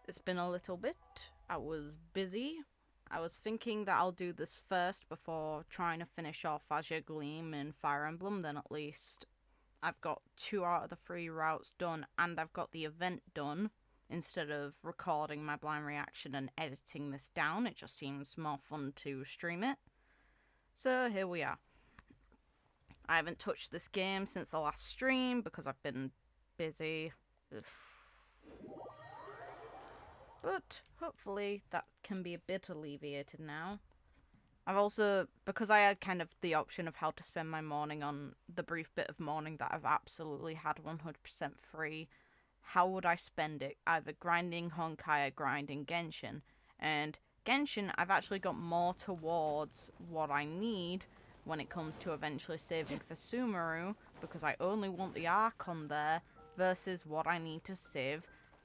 It's been a little bit. I was busy. I was thinking that I'll do this first before trying to finish off Azure Gleam and Fire Emblem, then at least I've got 2 out of the 3 routes done and I've got the event done instead of recording my blind reaction and editing this down. It just seems more fun to stream it. So here we are. I haven't touched this game since the last stream because I've been busy. Ugh. But hopefully that can be a bit alleviated now. I've also, because I had kind of the option of how to spend my morning on the brief bit of morning that I've absolutely had 100% free, how would I spend it? Either grinding Honkai or grinding Genshin. And Genshin, I've actually got more towards what I need when it comes to eventually saving for Sumeru, because I only want the Archon there, versus what I need to save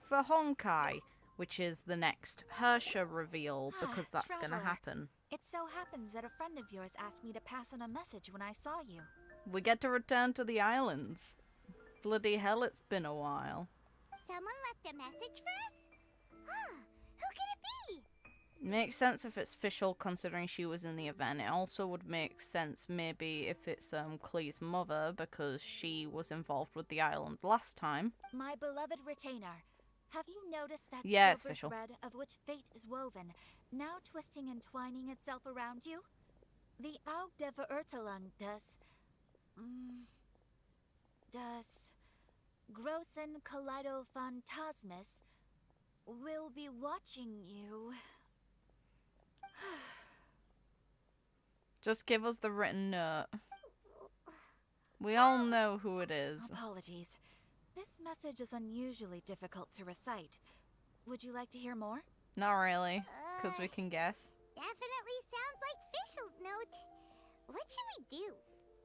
for Honkai, which is the next Hersha reveal, because that's gonna happen. It so happens that a friend of yours asked me to pass on a message when I saw you. We get to return to the islands. Bloody hell, it's been a while. Someone left a message for us? Huh, who could it be? Makes sense if it's Fischl, considering she was in the event. It also would make sense maybe if it's Klee's mother, because she was involved with the island last time. My beloved retainer, have you noticed that yes, silver Fischl. thread of which fate is woven, now twisting and twining itself around you? The Aug der Verurteilung does Großen Kaleido Phantasmus will be watching you. Just give us the written note. We all know who it is. Apologies. This message is unusually difficult to recite. Would you like to hear more? Not really, because we can guess. Definitely sounds like Fischl's note. What should we do?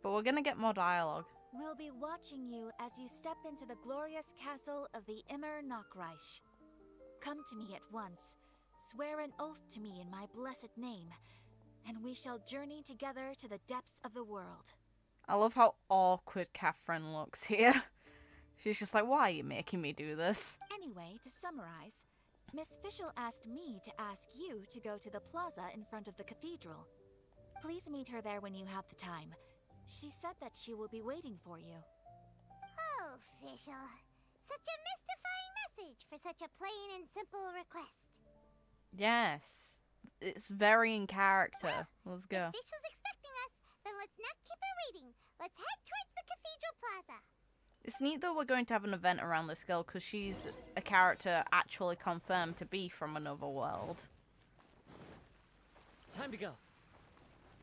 But we're gonna get more dialogue. We'll be watching you as you step into the glorious castle of the Immer Nachreich. Come to me at once. Swear an oath to me in my blessed name, and we shall journey together to the depths of the world. I love how awkward Catherine looks here. She's just like, why are you making me do this? Anyway, to summarize, Miss Fischl asked me to ask you to go to the plaza in front of the cathedral. Please meet her there when you have the time. She said that she will be waiting for you. Oh, Fischl. Such a mystifying message for such a plain and simple request. Yes. It's very in character. Let's go. If Fischl's expecting us, then let's not keep her waiting. Let's head towards the cathedral plaza. It's neat though we're going to have an event around this girl, because she's a character actually confirmed to be from another world. Time to go.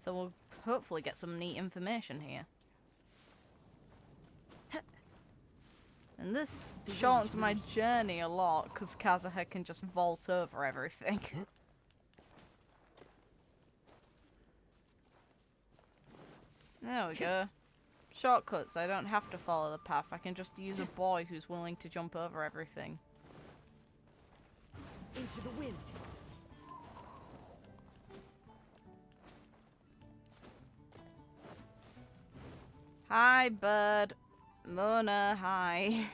So we'll hopefully get some neat information here. And this shortens my journey a lot, because Kazuha can just vault over everything. There we go. Shortcuts, I don't have to follow the path, I can just use a boy who's willing to jump over everything. Into the wind. Hi, bird. Mona, hi.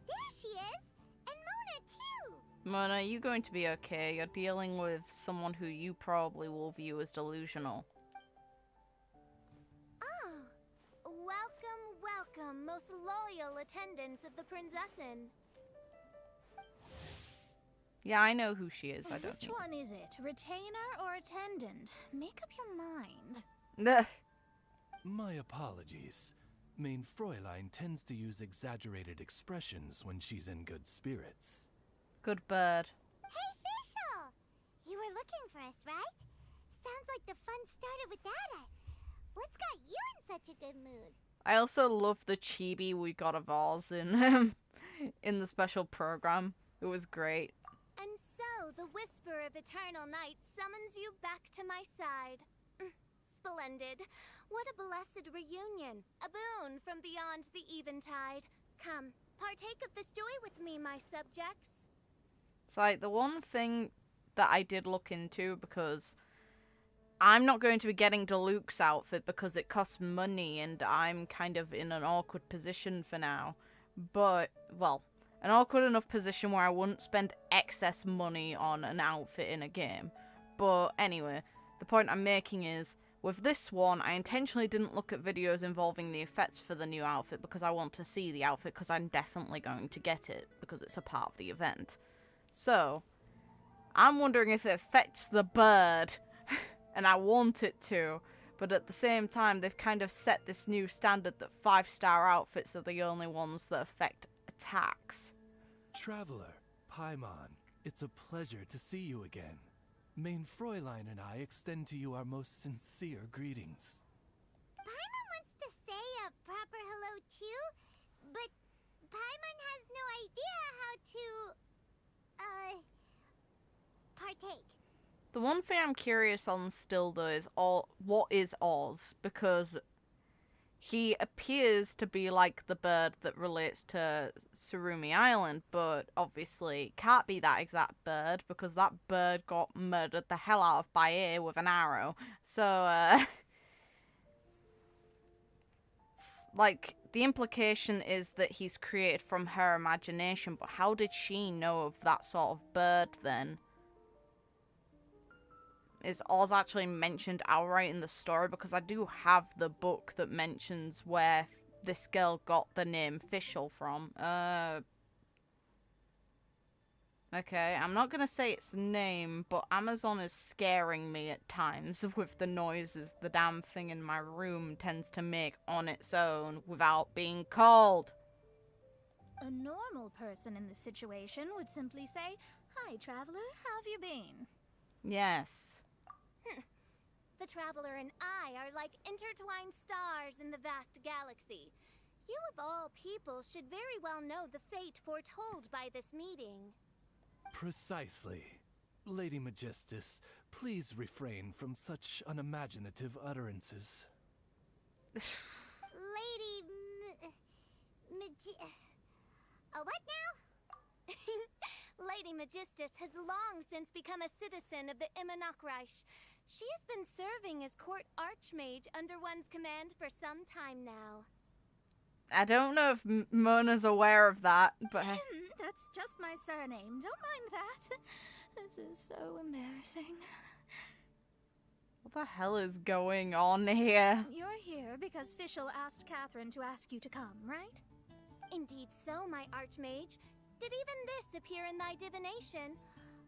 There she is! And Mona, too! Mona, are you going to be okay? You're dealing with someone who you probably will view as delusional. Oh, welcome, most loyal attendants of the Prinzessin. Yeah, I know who she is. I don't Which one is it? Retainer or attendant? Make up your mind. Ugh. My apologies. Main Fräulein tends to use exaggerated expressions when she's in good spirits. Good bird. Hey, Fischl! You were looking for us, right? Sounds like the fun started without us. What's got you in such a good mood? I also love the chibi we got of Oz in in the special program. It was great. And so, the whisper of eternal night summons you back to my side. Splendid. What a blessed reunion. A boon from beyond the eventide. Come, partake of this joy with me, my subjects. It's like the one thing that I did look into, because I'm not going to be getting Diluc's outfit because it costs money and I'm kind of in an awkward position for now. but, well, an awkward enough position where I wouldn't spend excess money on an outfit in a game. But anyway, the point I'm making is, with this one, I intentionally didn't look at videos involving the effects for the new outfit because I want to see the outfit because I'm definitely going to get it because it's a part of the event. So, I'm wondering if it affects the bird, and I want it to, but at the same time, they've kind of set this new standard that 5-star outfits are the only ones that affect attacks. Traveler, Paimon, it's a pleasure to see you again. Main Fräulein and I extend to you our most sincere greetings. Paimon wants to say a proper hello too, but Paimon has no idea how to, partake. The one thing I'm curious on still, though, is what is Oz? Because he appears to be like the bird that relates to Surumi Island, but obviously can't be that exact bird because that bird got murdered the hell out of by A with an arrow. So, like, the implication is that he's created from her imagination, but how did she know of that sort of bird then? Is Oz actually mentioned outright in the story? Because I do have the book that mentions where this girl got the name Fischl from. Okay, I'm not gonna say its name, but Amazon is scaring me at times with the noises the damn thing in my room tends to make on its own without being called. A normal person in this situation would simply say, "Hi, traveler, how have you been?" Yes. The Traveler and I are like intertwined stars in the vast galaxy. You of all people should very well know the fate foretold by this meeting. Precisely. Lady Magistus, please refrain from such unimaginative utterances. Lady what now? Lady Magistus has long since become a citizen of the Immernachtreich. She has been serving as court archmage under one's command for some time now. I don't know if Mona's aware of that, but... That's just my surname. Don't mind that. This is so embarrassing. What the hell is going on here? You're here because Fischl asked Catherine to ask you to come, right? Indeed so, my archmage. Did even this appear in thy divination?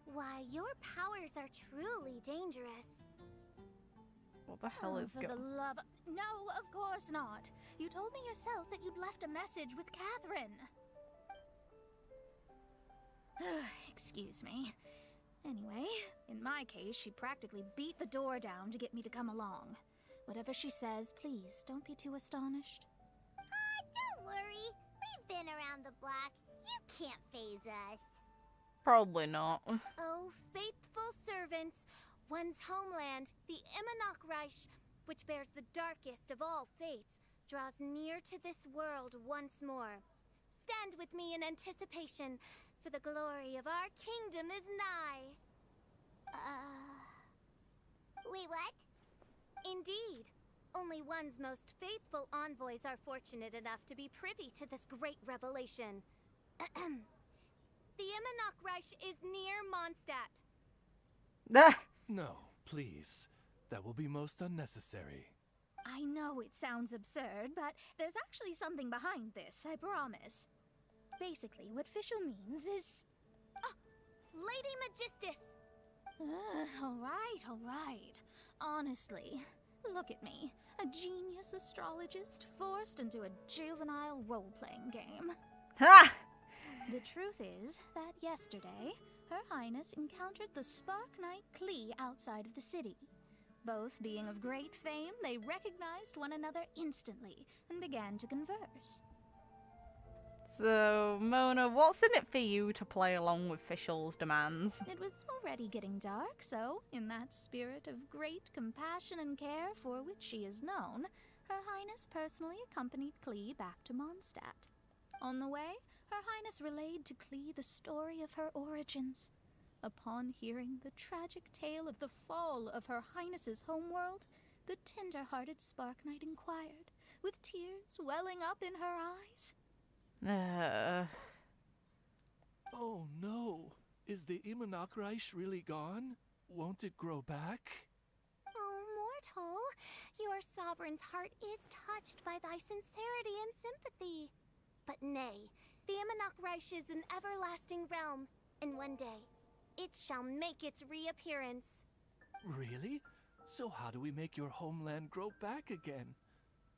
Why, your powers are truly dangerous. What the hell is for the love... No, of course not. You told me yourself that you'd left a message with Catherine. Excuse me. Anyway, in my case, she practically beat the door down to get me to come along. Whatever she says, please don't be too astonished. Don't worry. We've been around the block. You can't faze us. Probably not. Oh, faithful servants, one's homeland, the Immernachtreich, which bears the darkest of all fates, draws near to this world once more. Stand with me in anticipation, for the glory of our kingdom is nigh. Wait, what? Indeed. Only one's most faithful envoys are fortunate enough to be privy to this great revelation. The Immernachtreich is near Mondstadt. No, please. That will be most unnecessary. I know it sounds absurd, but there's actually something behind this, I promise. Basically, what Fischl means is... Oh, Lady Magistus! All right. Honestly, look at me. A genius astrologist forced into a juvenile role-playing game. Ha! The truth is that yesterday, Her Highness encountered the Spark Knight Klee outside of the city. Both being of great fame, they recognized one another instantly and began to converse. So, Mona, what's in it for you to play along with Fischl's demands? It was already getting dark, so, in that spirit of great compassion and care for which she is known, Her Highness personally accompanied Klee back to Mondstadt. On the way, Her Highness relayed to Klee the story of her origins. Upon hearing the tragic tale of the fall of Her Highness's homeworld, the tender-hearted Spark Knight inquired, with tears welling up in her eyes. Oh no! Is the Imanakreich really gone? Won't it grow back? Oh, mortal, your sovereign's heart is touched by thy sincerity and sympathy. But nay, the Imanakreich is an everlasting realm, and one day, it shall make its reappearance. Really? So how do we make your homeland grow back again?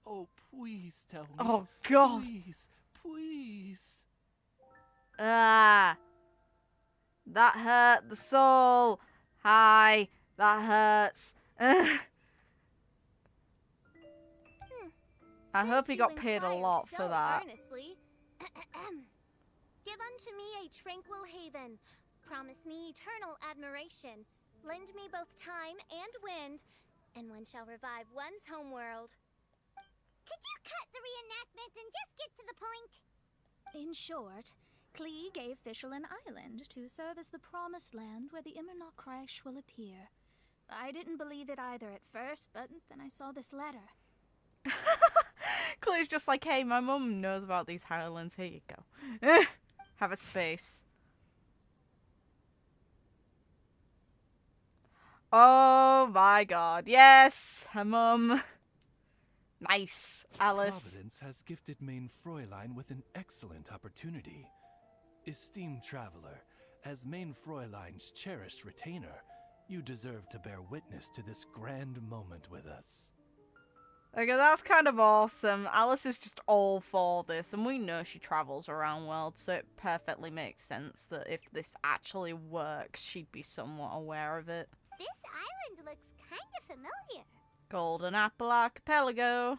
Oh, please tell me. Oh, God. Please, please. Ah. That hurt the soul. Hi. That hurts. I hope he Since got you paid a inquire lot so for that. Earnestly, give unto me a tranquil haven. Promise me eternal admiration. Lend me both time and wind, and one shall revive one's homeworld. Could you cut the reenactment and just get to the point? In short, Klee gave Fischl an island to serve as the promised land where the Immernachreich will appear. I didn't believe it either at first, but then I saw this letter. Clay's just like, hey, my mum knows about these highlands. Here you go. Have a space. Oh my god. Yes, her mum. Nice, Alice. Providence has gifted Main Fräulein with an excellent opportunity. Esteemed traveler, as Main Fräulein's cherished retainer, you deserve to bear witness to this grand moment with us. Okay, that's kind of awesome. Alice is just all for this, and we know she travels around world, so it perfectly makes sense that if this actually works, she'd be somewhat aware of it. This island looks kind of familiar. Golden Apple Archipelago.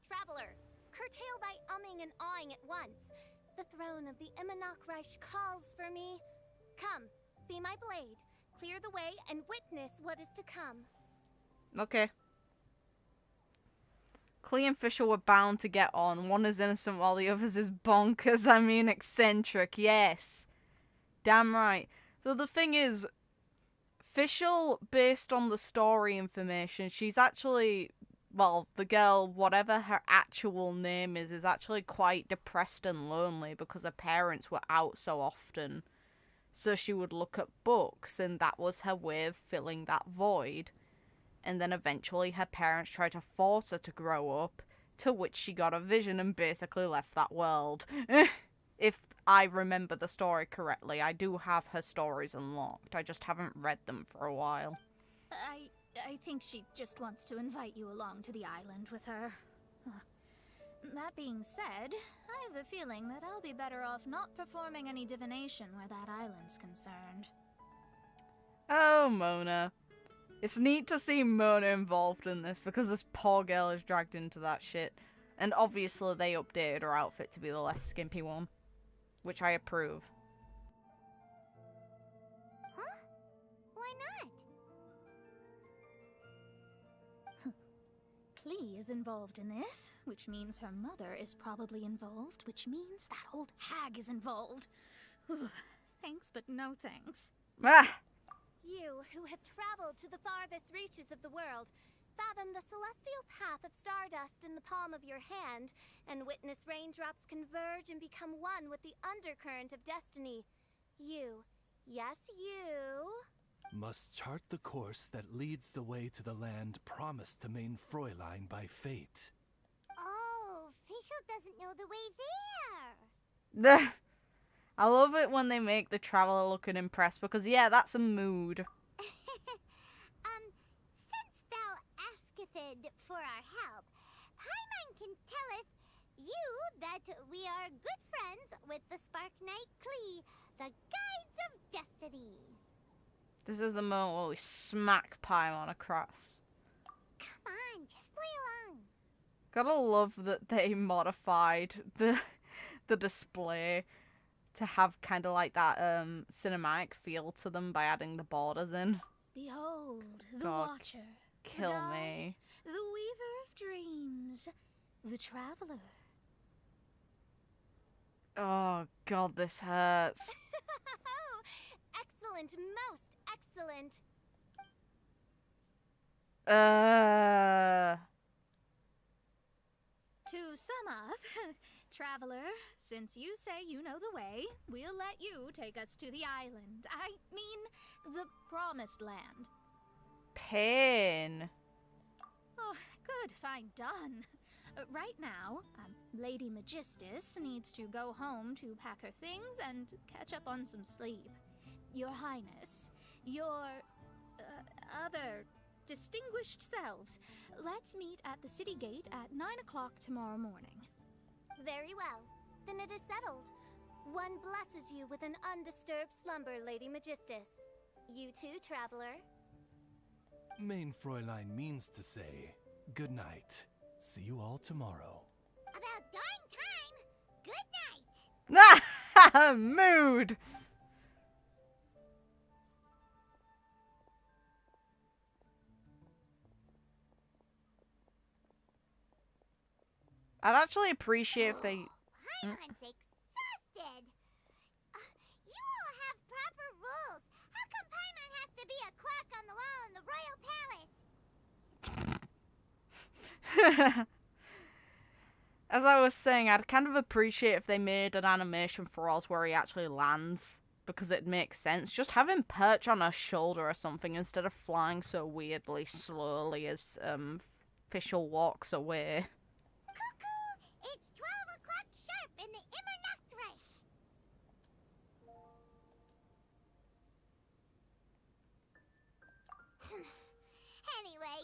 Traveler, curtail thy umming and awing at once. The throne of the Imanakreich calls for me. Come, be my blade, clear the way, and witness what is to come. Okay. Klee and Fischl were bound to get on. One is innocent while the other's is bonkers. I mean, eccentric. Yes. Damn right. So the thing is, Fischl, based on the story information, she's actually, well, the girl, whatever her actual name is actually quite depressed and lonely because her parents were out so often. So she would look at books, and that was her way of filling that void. And then eventually her parents tried to force her to grow up, to which she got a vision and basically left that world. If I remember the story correctly, I do have her stories unlocked. I just haven't read them for a while. I think she just wants to invite you along to the island with her. That being said, I have a feeling that I'll be better off not performing any divination where that island's concerned. Oh, Mona. It's neat to see Mona involved in this because this poor girl is dragged into that shit. And obviously they updated her outfit to be the less skimpy one, which I approve. Huh? Why not? Klee is involved in this, which means her mother is probably involved, which means that old hag is involved. Thanks, but no thanks. Ah! You, who have traveled to the farthest reaches of the world, fathom the celestial path of stardust in the palm of your hand, and witness raindrops converge and become one with the undercurrent of destiny. You, yes you, Must chart the course that leads the way to the land promised to Main Fräulein by fate. Oh, Fischl doesn't know the way there. I love it when they make the traveler looking impressed because, yeah, that's a mood. Since thou asketh for our help, Paimon can telleth you that we are good friends with the Spark Knight Klee, the Guides of Destiny. This is the moment where we smack Paimon across. Come on, just play along. Gotta love that they modified the display to have kind of like that cinematic feel to them by adding the borders in. Behold, the God, Watcher, kill the Guide, me. the Weaver of Dreams, the Traveler. Oh god, this hurts. excellent, most excellent. To sum up, traveler, since you say you know the way, we'll let you take us to the island. I mean, the promised land. Pain. Oh, good, fine, done. Right now, Lady Magistus needs to go home to pack her things and catch up on some sleep. Your Highness, your other distinguished selves, let's meet at the city gate at 9 o'clock tomorrow morning. Very well. Then it is settled. One blesses you with an undisturbed slumber, Lady Magistus. You too, traveler. Main Fräulein means to say, good night. See you all tomorrow. About darn time! Good night! Mood. I'd actually appreciate if they... Paimon's exhausted! You all have proper rules. How come Paimon has to be a clock on the wall in the royal palace? As I was saying, I'd kind of appreciate if they made an animation for Oz where he actually lands, because it makes sense. Just have him perch on her shoulder or something instead of flying so weirdly slowly as Fischl walks away. Cuckoo! It's 12 o'clock sharp in the Immernachtreich. Anyway,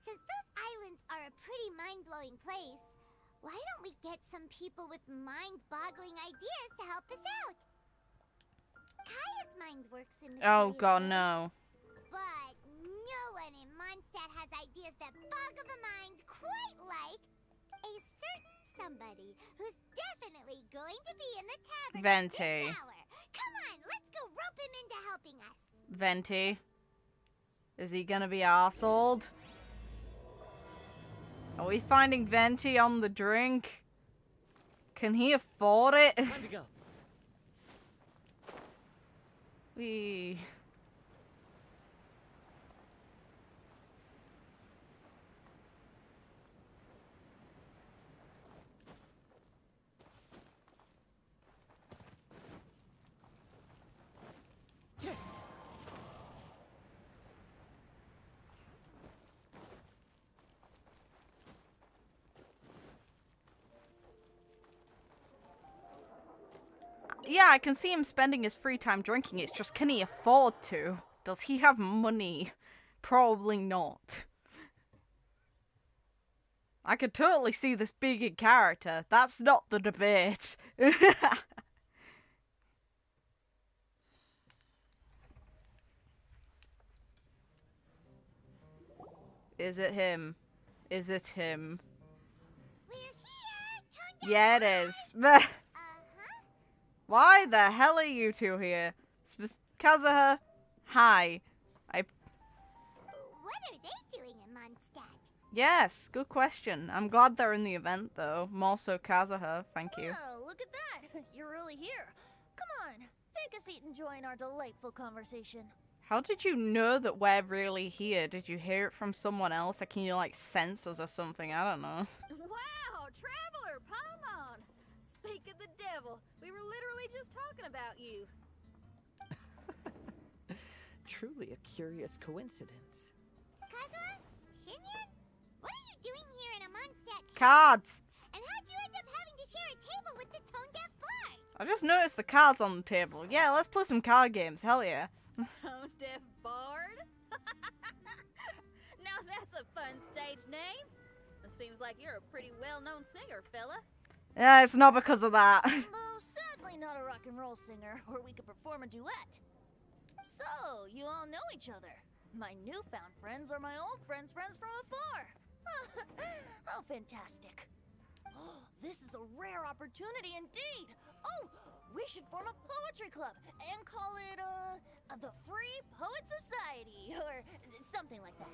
since those islands are a pretty mind-blowing place, why don't we get some people with mind-boggling ideas to help us out? Kaya's mind works in Oh mysterious god, ways, no. but no one in Mondstadt has ideas that boggle the mind quite like a certain somebody who's definitely going to be in the tavern at Venti. this hour. Come on, let's go rope him into helping us. Venti. Is he gonna be arseholed? Are we finding Venti on the drink? Can he afford it? Time to go. We. Yeah, I can see him spending his free time drinking. It's just, can he afford to? Does he have money? Probably not. I could totally see this being in character. That's not the debate. Is it him? Is it him? We're here! Tongue Yeah, it down is. Uh-huh. Why the hell are you two here? Kazuha, hi. What are they doing in Mondstadt? Yes, good question. I'm glad they're in the event, though. More so Kazuha, thank you. Oh, look at that! You're really here. Come on, take a seat and join our delightful conversation. How did you know that we're really here? Did you hear it from someone else? Or can you, like, sense us or something? I don't know. Wow, Traveler, Paimon! Speak of the devil, we were literally just talking about you. Truly a curious coincidence. Kazuha? Shinyan? What are you doing here in a Mondstadt? Cards! And how'd you end up having to share a table with the tone-deaf bard? I just noticed the cards on the table. Yeah, let's play some card games. Hell yeah. Tone Deaf Bard? Now that's a fun stage name. It seems like you're a pretty well-known singer, fella. Yeah, it's not because of that. Though sadly not a rock and roll singer, or we could perform a duet. So, you all know each other. My newfound friends are my old friends' friends from afar. How fantastic. Oh, this is a rare opportunity indeed. Oh, we should form a poetry club and call it, the Free Poet Society, or something like that.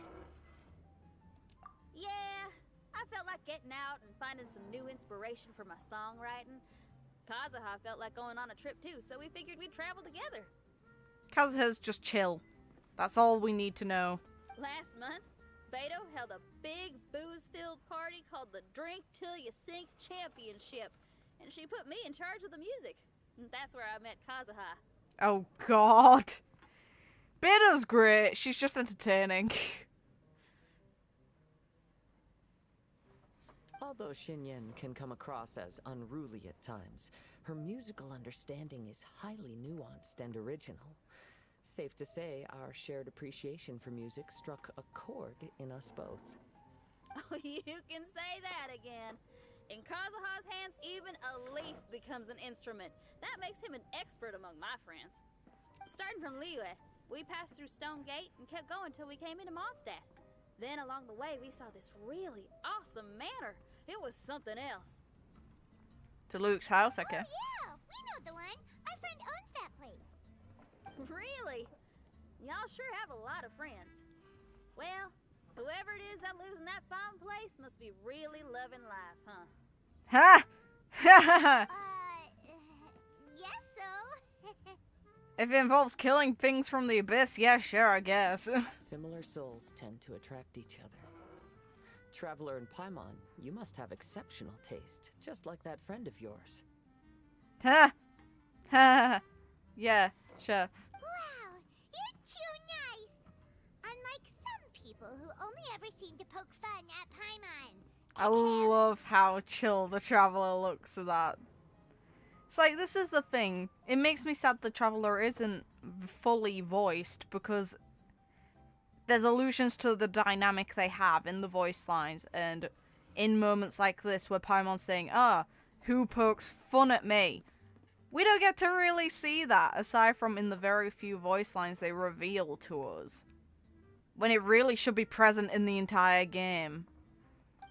Yeah, I felt like getting out and finding some new inspiration for my songwriting. Kazuha felt like going on a trip too, so we figured we'd travel together. Kazuha's just chill. That's all we need to know. Last month, Beto held a big booze-filled party called the Drink Till You Sink Championship, and she put me in charge of the music. And that's where I met Kazuha. Oh god. Beto's great. She's just entertaining. Although Xinyan can come across as unruly at times, her musical understanding is highly nuanced and original. Safe to say, our shared appreciation for music struck a chord in us both. Oh, you can say that again. In Kazuha's hands, even a leaf becomes an instrument. That makes him an expert among my friends. Starting from Liyue, we passed through Stone Gate and kept going till we came into Mondstadt. Then along the way, we saw this really awesome manor. It was something else. To Luke's house, okay. Oh, yeah, we know the one. Our friend owns that place. Really? Y'all sure have a lot of friends. Well, whoever it is that lives in that fine place must be really loving life, huh? Ha! Ha! Yes, so. If it involves killing things from the abyss, yeah, sure, I guess. Similar souls tend to attract each other. Traveler and Paimon, you must have exceptional taste, just like that friend of yours. Ha! Ha! Yeah, sure. Wow, you're too nice. Unlike some people who only ever seem to poke fun at Paimon. I love how chill the Traveler looks at that. It's like, this is the thing. It makes me sad the Traveler isn't fully voiced because there's allusions to the dynamic they have in the voice lines and in moments like this where Paimon's saying, who pokes fun at me? We don't get to really see that aside from in the very few voice lines they reveal to us. When it really should be present in the entire game.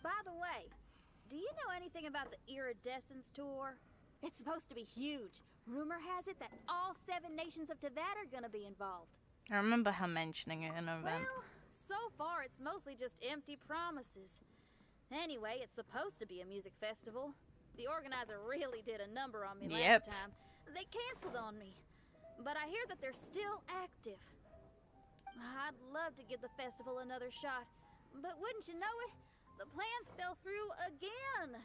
By the way, do you know anything about the Iridescence tour? It's supposed to be huge. Rumor has it that all 7 nations of Tevat are gonna be involved. I remember her mentioning it in an event. Well, so far it's mostly just empty promises. Anyway, it's supposed to be a music festival. The organizer really did a number on me last time. They canceled on me. But I hear that they're still active. I'd love to give the festival another shot. But wouldn't you know it? The plans fell through again.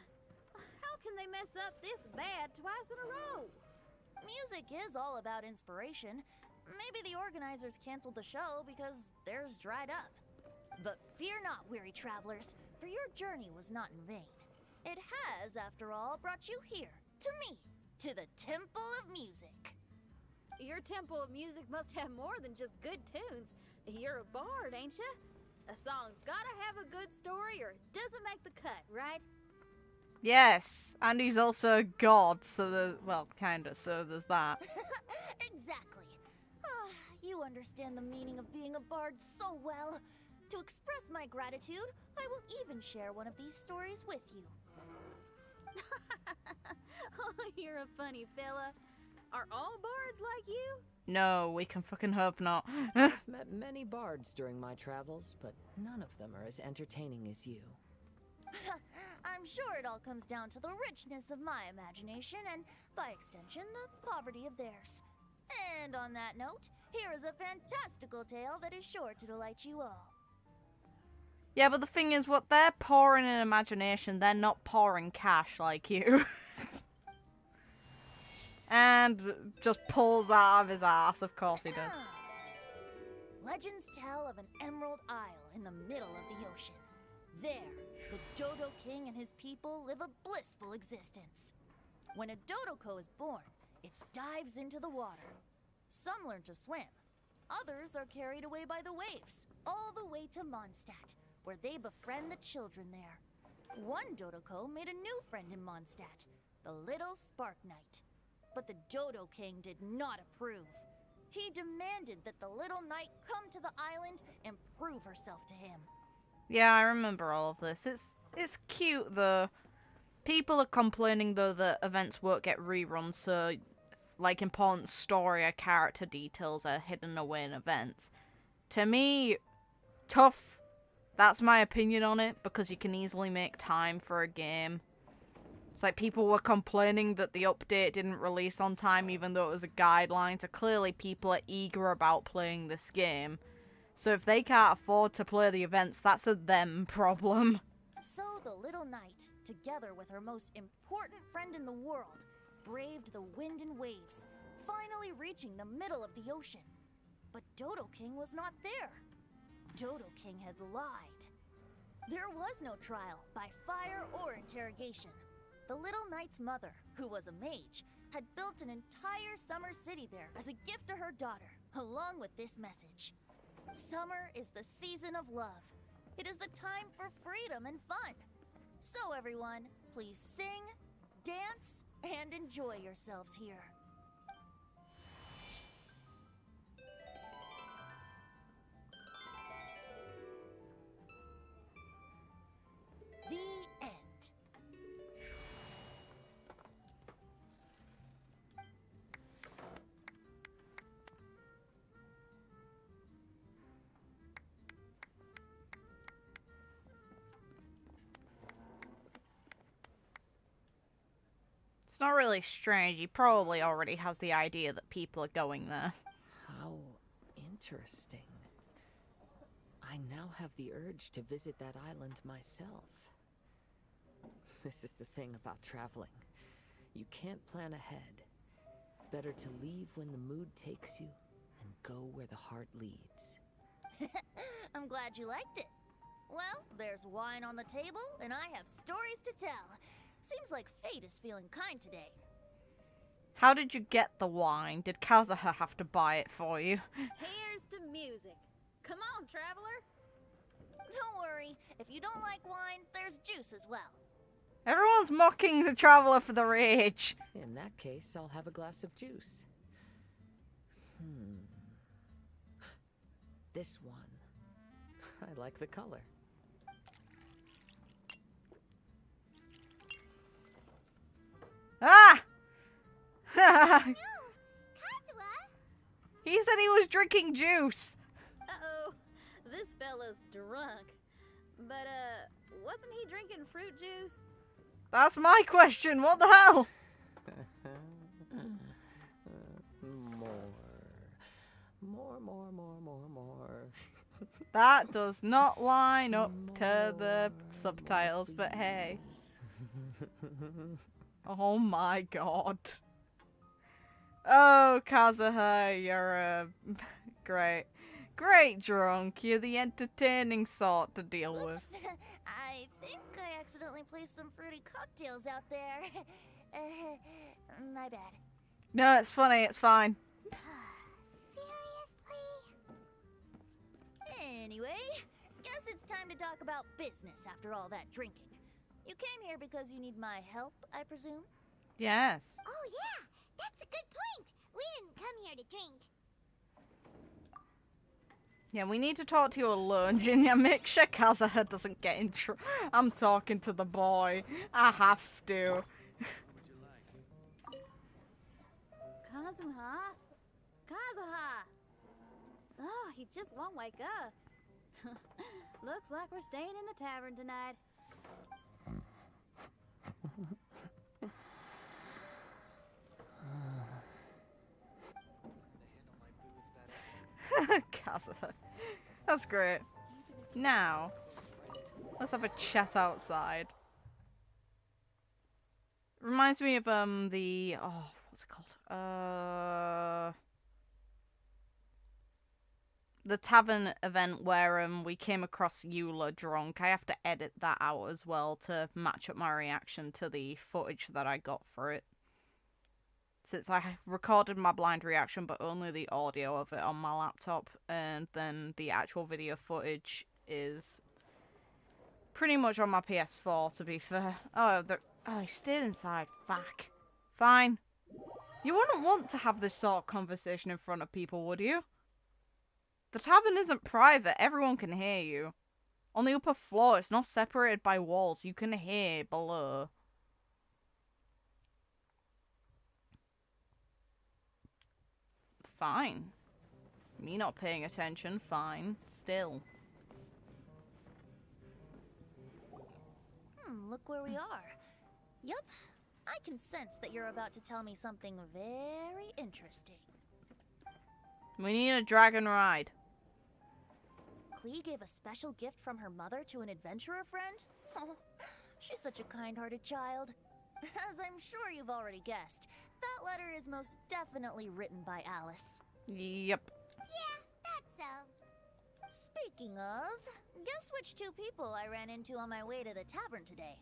How can they mess up this bad twice in a row? Music is all about inspiration. Maybe the organizers canceled the show because theirs dried up. But fear not, weary travelers, for your journey was not in vain. It has, after all, brought you here, to me, to the Temple of Music. Your Temple of Music must have more than just good tunes. You're a bard, ain't you? A song's gotta have a good story or it doesn't make the cut, right? Yes, and he's also a god, so there's, well, kinda, so there's that. Exactly. You understand the meaning of being a bard so well. To express my gratitude, I will even share one of these stories with you. Oh, you're a funny fella. Are all bards like you? No, we can fucking hope not. I've met many bards during my travels, but none of them are as entertaining as you. I'm sure it all comes down to the richness of my imagination and, by extension, the poverty of theirs. And on that note, here is a fantastical tale that is sure to delight you all. Yeah, but the thing is, what they're pouring in imagination, they're not pouring cash like you. And just pulls that out of his ass, of course he does. Legends tell of an emerald isle in the middle of the ocean. There, the Dodo King and his people live a blissful existence. When a Dodoko is born, it dives into the water. Some learn to swim. Others are carried away by the waves, all the way to Mondstadt, where they befriend the children there. One Dodoko made a new friend in Mondstadt, the little Spark Knight. But the Dodo King did not approve. He demanded that the little knight come to the island and prove herself to him. Yeah, I remember all of this. It's cute, though. People are complaining, though, that events won't get reruns, so, like, important story or character details are hidden away in events. To me, tough. That's my opinion on it, because you can easily make time for a game. It's like people were complaining that the update didn't release on time, even though it was a guideline, so clearly people are eager about playing this game. So if they can't afford to play the events, that's a them problem. So the little knight, together with her most important friend in the world, braved the wind and waves, finally reaching the middle of the ocean. But Dodo King was not there. Dodo King had lied. There was no trial by fire or interrogation. The little knight's mother, who was a mage, had built an entire summer city there as a gift to her daughter, along with this message. Summer is the season of love. It is the time for freedom and fun. So everyone, please sing, dance, and enjoy yourselves here. The end. It's not really strange. He probably already has the idea that people are going there. How interesting. I now have the urge to visit that island myself. This is the thing about traveling. You can't plan ahead. Better to leave when the mood takes you and go where the heart leads. I'm glad you liked it. Well, there's wine on the table, and I have stories to tell. Seems like fate is feeling kind today. How did you get the wine? Did Kazuha have to buy it for you? Here's to music. Come on, traveler. Don't worry, if you don't like wine, there's juice as well. Everyone's mocking the traveler for their age. In that case, I'll have a glass of juice. This one. I like the color. Ah! Kazuha? He said he was drinking juice. Uh-oh, this fella's drunk. But, wasn't he drinking fruit juice? That's my question. What the hell? More. That does not line up to the subtitles, but hey. Oh my god. Oh, Kazuha, you're a great drunk. You're the entertaining sort to deal with. Oops. I think I accidentally placed some fruity cocktails out there. My bad. No, it's funny. It's fine. Seriously? Anyway, guess it's time to talk about business after all that drinking. You came here because you need my help, I presume? Yes. Oh yeah, that's a good point. We didn't come here to drink. Yeah, we need to talk to you alone, Jinya. Make sure Kazuha doesn't get in trouble. I'm talking to the boy. I have to. Kazuha? Kazuha! Oh, he just won't wake up. Looks like we're staying in the tavern tonight. Kazuha. That's great. Now, let's have a chat outside. Reminds me of the what's it called? The tavern event where we came across Eula drunk. I have to edit that out as well to match up my reaction to the footage that I got for it. Since I recorded my blind reaction but only the audio of it on my laptop, and then the actual video footage is pretty much on my PS4, to be fair. Oh, he stayed inside. Fuck. Fine. You wouldn't want to have this sort of conversation in front of people, would you? The tavern isn't private. Everyone can hear you. On the upper floor, it's not separated by walls. You can hear below. Fine. Me not paying attention, fine. Still. Look where we are. Yup, I can sense that you're about to tell me something very interesting. We need a dragon ride. Klee gave a special gift from her mother to an adventurer friend? Oh, she's such a kind-hearted child. As I'm sure you've already guessed, that letter is most definitely written by Alice. Yep. Yeah, that's so. Speaking of, guess which two people I ran into on my way to the tavern today?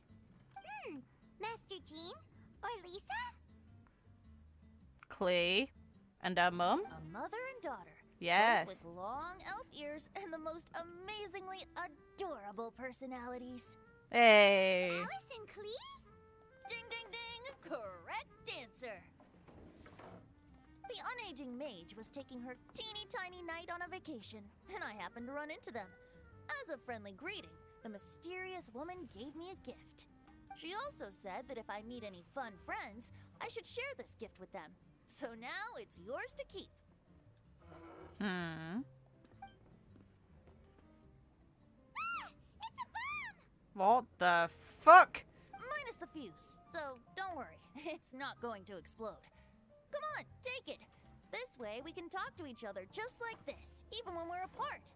Master Jean? Or Lisa? Klee and her mum. A mother and daughter. Yes. Both with long elf ears and the most amazingly adorable personalities. Hey. Alice and Klee? Ding, ding, ding! Correct answer! The unaging mage was taking her teeny tiny knight on a vacation, and I happened to run into them. As a friendly greeting, the mysterious woman gave me a gift. She also said that if I meet any fun friends, I should share this gift with them. So now it's yours to keep. Ah! It's a bomb! What the fuck? Minus the fuse, so don't worry, it's not going to explode. Come on, take it. This way we can talk to each other just like this, even when we're apart.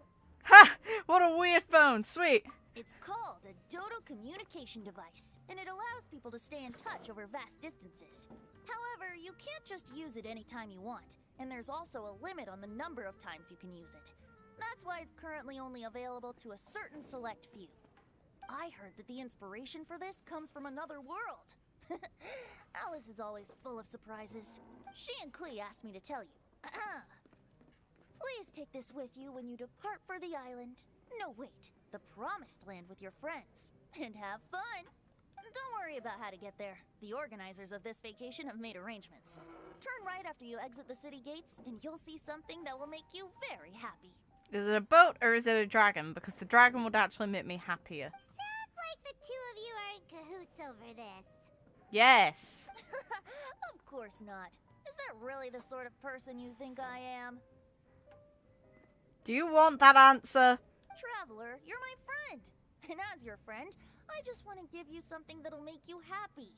Ha! What a weird phone. Sweet. It's called a Dodo communication device, and it allows people to stay in touch over vast distances. However, you can't just use it anytime you want, and there's also a limit on the number of times you can use it. That's why it's currently only available to a certain select few. I heard that the inspiration for this comes from another world. Alice is always full of surprises. She and Klee asked me to tell you. Please take this with you when you depart for the island. No, wait, the Promised Land with your friends. And have fun. Don't worry about how to get there. The organizers of this vacation have made arrangements. Turn right after you exit the city gates, and you'll see something that will make you very happy. Is it a boat or is it a dragon? Because the dragon would actually make me happier. Sounds like the two of you are in cahoots over this. Yes. Of course not. Is that really the sort of person you think I am? Do you want that answer? Traveler, you're my friend. And as your friend, I just want to give you something that'll make you happy.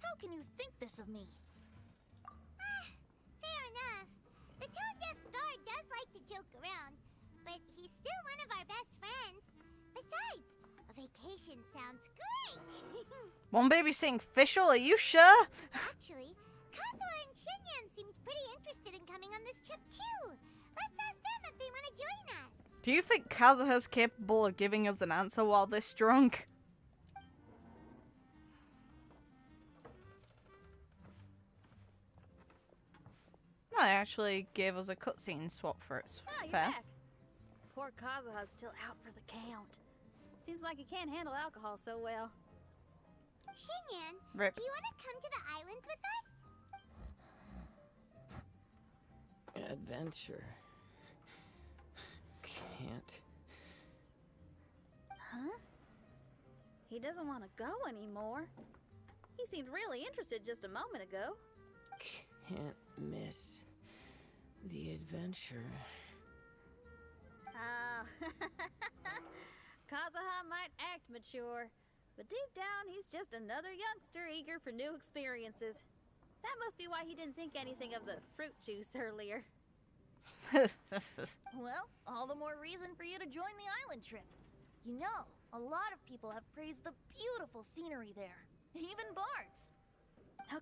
How can you think this of me? Fair enough. The tone-deaf guard does like to joke around, but he's still one of our best friends. Besides, a vacation sounds great. One babysitting Fischl, are you sure? Actually, Kazuha and Shinyan seemed pretty interested in coming on this trip too. Let's ask them if they want to join us. Do you think Kazuha's capable of giving us an answer while this drunk? No, they actually gave us a cutscene swap for it. Oh, you're Fair. back. Poor Kazuha's still out for the count. Seems like he can't handle alcohol so well. Shinyan, Rip. do you want to come to the islands with us? Adventure. Can't. Huh? He doesn't want to go anymore. He seemed really interested just a moment ago. Can't miss the adventure. Ah, Kazuha might act mature, but deep down he's just another youngster eager for new experiences. That must be why he didn't think anything of the fruit juice earlier. Well, all the more reason for you to join the island trip. You know, a lot of people have praised the beautiful scenery there. Even bards.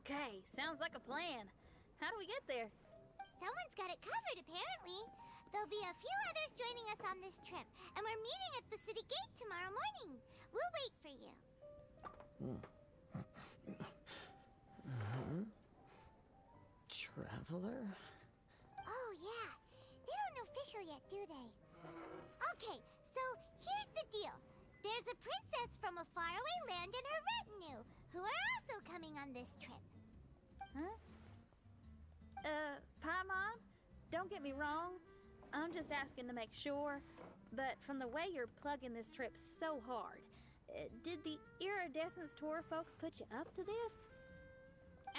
Okay, sounds like a plan. How do we get there? Someone's got it covered, apparently. There'll be a few others joining us on this trip, and we're meeting at the city gate tomorrow morning. We'll wait for you. Traveler? Oh, yeah. They don't know Fischl yet, do they? Okay, so here's the deal. There's a princess from a faraway land and her retinue, who are also coming on this trip. Huh? Paimon? Don't get me wrong. I'm just asking to make sure. But from the way you're plugging this trip so hard, did the Iridescence Tour folks put you up to this?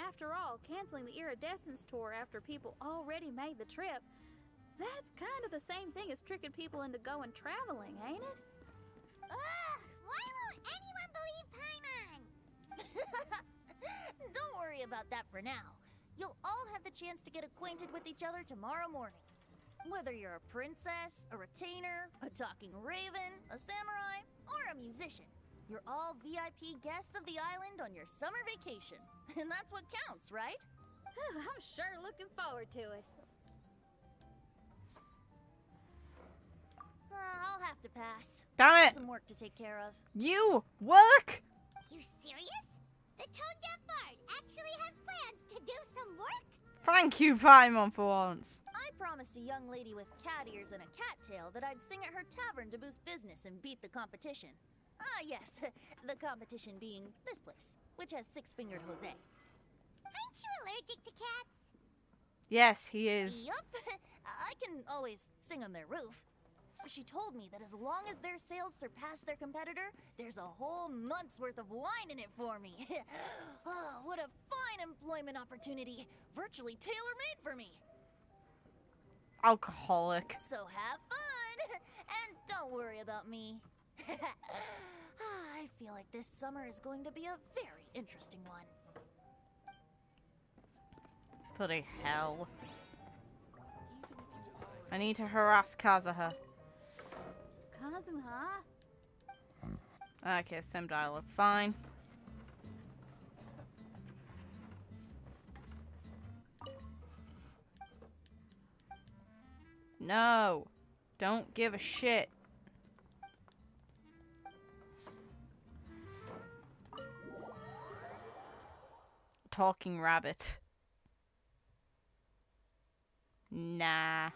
After all, canceling the Iridescence Tour after people already made the trip, that's kind of the same thing as tricking people into going traveling, ain't it? Ugh! Why won't anyone believe Paimon? Don't worry about that for now. You'll all have the chance to get acquainted with each other tomorrow morning. Whether you're a princess, a retainer, a talking raven, a samurai, or a musician, you're all VIP guests of the island on your summer vacation. And that's what counts, right? I'm sure looking forward to it. I'll have to pass. Damn I have it! some work to take care of. You work? You serious? The tone-deaf bard actually has plans to do some work? Thank you, Paimon, for once. I promised a young lady with cat ears and a cattail that I'd sing at her tavern to boost business and beat the competition. Ah, yes, the competition being this place, which has six-fingered Jose. Aren't you allergic to cats? Yes, he is. Yup, I can always sing on their roof. She told me that as long as their sales surpass their competitor, there's a whole month's worth of wine in it for me. Oh, what a fine employment opportunity. Virtually tailor-made for me. Alcoholic. So have fun, and don't worry about me. I feel like this summer is going to be a very interesting one. Bloody hell. I need to harass Kazuha. Kazuha? Okay, same dialogue. Fine. No. Don't give a shit. Talking rabbit. Nah.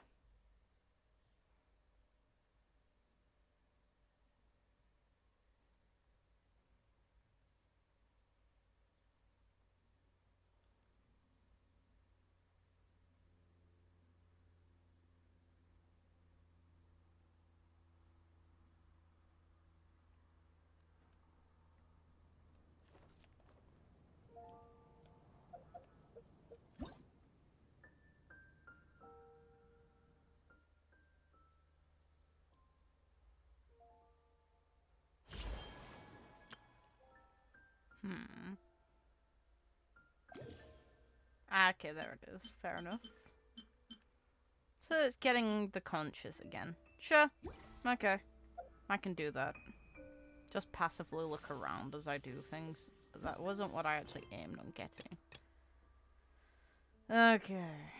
Okay, there it is. Fair enough. So it's getting the conches again. Sure. Okay. I can do that. Just passively look around as I do things. But that wasn't what I actually aimed on getting. Okay.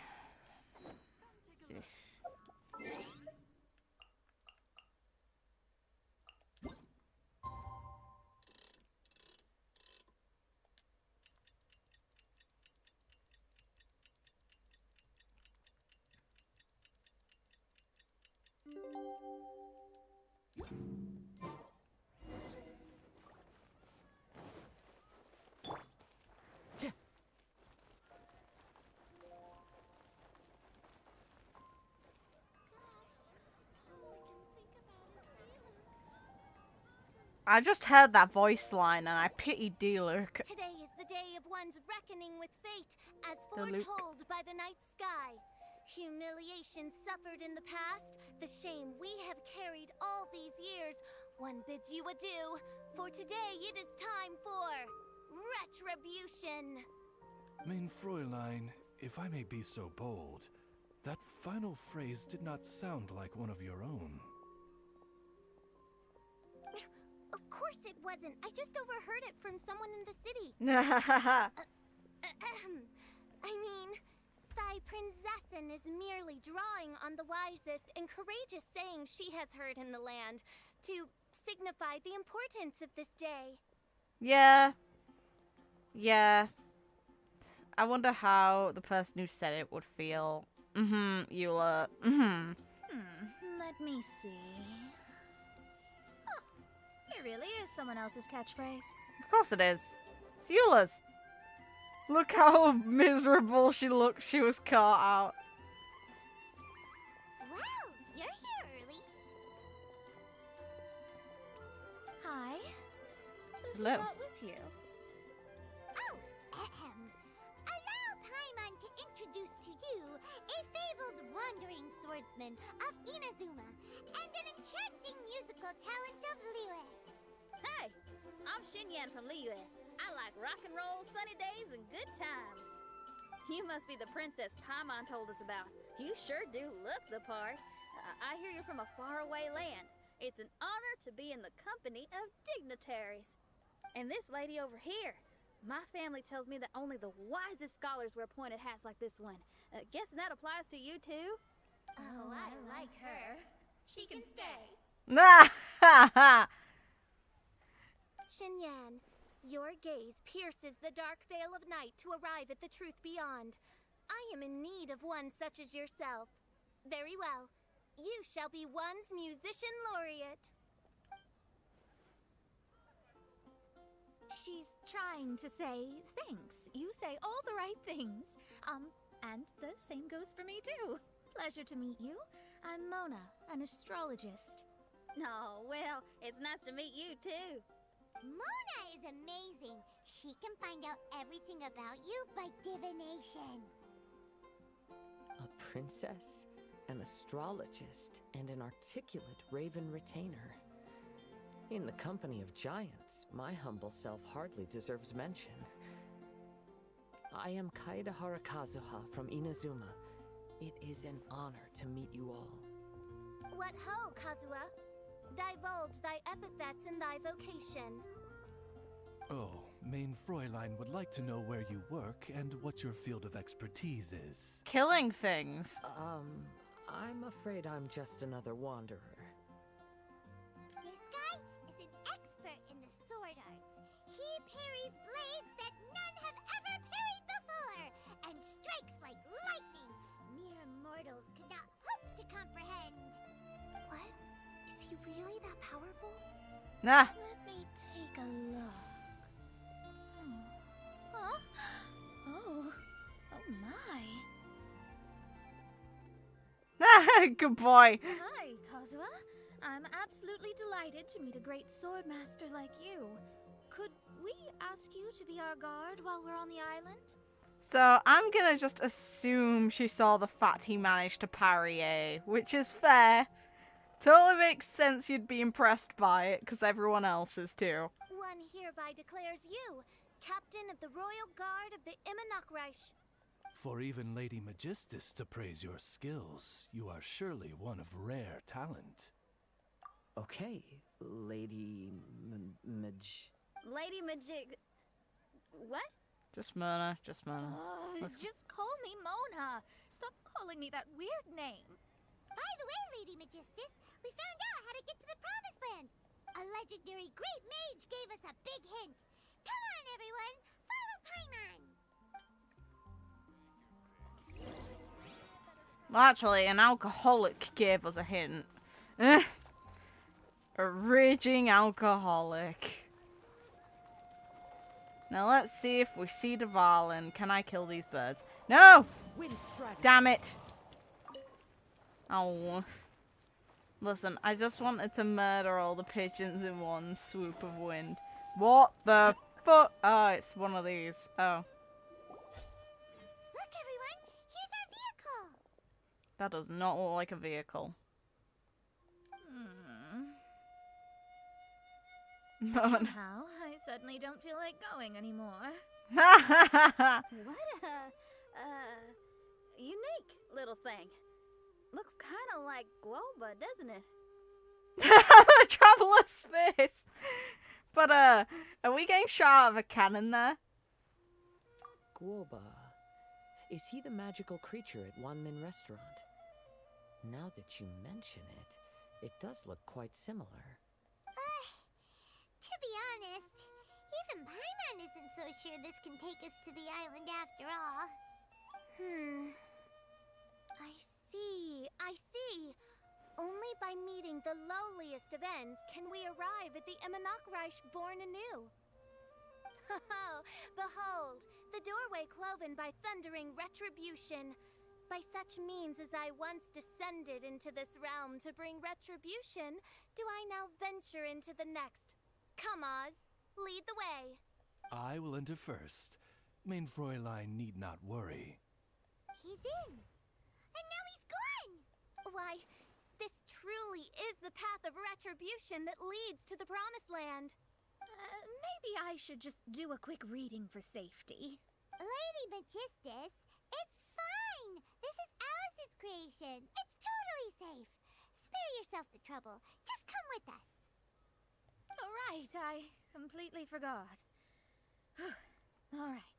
I just heard that voice line and I pity D-Luke. Today is the day of one's reckoning with fate, as Luke. foretold by the night sky. Humiliation suffered in the past, the shame we have carried all these years. One bids you adieu, for today it is time for retribution. Mein Fräulein, if I may be so bold, that final phrase did not sound like one of your own. Of course it wasn't. I just overheard it from someone in the city. I mean, thy princessin is merely drawing on the wisest and courageous sayings she has heard in the land to signify the importance of this day. Yeah. Yeah. I wonder how the person who said it would feel. Eula. Let me see. Huh. It really is someone else's catchphrase. Of course it is. It's Eula's. Look how miserable she looked. She was caught out. Wow, you're here early. Hi. Who Hello. brought with you? Oh, allow Paimon to introduce to you a fabled wandering swordsman of Inazuma and an enchanting musical talent of Liyue. Hey, I'm Xinyan from Liyue. I like rock and roll, sunny days, and good times. You must be the princess Paimon told us about. You sure do look the part. I hear you're from a faraway land. It's an honor to be in the company of dignitaries. And this lady over here, my family tells me that only the wisest scholars wear pointed hats like this one. Guessing that applies to you too? Oh, I like her. She can stay. Xinyan, your gaze pierces the dark veil of night to arrive at the truth beyond. I am in need of one such as yourself. Very well. You shall be one's musician laureate. She's trying to say thanks. You say all the right things. And the same goes for me too. Pleasure to meet you. I'm Mona, an astrologist. Oh, well, it's nice to meet you too. Mona is amazing. She can find out everything about you by divination. A princess, an astrologist, and an articulate raven retainer. In the company of giants, my humble self hardly deserves mention. I am Kaedehara Kazuha from Inazuma. It is an honor to meet you all. What ho, Kazuha? Divulge thy epithets and thy vocation. Oh, Main Fräulein would like to know where you work and what your field of expertise is. Killing things. I'm afraid I'm just another wanderer. This guy is an expert in the sword arts. He parries blades that none have ever parried before, and strikes like lightning. Mere mortals could not hope to comprehend. What? Is he really that powerful? Nah. Let me take a look. Huh? Oh my. Good boy. Hi, Kazuha. I'm absolutely delighted to meet a great sword master like you. Could we ask you to be our guard while we're on the island? So I'm gonna just assume she saw the fact he managed to parry A, which is fair. Totally makes sense you'd be impressed by it, because everyone else is too. One hereby declares you Captain of the Royal Guard of the Immernachtreich. For even Lady Magistus to praise your skills, you are surely one of rare talent. Okay, Lady Lady Majig... What? Just Mona, just Mona. Oh, just call me Mona. Stop calling me that weird name. By the way, Lady Magistus, we found out how to get to the Promised Land. A legendary great mage gave us a big hint. Come on, everyone, follow Paimon. Well, actually, an alcoholic gave us a hint. A raging alcoholic. Now let's see if we see Dvalin. Can I kill these birds? No! Damn it! Oh. Listen, I just wanted to murder all the pigeons in one swoop of wind. What the fuck? Oh, it's one of these. Oh. Look, everyone, here's our vehicle. That does not look like a vehicle. Somehow, I suddenly don't feel like going anymore. What a unique little thing. Looks kind of like Guoba, doesn't it? The Traveler's face! But, are we getting shot out of a cannon there? Guoba. Is he the magical creature at Wanmin Restaurant? Now that you mention it, it does look quite similar. To be honest, even Paimon isn't so sure this can take us to the island after all. I see. Only by meeting the lowliest of ends can we arrive at the Immernachtreich born anew. Behold, the doorway cloven by thundering retribution. By such means as I once descended into this realm to bring retribution, do I now venture into the next. Come, Oz, lead the way. I will enter first. Main Fräulein need not worry. He's in. And now he's gone. Why, this truly is the path of retribution that leads to the Promised Land. Maybe I should just do a quick reading for safety. Lady Magistus, It's fine. This is Alice's creation. It's totally safe. Spare yourself the trouble. Just come with us. Oh, right. I completely forgot. All right.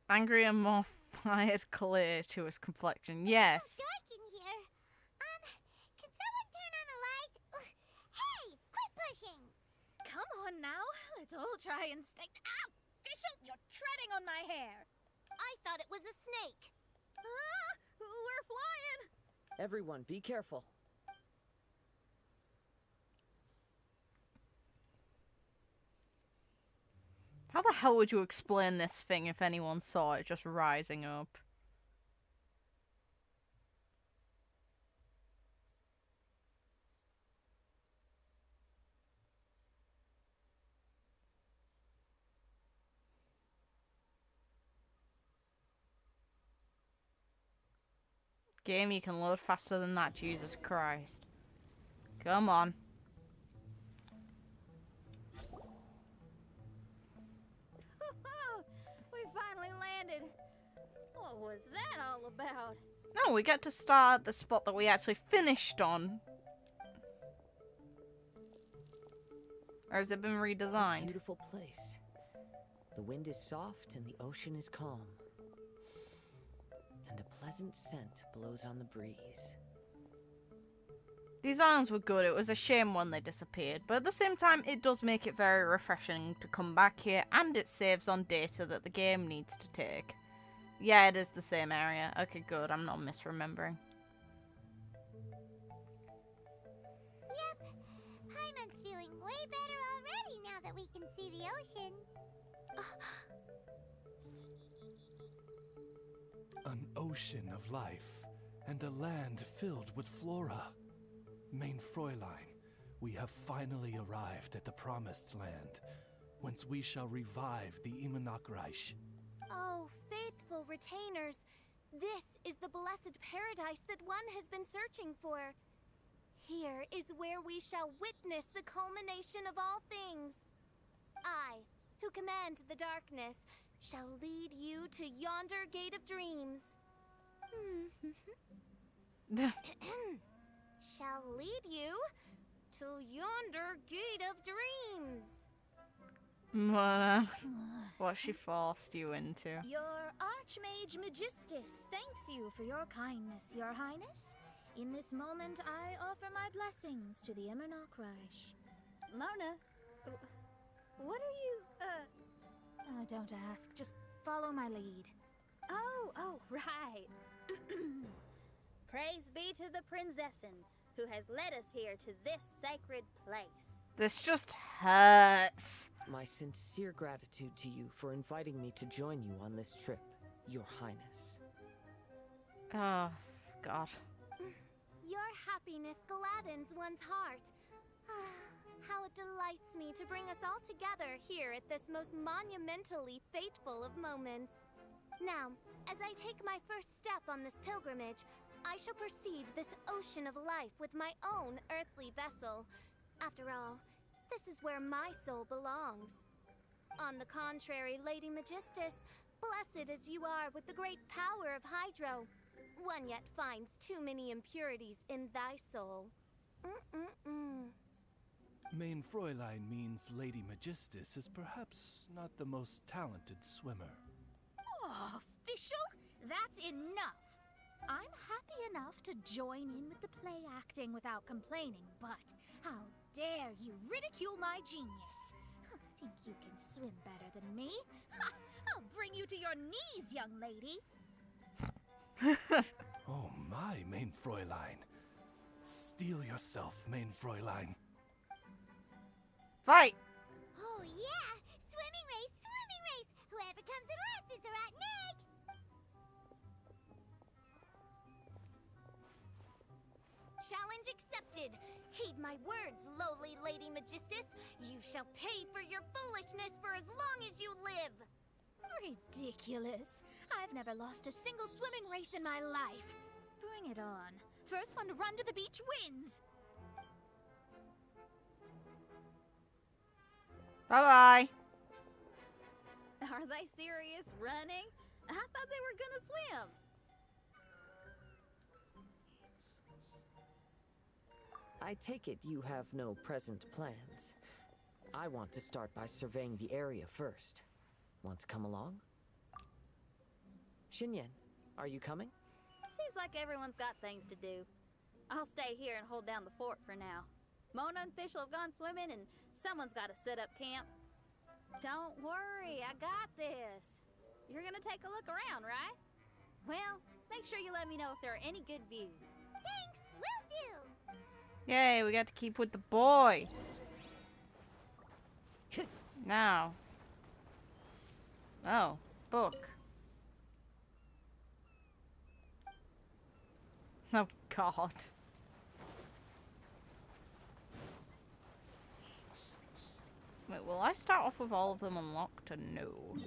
Angry and more fired clear to his complexion. Yes. It's so dark in here. Can someone turn on a light? Ugh. Hey, quit pushing. Come on now. Let's all try and stay. Ow! Fischl, you're treading on my hair. I thought it was a snake. Ah, we're flying! Everyone, be careful. How the hell would you explain this thing if anyone saw it just rising up? Game, you can load faster than that, Jesus Christ. Come on. We finally landed. What was that all about? No, we get to start at the spot that we actually finished on. Or has it been redesigned? Beautiful place. The wind is soft and the ocean is calm. And a pleasant scent blows on the breeze. These islands were good. It was a shame when they disappeared, but at the same time, it does make it very refreshing to come back here, and it saves on data that the game needs to take. Yeah, it is the same area. Okay, good. I'm not misremembering. Yep. Paimon's feeling way better already now that we can see the ocean. An ocean of life, and a land filled with flora. Mein Fräulein, we have finally arrived at the Promised Land, whence we shall revive the Immernachtreich. Oh, faithful retainers, this is the blessed paradise that one has been searching for. Here is where we shall witness the culmination of all things. I, who command the darkness, shall lead you to yonder gate of dreams. Shall lead you to yonder gate of dreams. What she forced you into. Your Archmage Magistus thanks you for your kindness, Your Highness. In this moment, I offer my blessings to the Immernachtreich. Mona, what are you, Don't ask. Just follow my lead. Oh, right. Praise be to the Prinzessin, who has led us here to this sacred place. This just hurts. My sincere gratitude to you for inviting me to join you on this trip, Your Highness. Oh, God. Your happiness gladdens one's heart. How it delights me to bring us all together here at this most monumentally fateful of moments. Now, as I take my first step on this pilgrimage, I shall perceive this ocean of life with my own earthly vessel. After all, this is where my soul belongs. On the contrary, Lady Magistus, blessed as you are with the great power of Hydro, one yet finds too many impurities in thy soul. Mein Fräulein means Lady Magistus is perhaps not the most talented swimmer. Oh, Fischl, that's enough. I'm happy enough to join in with the play acting without complaining, but how dare you ridicule my genius? Think you can swim better than me? Ha! I'll bring you to your knees, young lady. Oh my, Mein Fräulein. Steel yourself, Mein Fräulein. Fight! Oh yeah! Swimming race! Swimming race! Whoever comes in last is a rotten egg! Challenge accepted. Heed my words, lowly Lady Magistus. You shall pay for your foolishness for as long as you live. Ridiculous. I've never lost a single swimming race in my life. Bring it on. First one to run to the beach wins. Bye-bye. Are they serious? Running? I thought they were gonna swim. I take it you have no present plans. I want to start by surveying the area first. Want to come along? Xinyan, are you coming? Seems like everyone's got things to do. I'll stay here and hold down the fort for now. Mona and Fischl have gone swimming, and someone's got to set up camp. Don't worry, I got this. You're gonna take a look around, right? Well, make sure you let me know if there are any good views. Thanks, will do. Yay, we got to keep with the boy. Now. Oh, book. Oh, God. Wait, will I start off with all of them unlocked or no?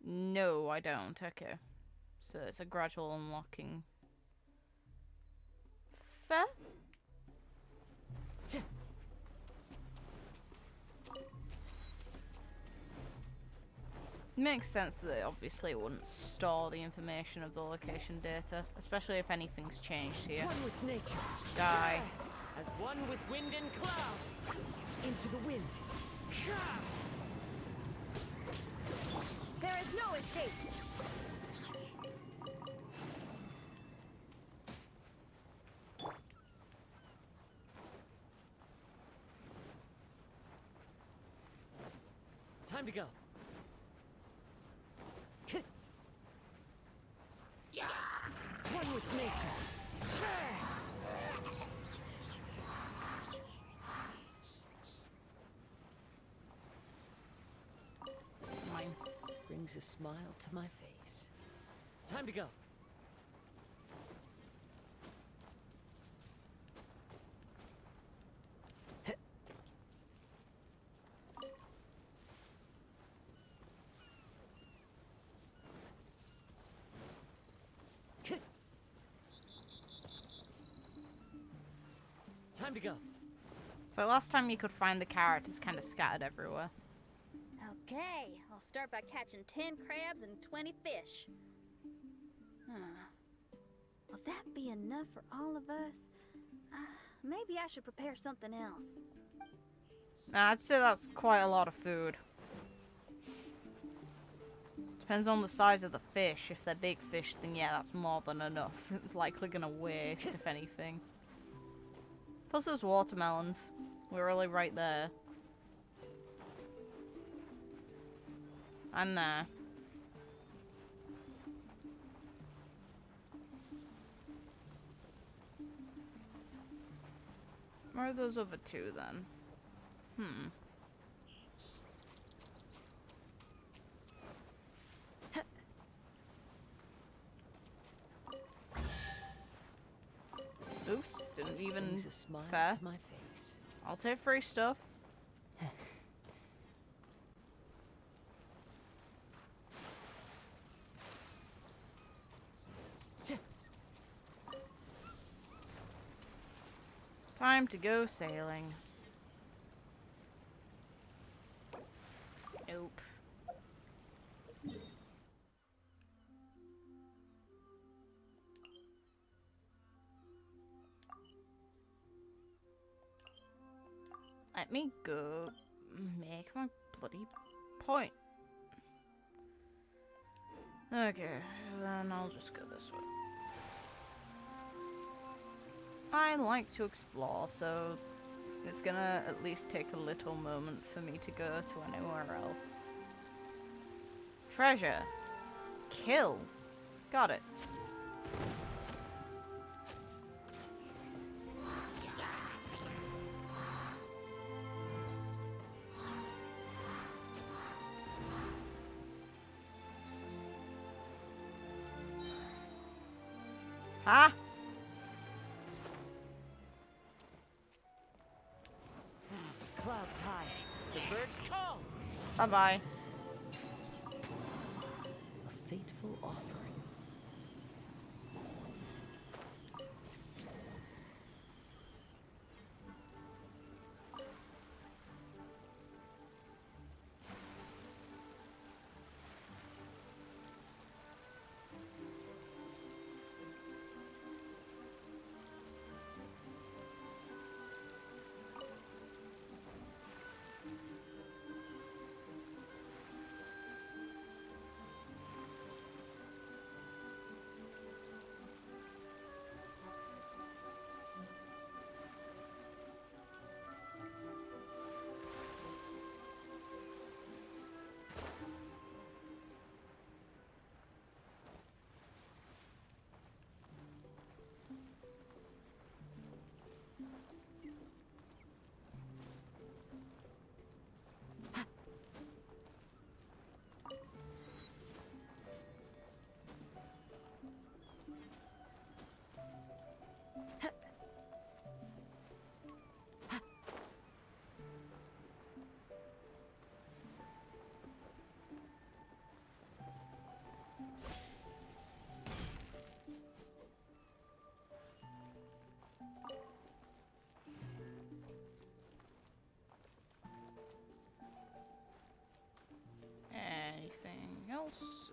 No, I don't. Okay. So it's a gradual unlocking. Fair? Makes sense that obviously it wouldn't store the information of the location data, especially if anything's changed here. One with nature. Die. As one with wind and cloud. Into the wind. There is no escape. Time to go. One with nature. Mine. Brings a smile to my face. Time to go. Time to go. So last time you could find the characters kind of scattered everywhere. Okay, I'll start by catching 10 crabs and 20 fish. Will that be enough for all of us? Maybe I should prepare something else. Nah, I'd say that's quite a lot of food. Depends on the size of the fish. If they're big fish, then yeah, that's more than enough. Likely gonna waste, if anything. Plus there's watermelons. We're really right there. And there. Where are those other two then? Oops, didn't even Brings a smile fair. to my face. I'll take free stuff. Time to go sailing. Nope. Let me go make my bloody point. Okay, then I'll just go this way. I like to explore, so it's gonna at least take a little moment for me to go to anywhere else. Treasure. Kill. Got it. Huh? Clouds high. The birds call. Bye-bye. A fateful offering.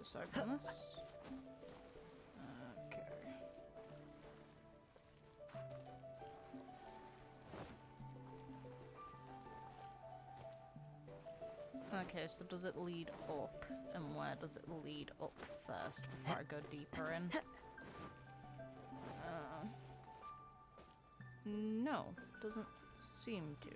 aside from this. Okay. Okay, so does it lead up? And where does it lead up first before I go deeper in? No, doesn't seem to.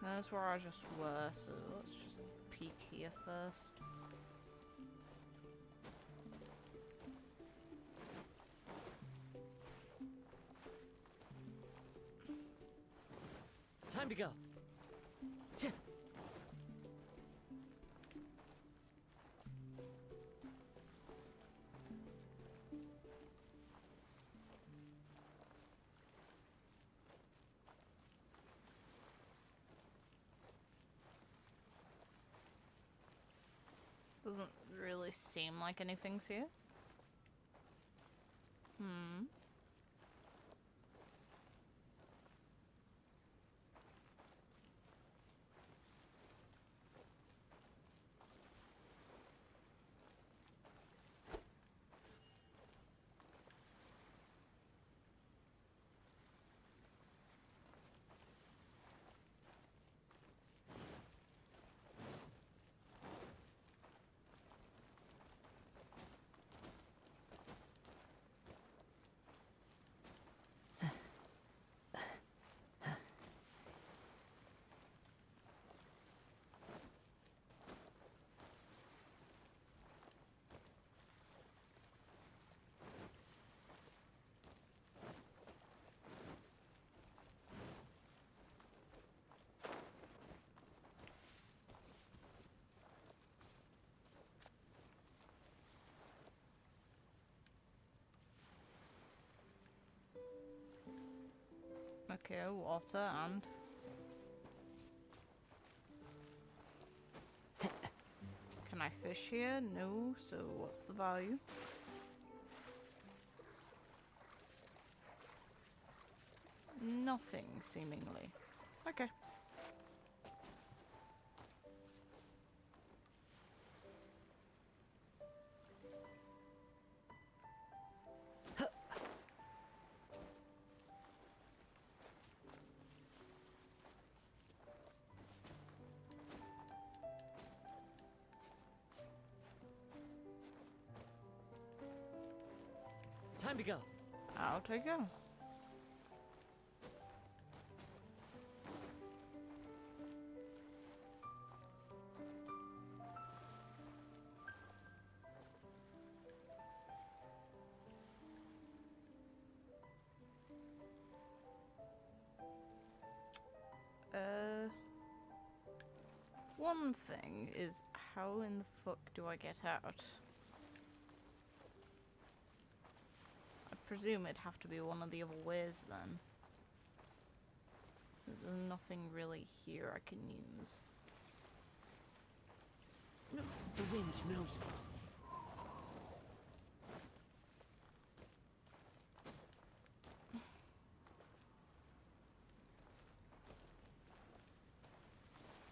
That's where I just were, so let's just peek here first. Time to go. Doesn't really seem like anything's here. Okay, water and... Can I fish here? No, so what's the value? Nothing, seemingly. Okay. Time to go. Out I go. One thing is, how in the fuck do I get out? I presume it'd have to be one of the other ways then. Since there's nothing really here I can use. The wind knows me.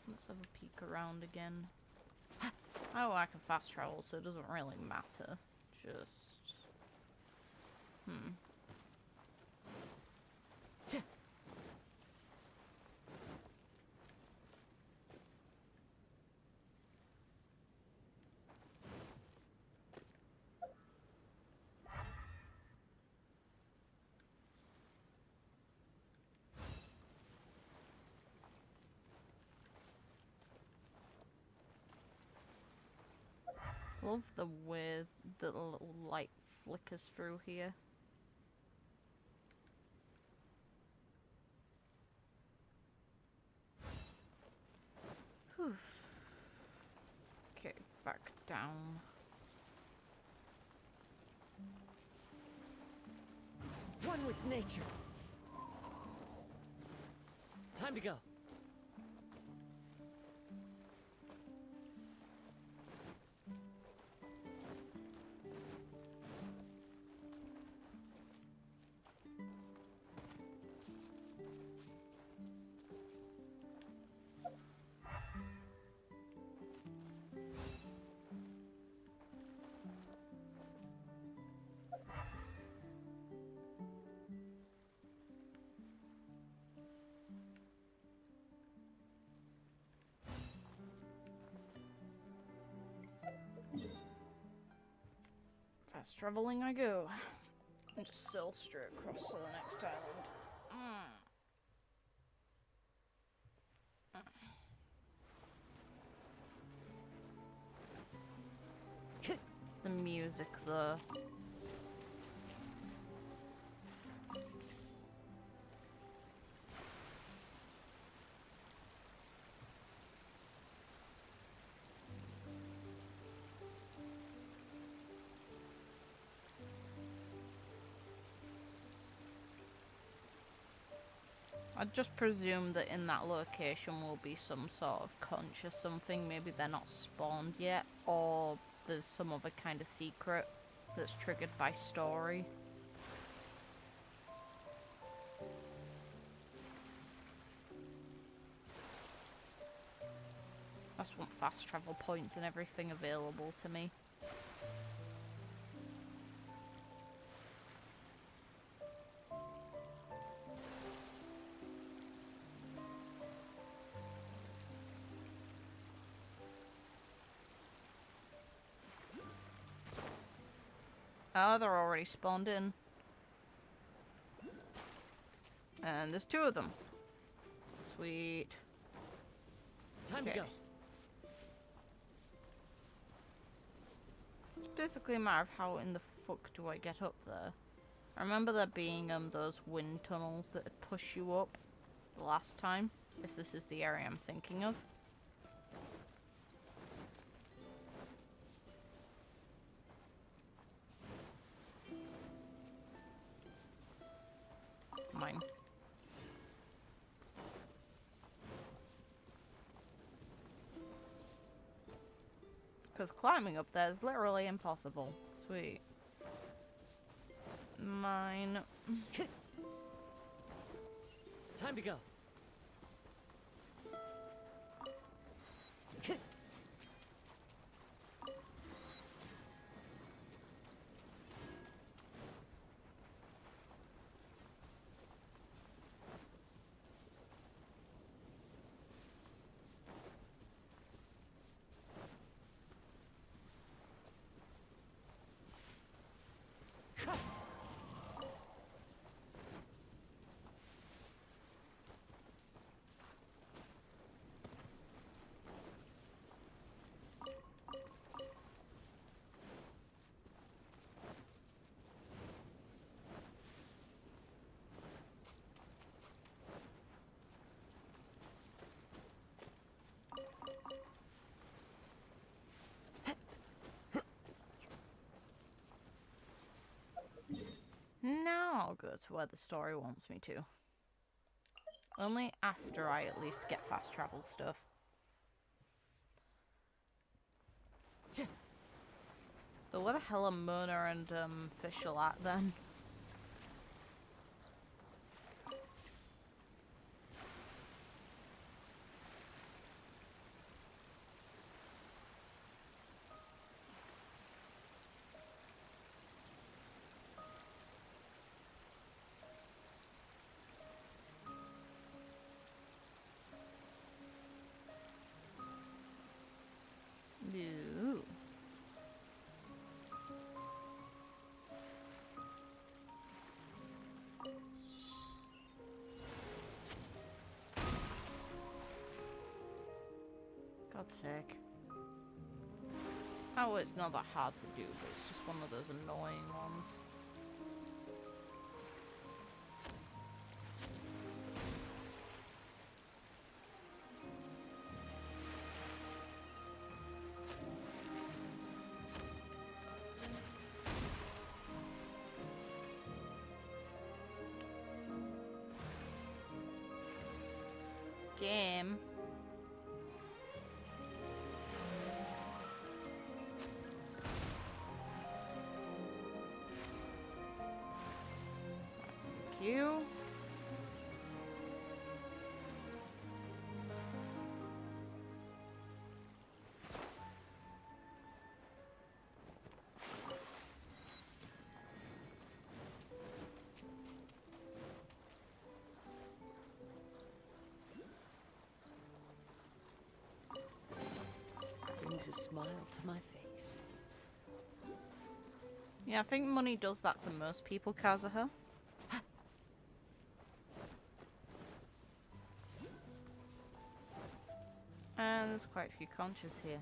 Let's have a peek around again. Oh, I can fast travel, so it doesn't really matter. Just... Love the way the little light flickers through here. Whew. Okay, back down. One with nature. Time to go. Fast traveling I go. And just sail straight across to the next island. The music, though. I'd just presume that in that location will be some sort of conch or something. Maybe they're not spawned yet, or there's some other kind of secret that's triggered by story. I just want fast travel points and everything available to me. Oh, they're already spawned in. And there's 2 of them. Sweet. Time to go. It's basically a matter of how in the fuck do I get up there. I remember there being those wind tunnels that would push you up the last time, if this is the area I'm thinking of. Mine. Because climbing up there is literally impossible. Sweet. Mine. Time to go. Now I'll go to where the story wants me to. Only after I at least get fast travel stuff. So where the hell are Mona and Fischl at then? Ooh. God's sake. Oh, it's not that hard to do, but it's just one of those annoying ones. Game. Thank you. Brings a smile to my face. Yeah, I think money does that to most people, Kazuha. And there's quite a few conches here.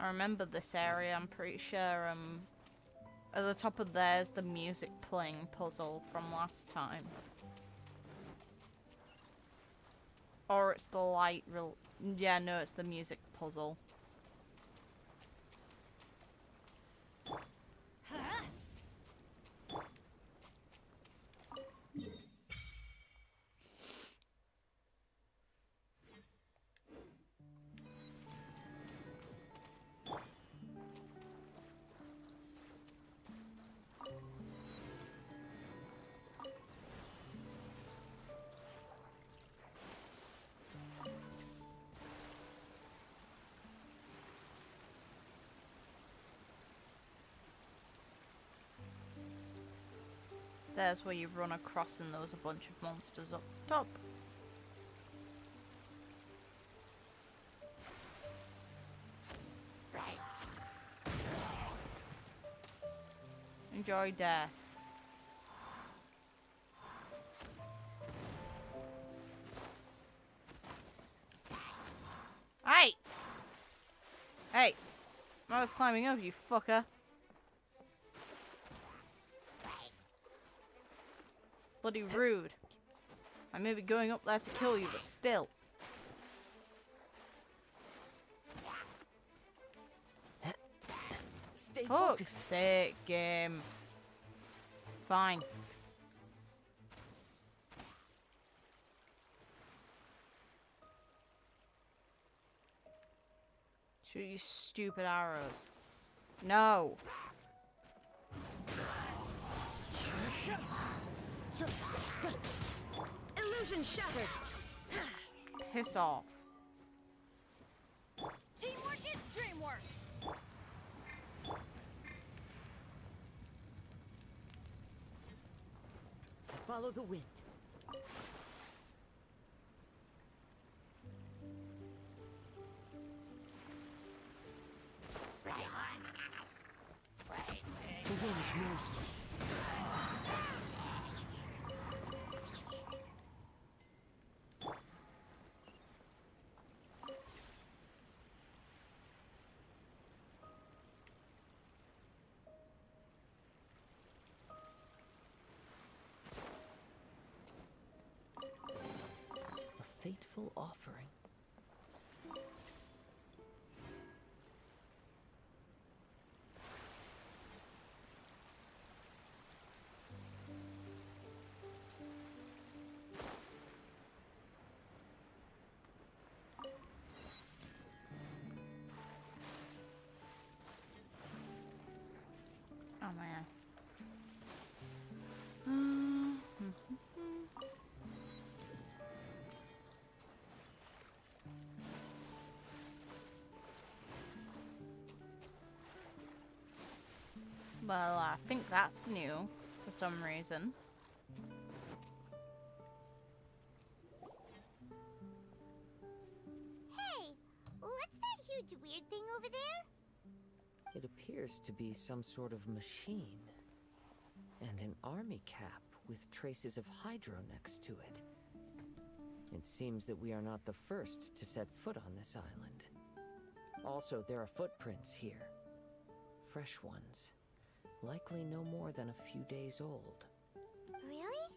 I remember this area, I'm pretty sure, at the top of there's the music playing puzzle from last time. Or it's the light yeah, no, it's the music puzzle. There's where you run across and there's a bunch of monsters up top. Enjoy death. Hey! Hey! I was climbing over, you fucker. Bloody rude. I may be going up there to kill you, but still. Stay Fuck's focused. sake, game. Fine. Shoot you stupid arrows. No. Illusion shattered. Piss off. Teamwork is dreamwork. Follow the wind. The wind knows me. A fateful offering. Oh man. Well, I think that's new for some reason. Hey, what's that huge weird thing over there? It appears to be some sort of machine. And an army cap with traces of hydro next to it. It seems that we are not the first to set foot on this island. Also, there are footprints here. Fresh ones. Likely no more than a few days old. Really?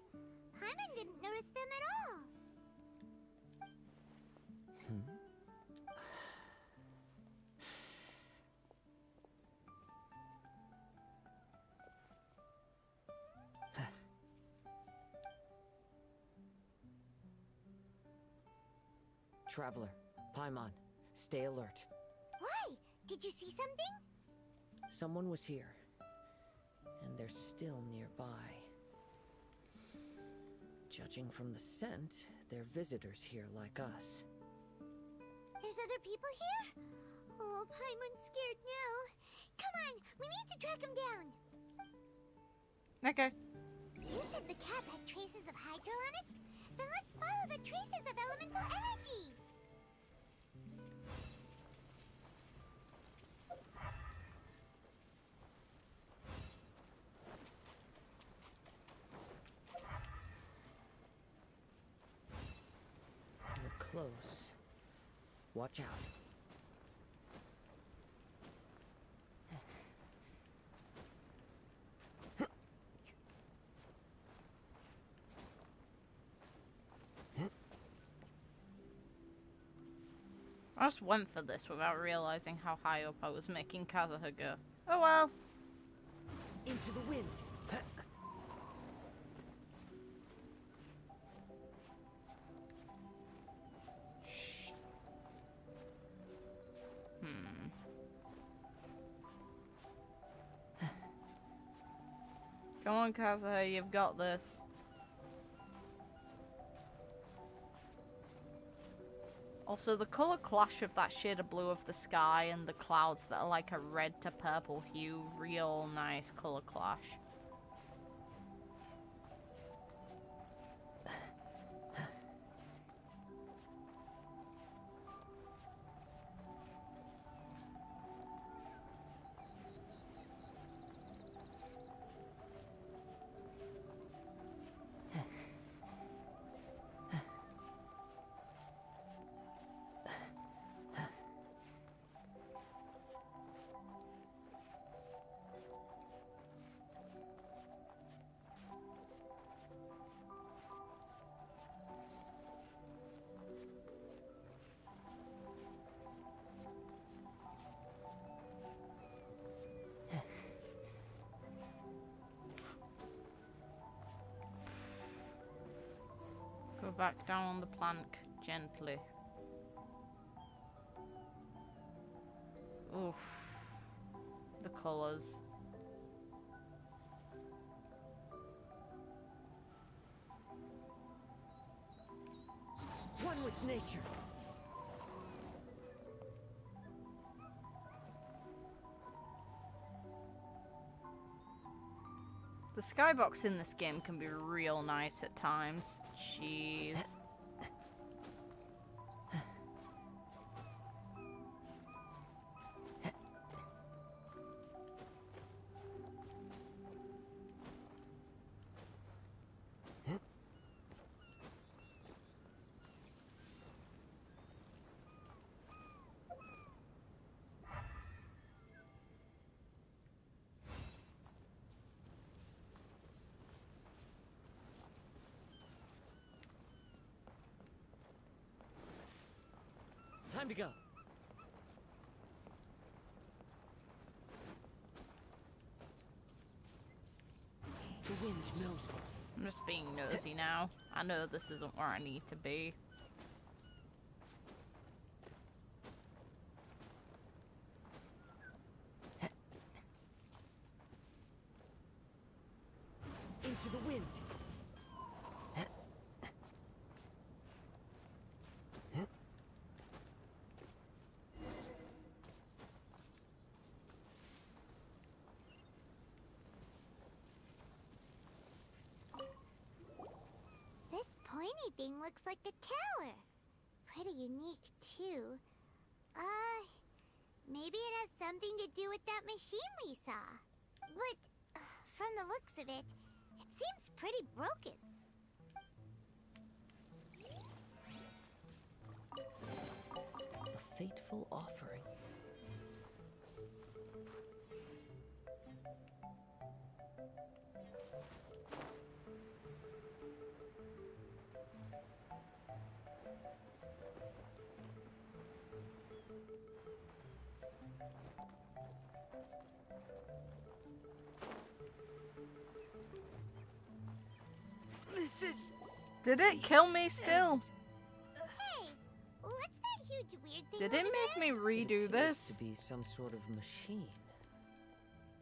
Paimon didn't notice them at all. Traveler, Paimon, stay alert. Why? Did you see something? Someone was here, and they're still nearby. Judging from the scent, they're visitors here like us. There's other people here? Oh, Paimon's scared now. Come on, we need to track him down. Okay. You said the cap had traces of hydro on it? Then let's follow the traces of elemental energy. You're close. Watch out. I just went for this without realizing how high up I was making Kazuha go. Oh well. Into the wind. Come on, Kazuha, you've got this. Also, the colour clash of that shade of blue of the sky and the clouds that are like a red to purple hue, real nice colour clash. Go back down on the plank gently. Oof. The colours. One with nature. The skybox in this game can be real nice at times. Jeez. Time to go. The wind knows me. I'm just being nosy now. I know this isn't where I need to be. Into the wind. Thing looks like a tower. Pretty unique, too. Maybe it has something to do with that machine we saw. But, from the looks of it, it seems pretty broken. A fateful offering. Did it kill me still? Hey, what's that huge weird thing Did it make me redo It this? appears to be some sort of machine.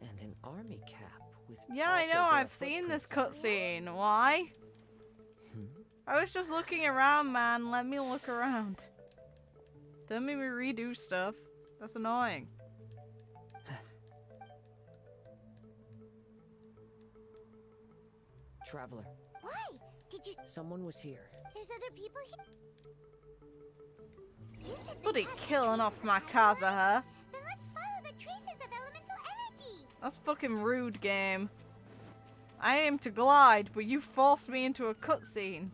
And an army cap with Yeah, I also know, their I've seen this footprints. cutscene. Why? I was just looking around, man. Let me look around. Don't make me redo stuff. That's annoying. Traveler, Why? Did you... someone was here. There's other people here? You said the Bloody cat killing traces off my the Kazuha. Then let's follow the traces of elemental energy. That's fucking rude, game. I aim to glide, but you forced me into a cutscene.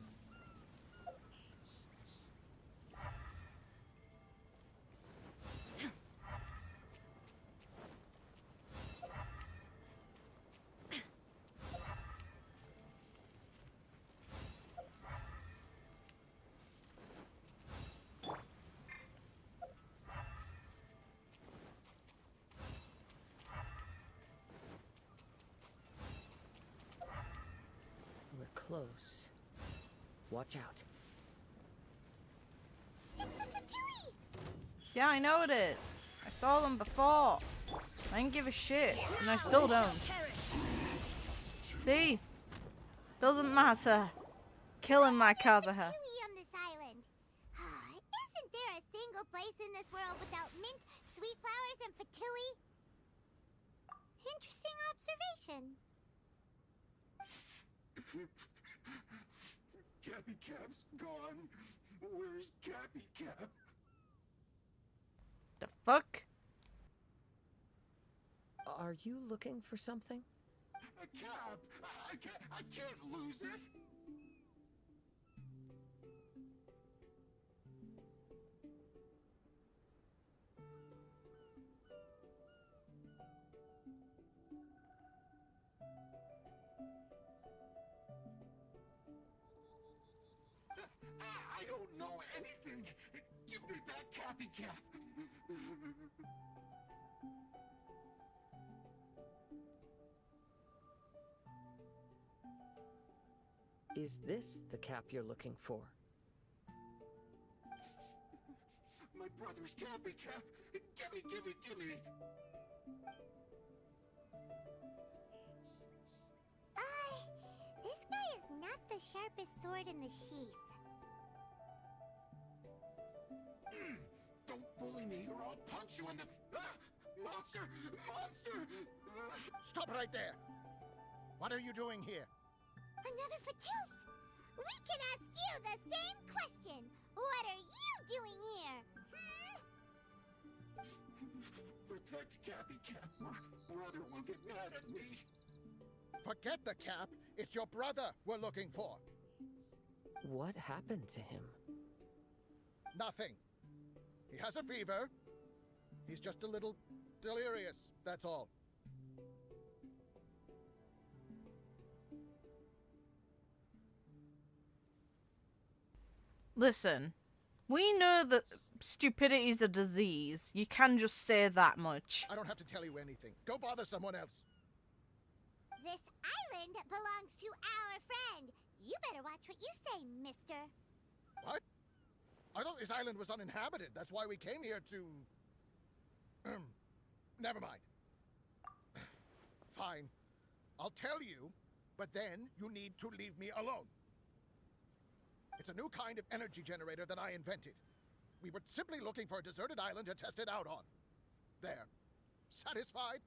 We're close. Watch out. It's the Fatui! Yeah, I know it is. I saw them before. I didn't give a shit, and I still don't. See? Doesn't matter. Killing my Kazuha. Fatui on this island. Isn't there a single place in this world without mint, sweet flowers, and Fatui? Interesting observation. Cappy Cap's gone. Where's Cappy Cap? The fuck? Are you looking for something? A cap! I can't lose it! I don't know anything! Give me back Cappy Cap! Is this the cap you're looking for? My brother's Cappy Cap! Gimme! This guy is not the sharpest sword in the sheath. Don't bully me or I'll punch you in the... Monster! Stop right there! What are you doing here? Another Fatus! We can ask you the same question! What are you doing here? Protect Cappy Cap or brother will get mad at me. Forget the cap. It's your brother we're looking for. What happened to him? Nothing. He has a fever. He's just a little delirious, that's all. Listen, we know that stupidity is a disease. You can just say that much. I don't have to tell you anything. Go bother someone else. This island belongs to our friend. You better watch what you say, mister. What? I thought this island was uninhabited. That's why we came here to... Never mind. Fine. I'll tell you, but then you need to leave me alone. It's a new kind of energy generator that I invented. We were simply looking for a deserted island to test it out on. There. Satisfied?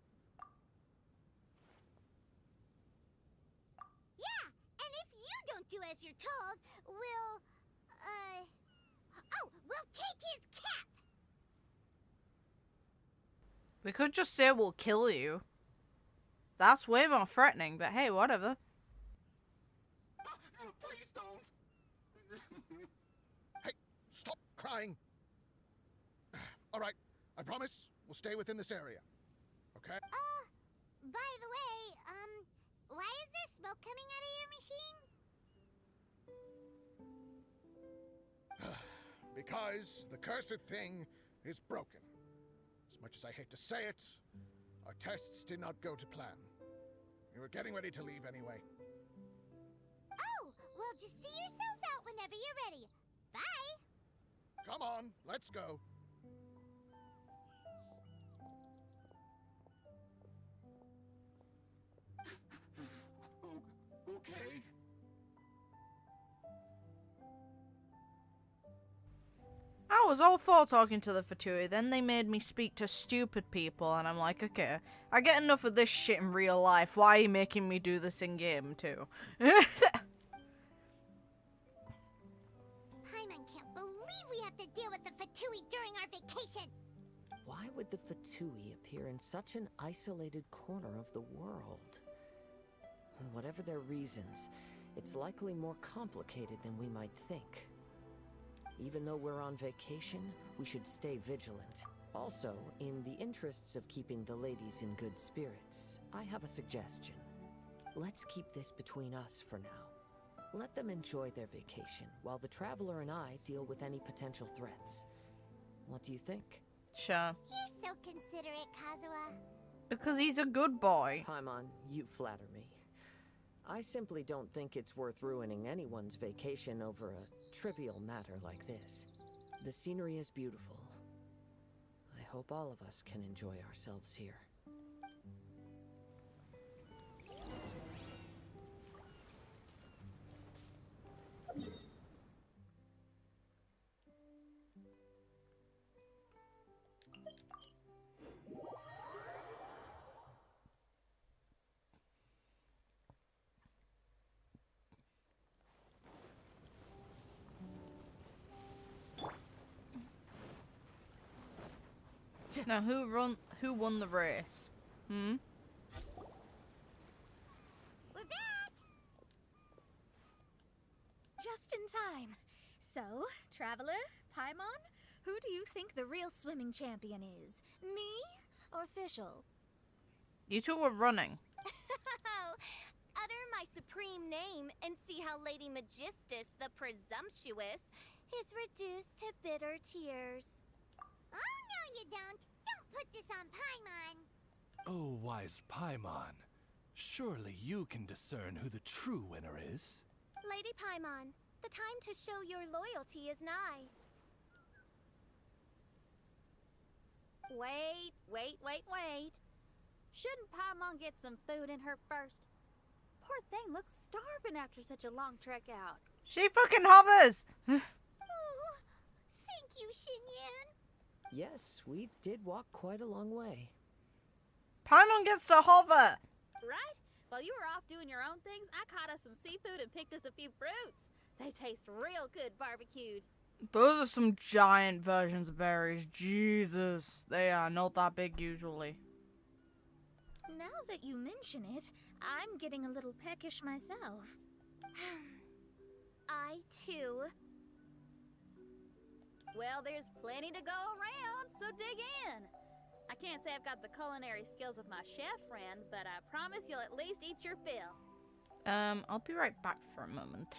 Yeah, and if you don't do as you're told, we'll take his cap! We could just say we'll kill you. That's way more threatening, but hey, whatever. Please don't! Hey, stop crying. All right, I promise we'll stay within this area. Okay? By the way, why is there smoke coming out of your machine? Because the cursed thing is broken. As much as I hate to say it, our tests did not go to plan. We were getting ready to leave anyway. Oh, well, just see yourselves out whenever you're ready. Bye! Come on, let's go. Okay. I was all for talking to the Fatui. Then they made me speak to stupid people, and I'm like, okay, I get enough of this shit in real life. Why are you making me do this in game too? Paimon can't believe we have to deal with the Fatui during our vacation. Why would the Fatui appear in such an isolated corner of the world? Whatever their reasons, it's likely more complicated than we might think. Even though we're on vacation, we should stay vigilant. Also, in the interests of keeping the ladies in good spirits, I have a suggestion. Let's keep this between us for now. Let them enjoy their vacation, while the Traveler and I deal with any potential threats. What do you think? Sure. You're so considerate, Kazuha. Because he's a good boy. Paimon, you flatter me. I simply don't think it's worth ruining anyone's vacation over a trivial matter like this. The scenery is beautiful. I hope all of us can enjoy ourselves here. Now, who won the race? Hmm? We're back! Just in time. So, Traveler, Paimon, who do you think the real swimming champion is? Me or Fischl? You two were running. Utter my supreme name and see how Lady Magistus, the presumptuous, is reduced to bitter tears. Oh, no you don't. Don't put this on Paimon. Oh, wise Paimon. Surely you can discern who the true winner is. Lady Paimon, the time to show your loyalty is nigh. Wait. Shouldn't Paimon get some food in her first? Poor thing looks starving after such a long trek out. She fucking hovers! Oh, thank you, Xinyan. Yes, we did walk quite a long way. Paimon gets to hover! Right? While you were off doing your own things, I caught us some seafood and picked us a few fruits. They taste real good barbecued. Those are some giant versions of berries. Jesus. They are not that big usually. Now that you mention it, I'm getting a little peckish myself. I too. Well, there's plenty to go around, so dig in. I can't say I've got the culinary skills of my chef friend, but I promise you'll at least eat your fill. I'll be right back for a moment.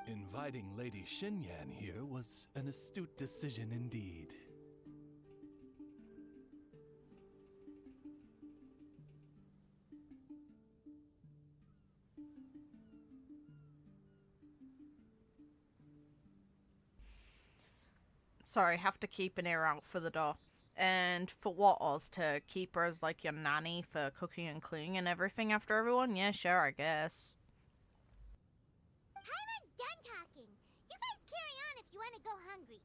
Inviting Lady Xinyan here was an astute decision indeed. Sorry, have to keep an ear out for the door. And for what, Oz? To keep her as like your nanny for cooking and cleaning and everything after everyone? Yeah, sure, I guess. Paimon's done talking. You guys carry on if you want to go hungry.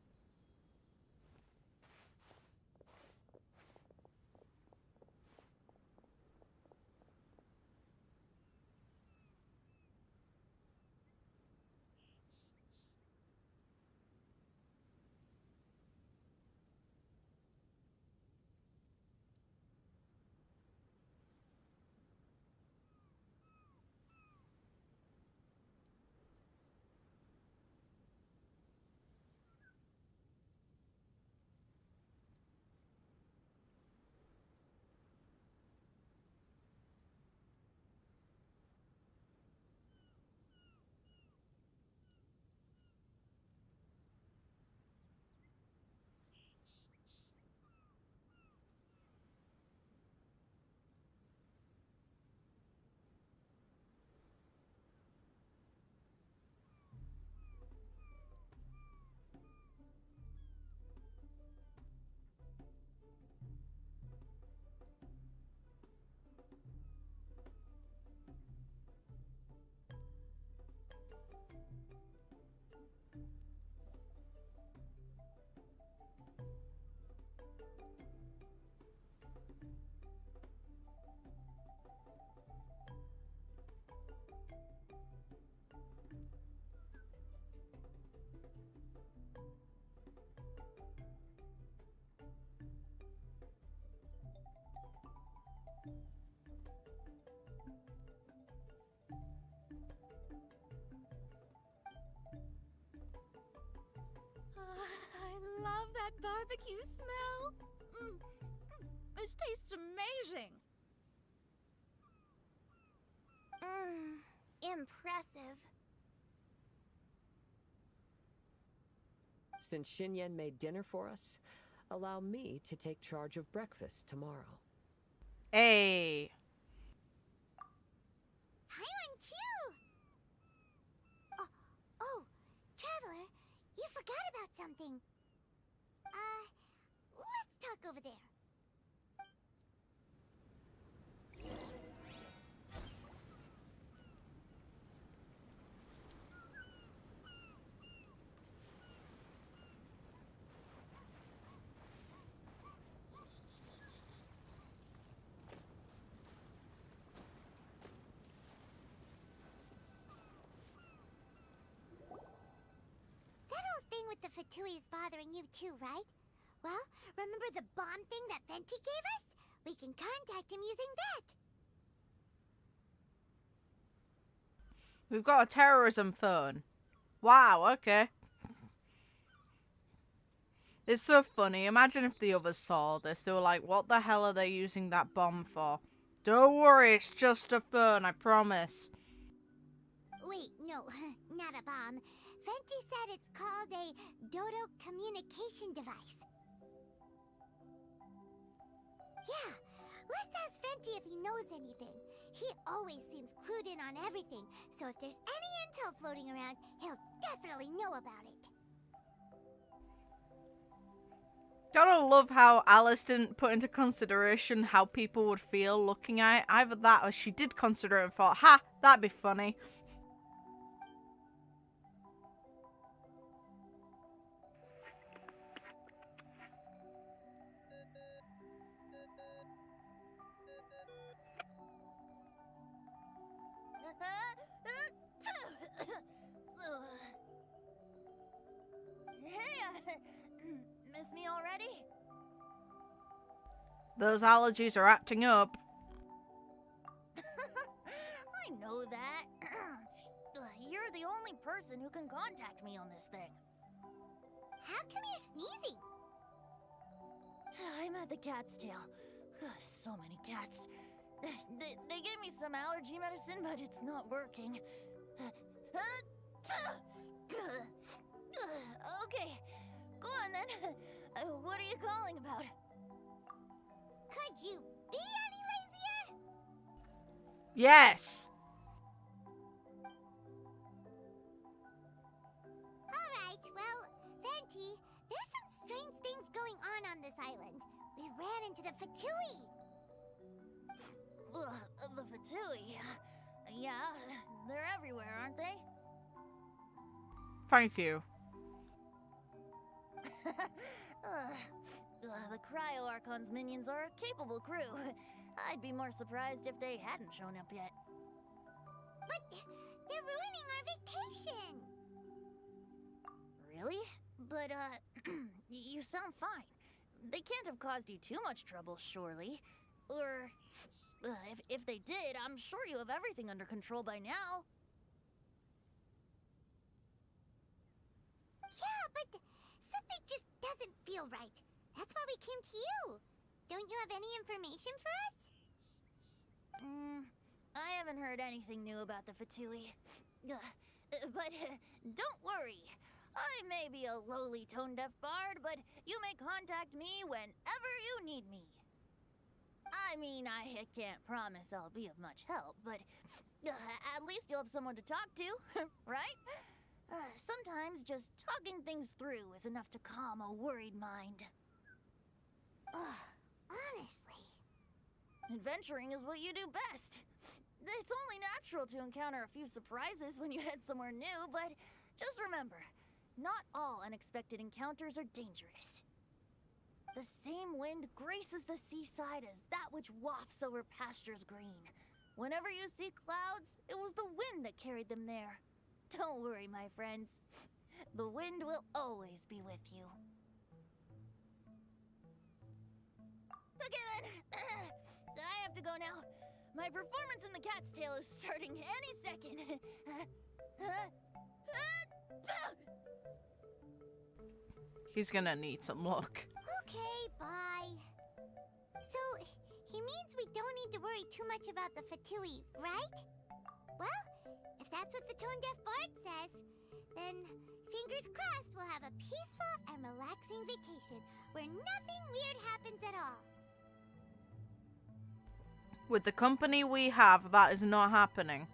I love that barbecue smell. This tastes amazing. Impressive. Since Xinyan made dinner for us, allow me to take charge of breakfast tomorrow. Hey. Paimon too! Oh, Traveler, you forgot about something. Let's talk over there. With the Fatui is bothering you too, right? Well, remember the bomb thing that Venti gave us? We can contact him using that. We've got a terrorism phone. Wow, okay. It's so funny. Imagine if the others saw this. They were like, what the hell are they using that bomb for? Don't worry, it's just a phone, I promise. Wait, no, not a bomb. Venti said it's called a Dodo communication device. Yeah, let's ask Venti if he knows anything. He always seems clued in on everything, so if there's any intel floating around, he'll definitely know about it. Gotta love how Alice didn't put into consideration how people would feel looking at it. Either that or she did consider it and thought, ha, that'd be funny. Miss me already? Those allergies are acting up. I know that. You're the only person who can contact me on this thing. How come you're sneezing? I'm at the cat's tail. So many cats. They gave me some allergy medicine, but it's not working. Okay, go on then. What are you calling about? Could you be any lazier? Yes. Alright, well, Venti, there's some strange things going on this island. We ran into the Fatui. The Fatui? Yeah, they're everywhere, aren't they? Thank you. The Cryo Archon's minions are a capable crew. I'd be more surprised if they hadn't shown up yet. But they're ruining our vacation. Really? But, you sound fine. They can't have caused you too much trouble, surely. Or, if they did, I'm sure you have everything under control by now. Yeah, but something just doesn't feel right. That's why we came to you. Don't you have any information for us? I haven't heard anything new about the Fatui. But don't worry. I may be a lowly tone-deaf bard, but you may contact me whenever you need me. I mean, I can't promise I'll be of much help, but at least you'll have someone to talk to, right? Sometimes just talking things through is enough to calm a worried mind. Ugh, honestly. Adventuring is what you do best. It's only natural to encounter a few surprises when you head somewhere new, but just remember, not all unexpected encounters are dangerous. The same wind graces the seaside as that which wafts over pastures green. Whenever you see clouds, it was the wind that carried them there. Don't worry, my friends. The wind will always be with you. Okay then. I have to go now. My performance in the cat's tail is starting any second. He's gonna need some luck. Okay, bye. So, he means we don't need to worry too much about the Fatui, right? Well, if that's what the tone-deaf bard says, then fingers crossed we'll have a peaceful and relaxing vacation where nothing weird happens at all. With the company we have, that is not happening.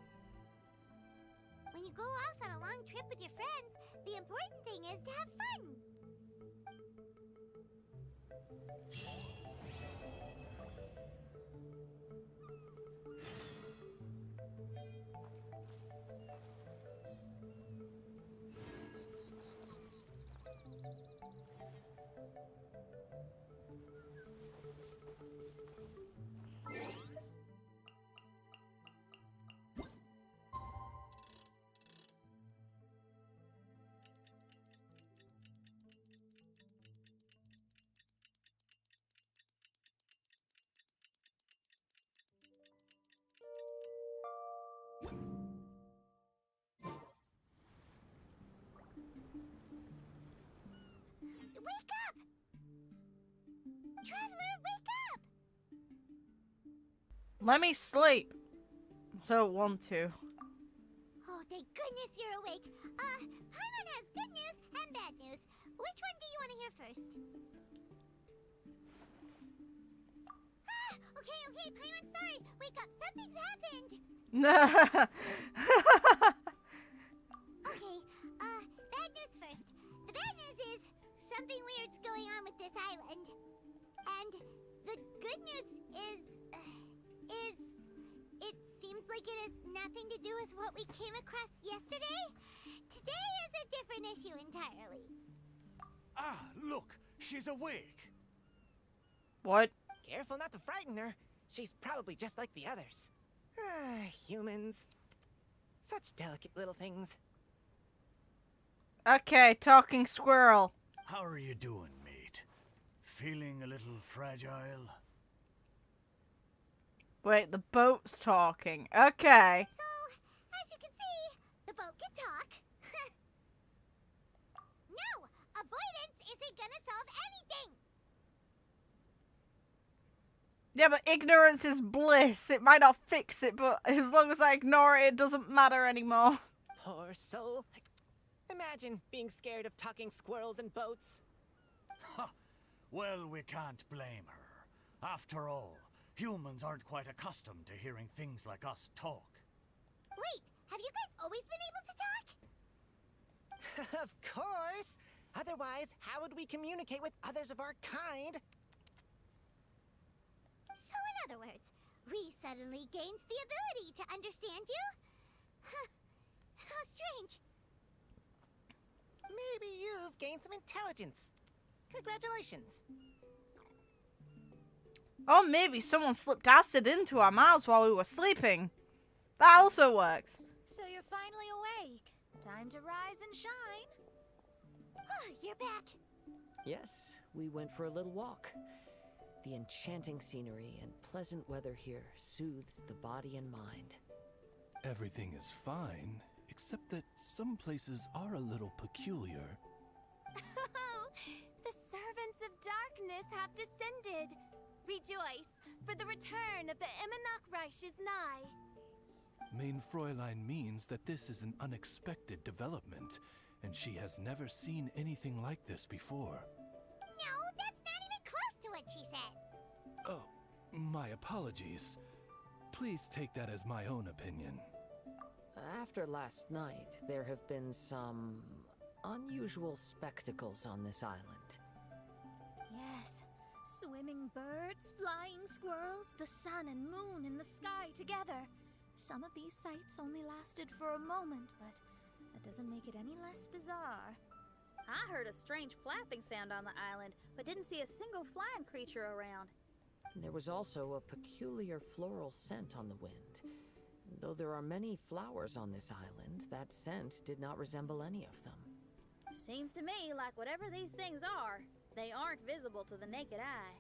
When you go off on a long trip with your friends, the important thing is to have fun. Wake up! Traveler, wake up! Let me sleep. Don't want to. Oh, thank goodness you're awake. Paimon has good news and bad news. Which one do you want to hear first? Okay, Paimon, sorry. Wake up, something's happened. Okay, bad news first. The bad news is something weird's going on with this island. And the good news is it seems like it has nothing to do with what we came across yesterday. Today is a different issue entirely. Ah, look, she's awake. What? Careful not to frighten her. She's probably just like the others. Humans. Such delicate little things. Okay, talking squirrel. How are you doing, mate? feeling a little fragile? Wait, the boat's talking. Okay. So, as you can see, the boat can talk. No! Avoidance isn't gonna solve anything! Yeah, but ignorance is bliss. It might not fix it, but as long as I ignore it, it doesn't matter anymore. Poor soul. Imagine being scared of talking squirrels and boats. Ha! Well, we can't blame her. After all, humans aren't quite accustomed to hearing things like us talk. Wait, have you guys always been able to talk? Of course! Otherwise, how would we communicate with others of our kind? So in other words, we suddenly gained the ability to understand you? Huh. How strange. Maybe you've gained some intelligence. Congratulations. Or maybe someone slipped acid into our mouths while we were sleeping. That also works. So you're finally awake. Time to rise and shine. You're back. Yes, we went for a little walk. The enchanting scenery and pleasant weather here soothes the body and mind. Everything is fine, except that some places are a little peculiar. Oh, the servants of darkness have descended. Rejoice, for the return of the Imanok is nigh. Main Fräulein means that this is an unexpected development, and she has never seen anything like this before. No, that's not even close to what she said. Oh, my apologies. Please take that as my own opinion. After last night, there have been some unusual spectacles on this island. Yes. Swimming birds, flying squirrels, the sun and moon in the sky together. Some of these sights only lasted for a moment, but that doesn't make it any less bizarre. I heard a strange flapping sound on the island, but didn't see a single flying creature around. There was also a peculiar floral scent on the wind. Though there are many flowers on this island, that scent did not resemble any of them. Seems to me like whatever these things are, they aren't visible to the naked eye.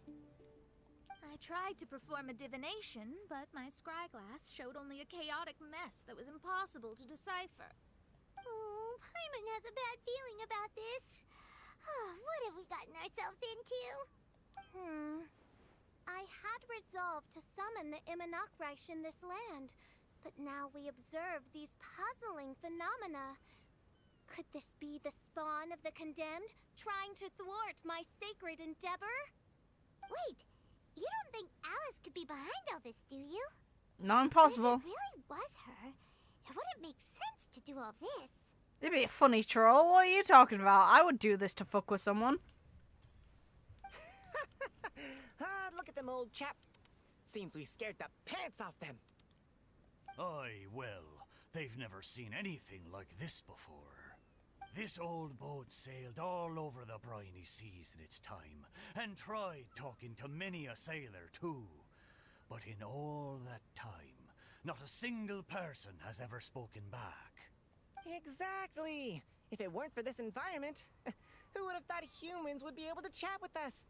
I tried to perform a divination, but my scryglass showed only a chaotic mess that was impossible to decipher. Oh, Paimon has a bad feeling about this. What have we gotten ourselves into? I had resolved to summon the Imanok in this land, but now we observe these puzzling phenomena. Could this be the spawn of the condemned, trying to thwart my sacred endeavor? Wait, you don't think Alice could be behind all this, do you? Not impossible. If it really was her, it wouldn't make sense to do all this. It'd be a funny troll. What are you talking about? I would do this to fuck with someone. Look at them, old chap. Seems we scared the pants off them. Aye, well, they've never seen anything like this before. This old boat sailed all over the briny seas in its time, and tried talking to many a sailor too. But in all that time, not a single person has ever spoken back. Exactly. If it weren't for this environment, who would have thought humans would be able to chat with us?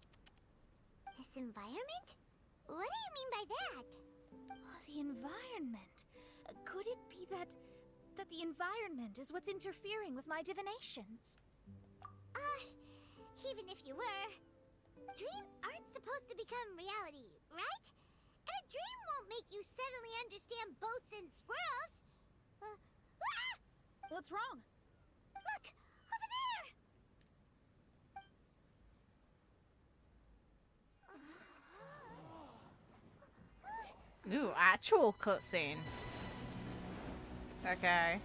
This environment? What do you mean by that? The environment. Could it be that the environment is what's interfering with my divinations? Even if you were, dreams aren't supposed to become reality, right? And a dream won't make you suddenly understand boats and squirrels. What's wrong? Look! Over there! Ooh, actual cutscene. Okay.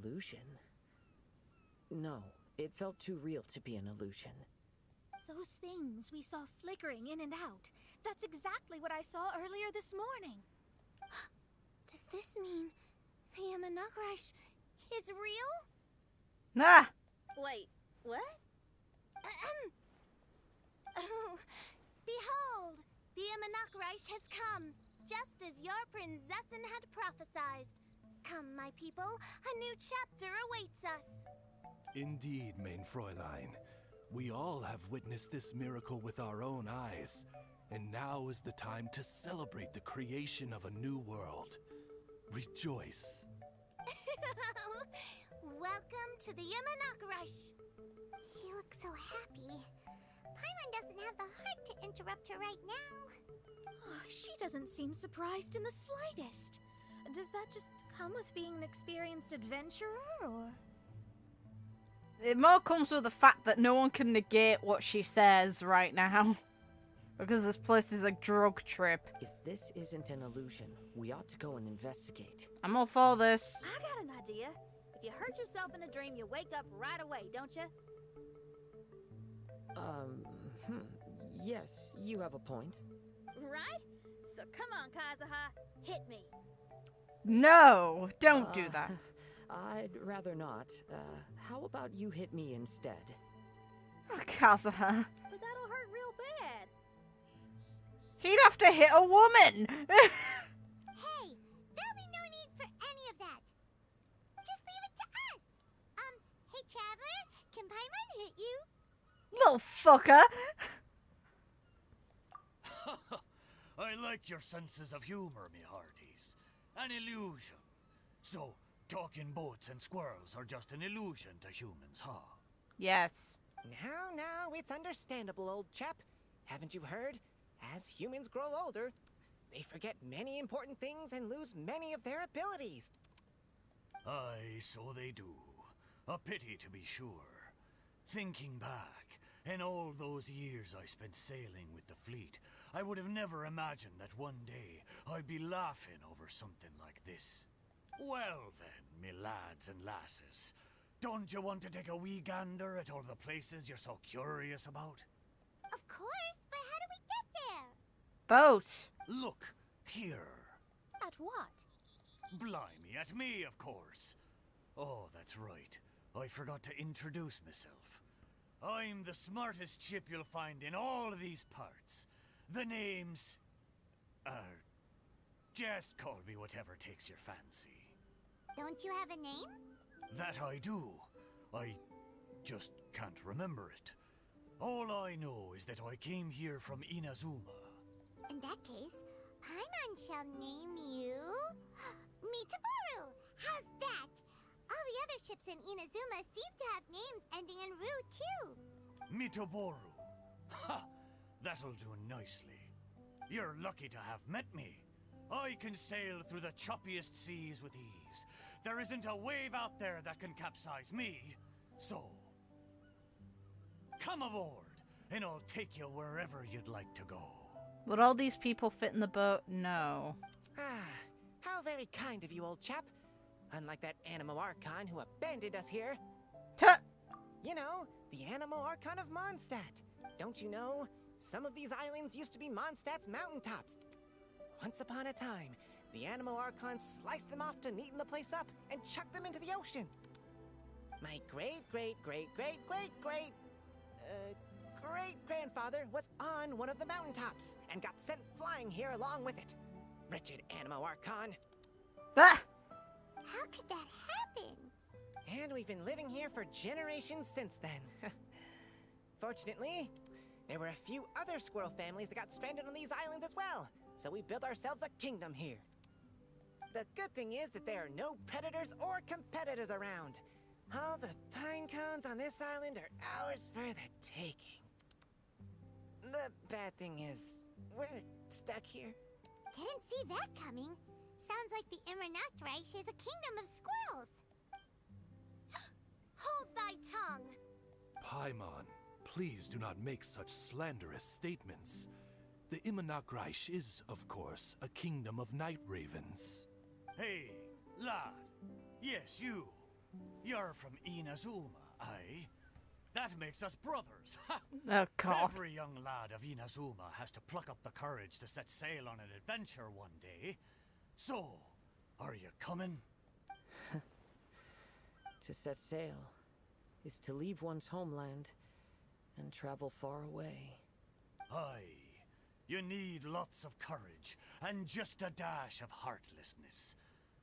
illusion? No, it felt too real to be an illusion. Those things we saw flickering in and out. That's exactly what I saw earlier this morning. Does this mean the Imanakrish is real? Nah! Wait, what? Oh, behold! The Imanakrish has come, just as your Prinzessin had prophesied. Come, my people, a new chapter awaits us. Indeed, Main Fräulein. We all have witnessed this miracle with our own eyes, and now is the time to celebrate the creation of a new world. Rejoice. Welcome to the Imanakrish. She looks so happy. Paimon doesn't have the heart to interrupt her right now. Oh, she doesn't seem surprised in the slightest. Does that just come with being an experienced adventurer, or...? It more comes with the fact that no one can negate what she says right now. Because this place is a drug trip. If this isn't an illusion, we ought to go and investigate. I'm all for this. I got an idea. If you hurt yourself in a dream, you wake up right away, don't you? Yes, you have a point. Right? So come on, Kazuha, hit me. No, don't do that. I'd rather not. How about you hit me instead? Oh, Kazuha. But that'll hurt real bad. He'd have to hit a woman. Hey, there'll be no need for any of that. Just leave it to us. Hey, Traveler, can Paimon hit you? Little fucker. I like your senses of humor, me hearties. An illusion. So, talking boats and squirrels are just an illusion to humans, huh? Yes. Now, it's understandable, old chap. Haven't you heard? As humans grow older, they forget many important things and lose many of their abilities. Aye, so they do. A pity, to be sure. Thinking back, in all those years I spent sailing with the fleet, I would have never imagined that one day I'd be laughing over something like this. Well then, me lads and lasses, don't you want to take a wee gander at all the places you're so curious about? Of course, but how do we get there? Boat. Look, here. At what? Blimey, at me, of course. Oh, that's right. I forgot to introduce myself. I'm the smartest chip you'll find in all of these parts. The name's... just call me whatever takes your fancy. Don't you have a name? That I do. I just can't remember it. All I know is that I came here from Inazuma. In that case, Paimon shall name you... Mitaboru! How's that? All the other ships in Inazuma seem to have names ending in Ru, too. Mitaboru. Ha! That'll do nicely. You're lucky to have met me. I can sail through the choppiest seas with ease. There isn't a wave out there that can capsize me. So, come aboard, and I'll take you wherever you'd like to go. Would all these people fit in the boat? No. How very kind of you, old chap. Unlike that Animo Archon who abandoned us here. Tuh. You know, the Animo Archon of Mondstadt. Don't you know? Some of these islands used to be Mondstadt's mountaintops. Once upon a time, the Animo Archon sliced them off to neaten the place up and chucked them into the ocean. My great-grandfather was on one of the mountaintops and got sent flying here along with it. Wretched Animo Archon. Ah! How could that happen? And we've been living here for generations since then. Fortunately, there were a few other squirrel families that got stranded on these islands as well, so we built ourselves a kingdom here. The good thing is that there are no predators or competitors around. All the pine cones on this island are ours for the taking. The bad thing is, we're stuck here. Didn't see that coming. Sounds like the Imanakrish is a kingdom of squirrels. Hold thy tongue! Paimon, please do not make such slanderous statements. The Imanakrish is, of course, a kingdom of night ravens. Hey, lad. Yes, you. You're from Inazuma, aye? That makes us brothers. Oh, God. Every young lad of Inazuma has to pluck up the courage to set sail on an adventure one day. So, are you coming? To set sail is to leave one's homeland and travel far away. Aye. You need lots of courage and just a dash of heartlessness.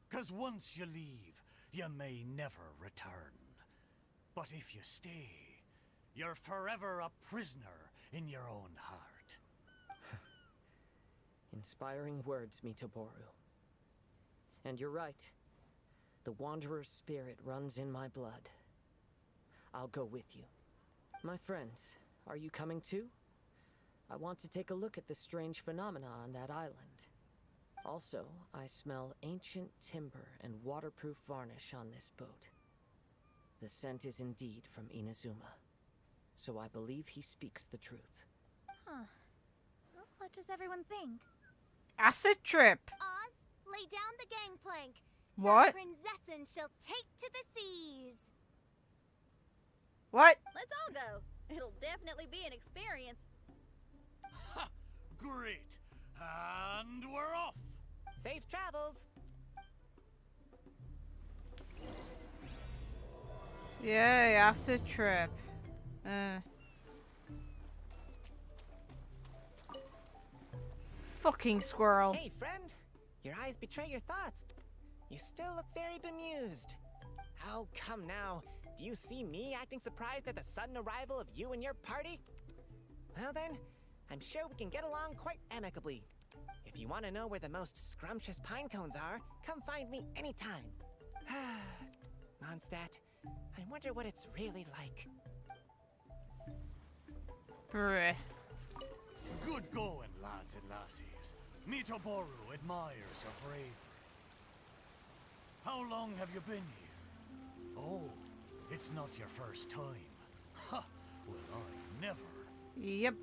'Cause once you leave, you may never return. But if you stay, you're forever a prisoner in your own heart. Inspiring words, Mitoboru. And you're right. The Wanderer's spirit runs in my blood. I'll go with you. My friends, are you coming too? I want to take a look at the strange phenomena on that island. Also, I smell ancient timber and waterproof varnish on this boat. The scent is indeed from Inazuma, so I believe he speaks the truth. Huh. Well, what does everyone think? Acid trip. Oz, lay down the gangplank. What? Prinzessin shall take to the seas. What? Let's all go. It'll definitely be an experience. Ha! Great! And we're off! Safe travels! Yay, acid trip. Fucking squirrel. Hey, friend! Your eyes betray your thoughts. You still look very bemused. Oh, come now. Do you see me acting surprised at the sudden arrival of you and your party? Well then, I'm sure we can get along quite amicably. If you want to know where the most scrumptious pine cones are, come find me anytime. Mondstadt, I wonder what it's really like. Bruh. Good going, lads and lassies. Mitoboru admires your bravery. How long have you been here? Oh, it's not your first time. Ha! Well, I never. Yep.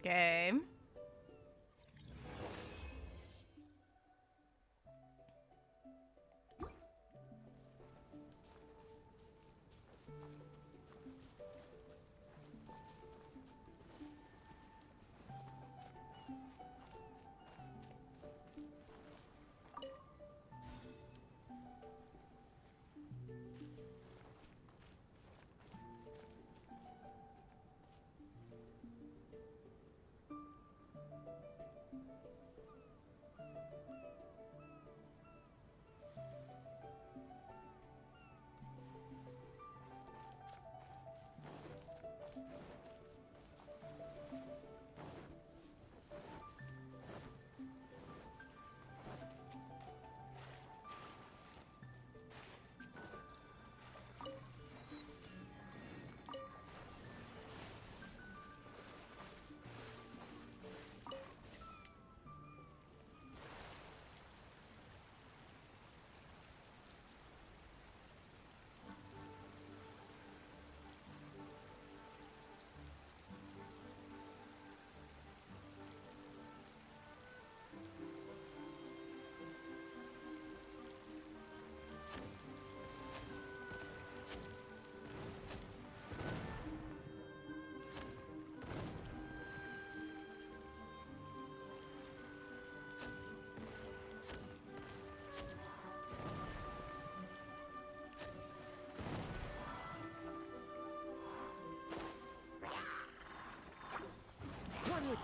Game.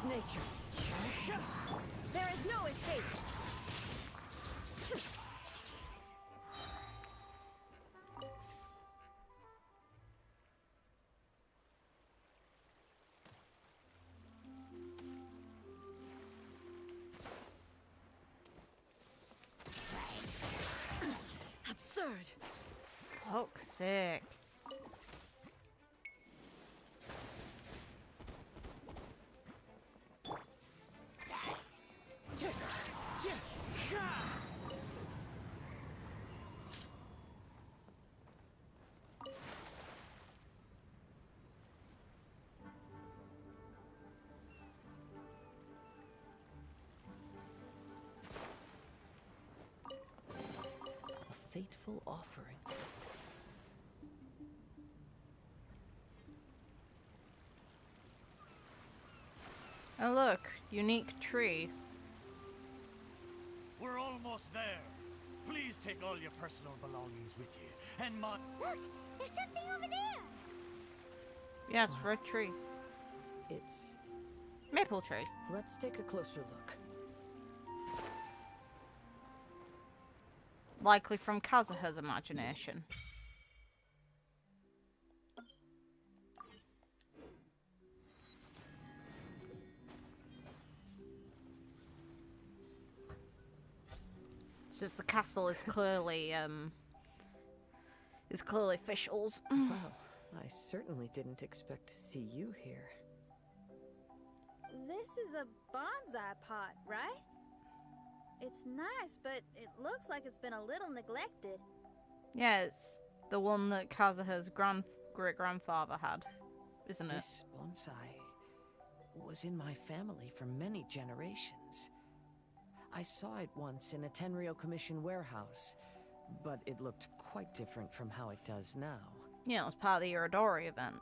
nature. There is no escape. Absurd. Fuck's sake. A fateful offering. Oh look, unique tree. We're almost there. Please take all your personal belongings with you. And my... Look, there's something over there. Yes, red tree. It's... Maple tree. Let's take a closer look. Likely from Kazuha's imagination. Since the castle is clearly Fischl's. Well, I certainly didn't expect to see you here. This is a bonsai pot, right? It's nice, but it looks like it's been a little neglected. Yeah, it's the one that Kazuha's great-grandfather had, isn't it? This bonsai was in my family for many generations. I saw it once in a Tenryo Commission warehouse, but it looked quite different from how it does now. Yeah, it was part of the Irodori event.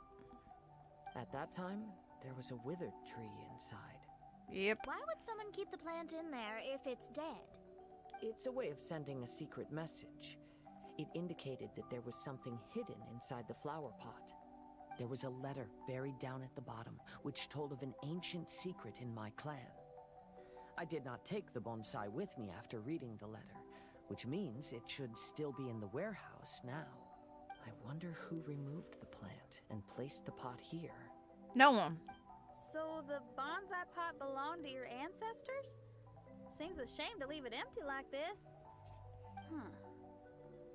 At that time, there was a withered tree inside. Yep. Why would someone keep the plant in there if it's dead? It's a way of sending a secret message. It indicated that there was something hidden inside the flower pot. There was a letter buried down at the bottom, which told of an ancient secret in my clan. I did not take the bonsai with me after reading the letter, which means it should still be in the warehouse now. I wonder who removed the plant and placed the pot here. No one. So the bonsai pot belonged to your ancestors? Seems a shame to leave it empty like this.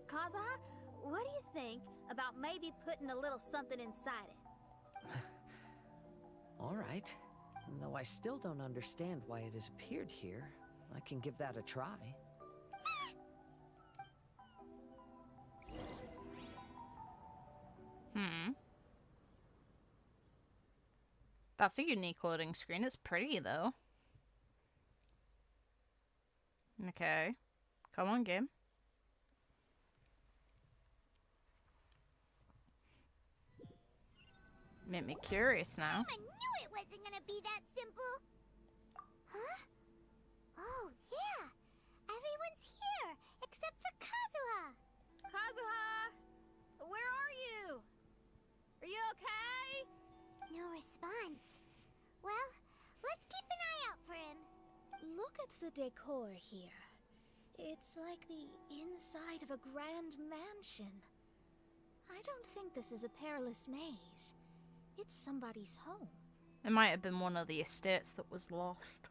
Kazuha, what do you think about maybe putting a little something inside it? All right. Though I still don't understand why it has appeared here, I can give that a try. That's a unique loading screen. It's pretty, though. Okay. Come on, game. Made me curious now. I knew it wasn't gonna be that simple. Huh? Oh, yeah. Everyone's here, except for Kazuha. Kazuha! Where are you? Are you okay? No response. Well, let's keep an eye out for him. Look at the decor here. It's like the inside of a grand mansion. I don't think this is a perilous maze. It's somebody's home. It might have been one of the estates that was lost.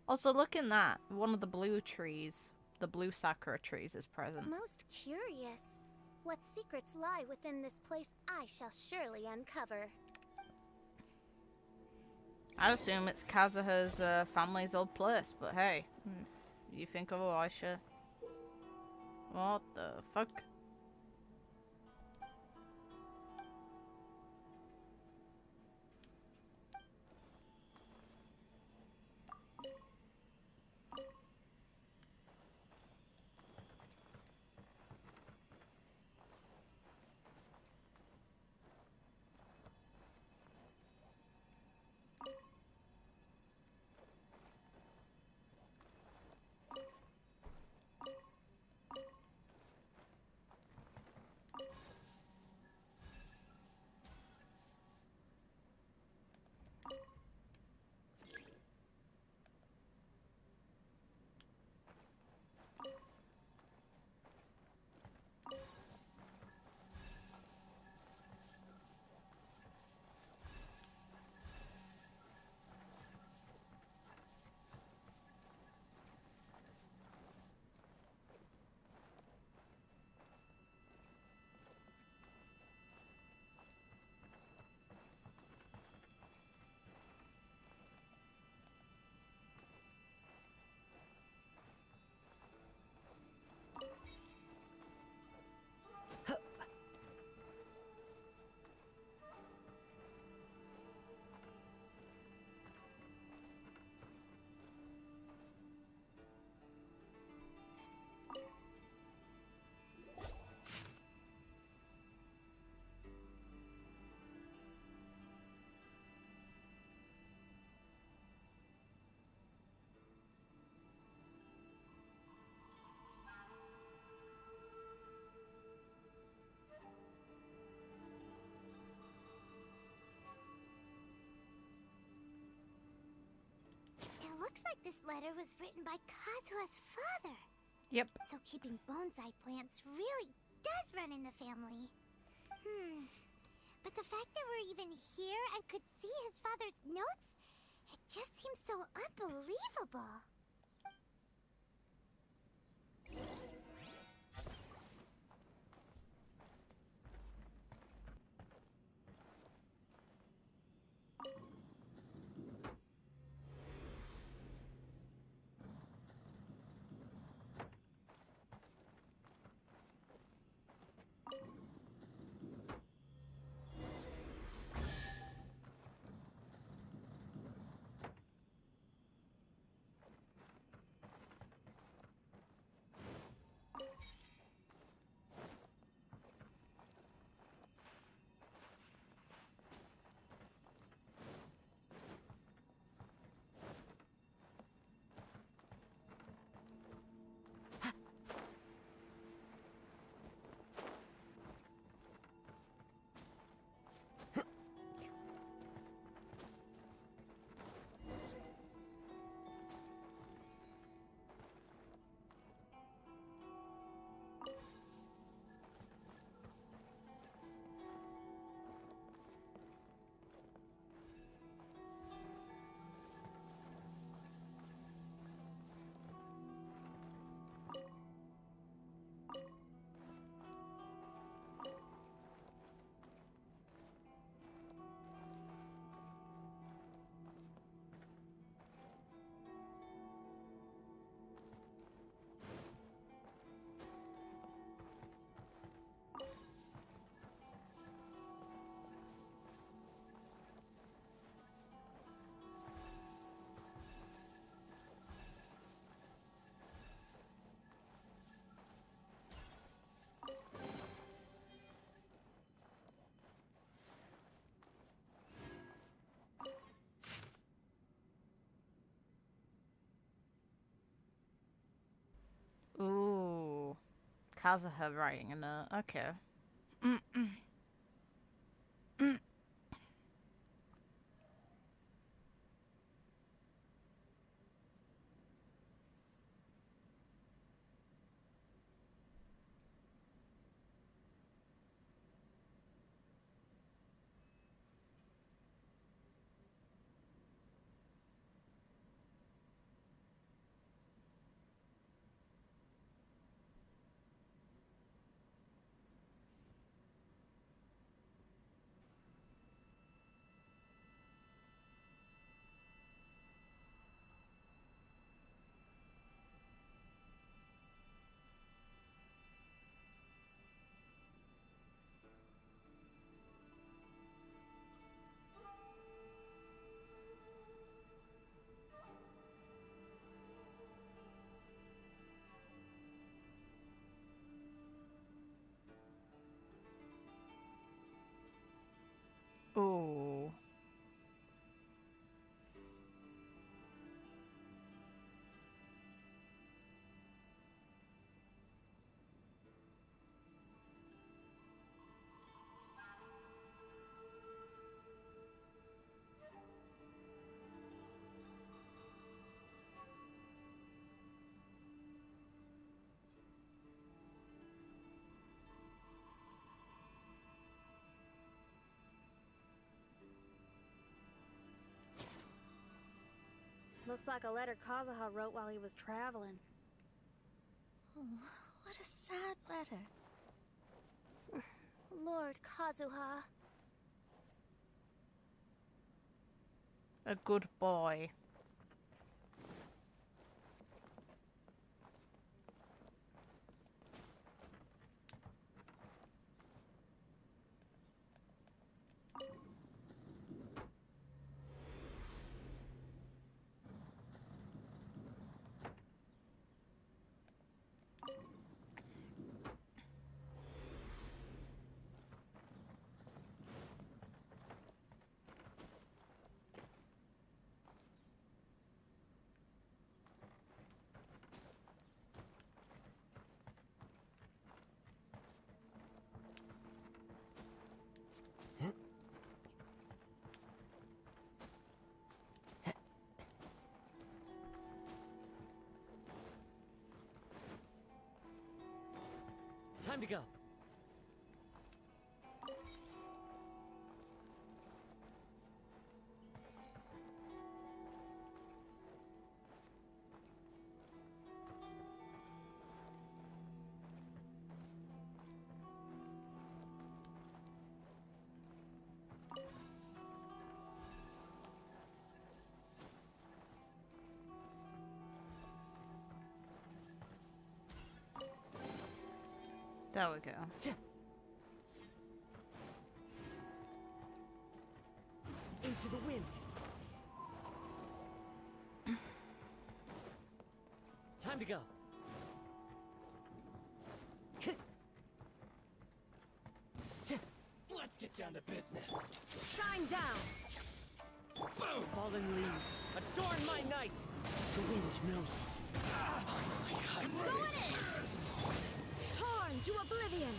Also, look in that. One of the blue trees, the blue sakura trees, is present. Most curious. What secrets lie within this place I shall surely uncover. I'd assume it's Kazuha's family's old place, but hey, if you think otherwise, sure. What the fuck? this letter was written by Kazuha's father. Yep. So keeping bonsai plants really does run in the family. But the fact that we're even here and could see his father's notes, it just seems so unbelievable. Ooh. Kazuha writing a note. Okay. Ooh. Looks like a letter Kazuha wrote while he was traveling. Oh, what a sad letter. Lord Kazuha. A good boy. Time to go. There we go. Into the wind. Time to go. Let's get down to business. Shine down! Boom! Fallen leaves, adorn my night. The wind knows me. Go in! Torn to oblivion!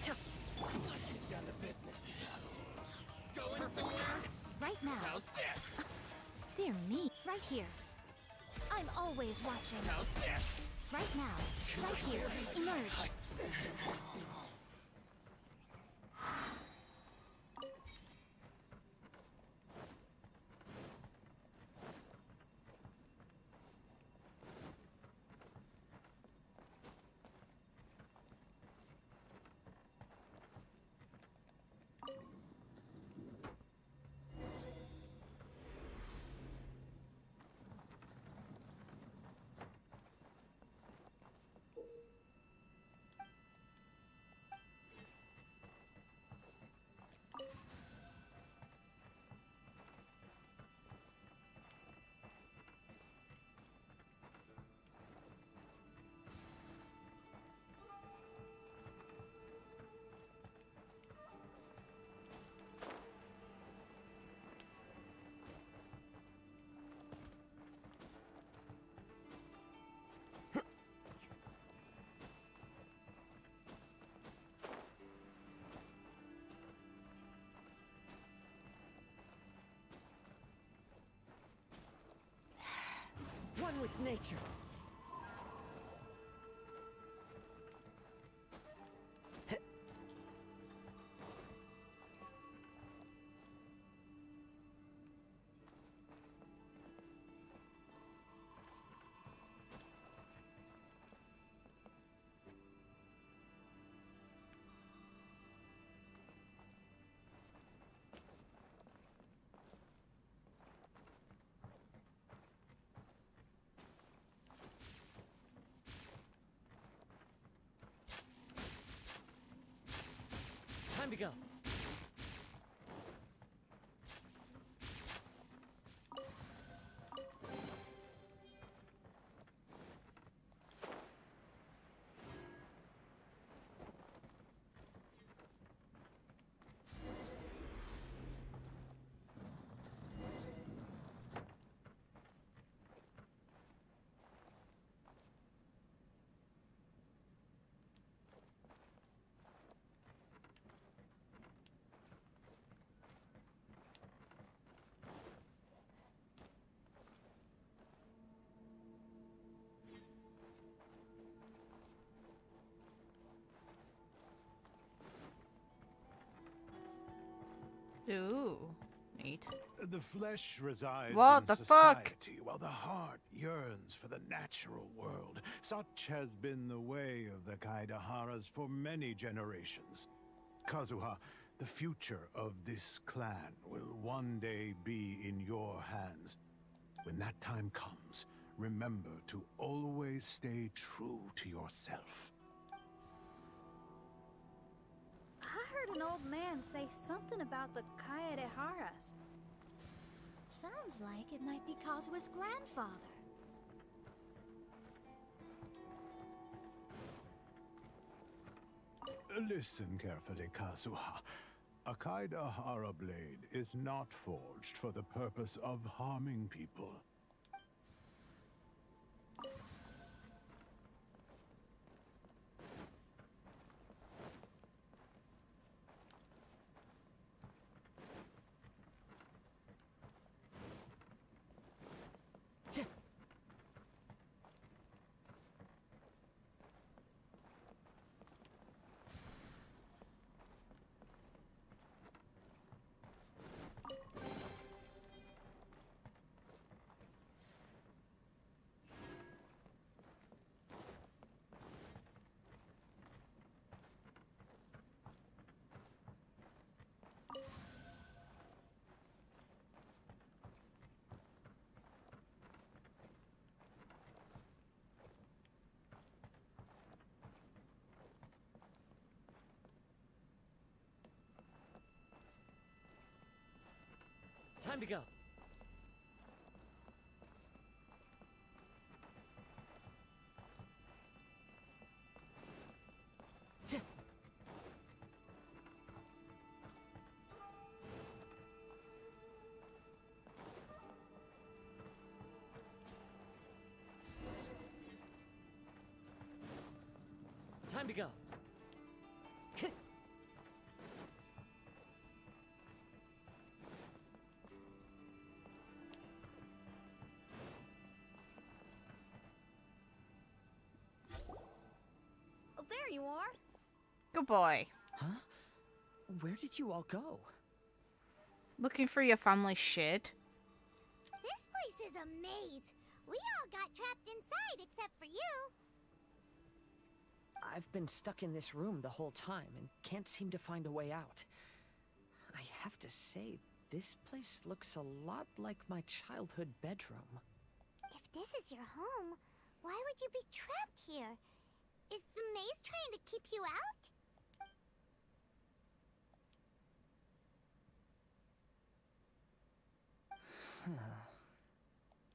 Let's get down to business. Going somewhere? Right now. How's this? Dear me. Right here. I'm always watching. How's this? Right now. Right here. Emerge. One with nature. Time to go. Ooh, neat. The flesh resides What in the society, while the heart yearns for the natural world. Such has been the way of the Kaidaharas for many generations. Kazuha, the future of this clan will one day be in your hands. When that time comes, remember to always stay true to yourself. I heard an old man say something about the Kaidaharas. Sounds like it might be Kazuha's grandfather. Listen carefully, Kazuha. A Kaidahara blade is not forged for the purpose of harming people. Time to go. Time to go. Oh, there you are. Good boy. Huh? Where did you all go? Looking for your family shit. This place is a maze. We all got trapped inside except for you. I've been stuck in this room the whole time and can't seem to find a way out. I have to say, this place looks a lot like my childhood bedroom. If this is your home, why would you be trapped here? Is the maze trying to keep you out?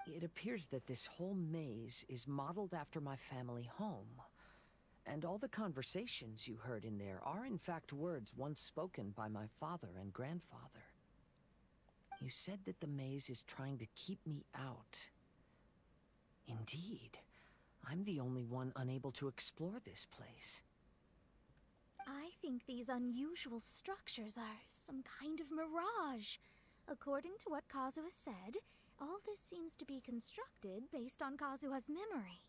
It appears that this whole maze is modeled after my family home. And all the conversations you heard in there are in fact words once spoken by my father and grandfather. You said that the maze is trying to keep me out. Indeed, I'm the only one unable to explore this place. I think these unusual structures are some kind of mirage. According to what Kazuha said, all this seems to be constructed based on Kazuha's memory.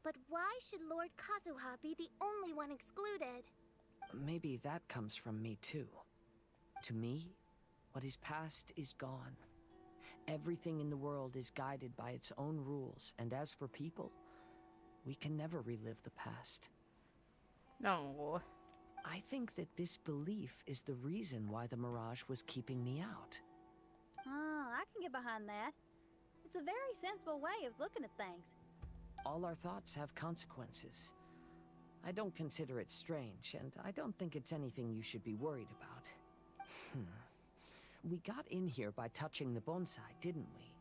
But why should Lord Kazuha be the only one excluded? Maybe that comes from me too. To me, what is past is gone. Everything in the world is guided by its own rules, and as for people, we can never relive the past. No. I think that this belief is the reason why the mirage was keeping me out. Oh, I can get behind that. It's a very sensible way of looking at things. All our thoughts have consequences. I don't consider it strange, and I don't think it's anything you should be worried about. We got in here by touching the bonsai, didn't we?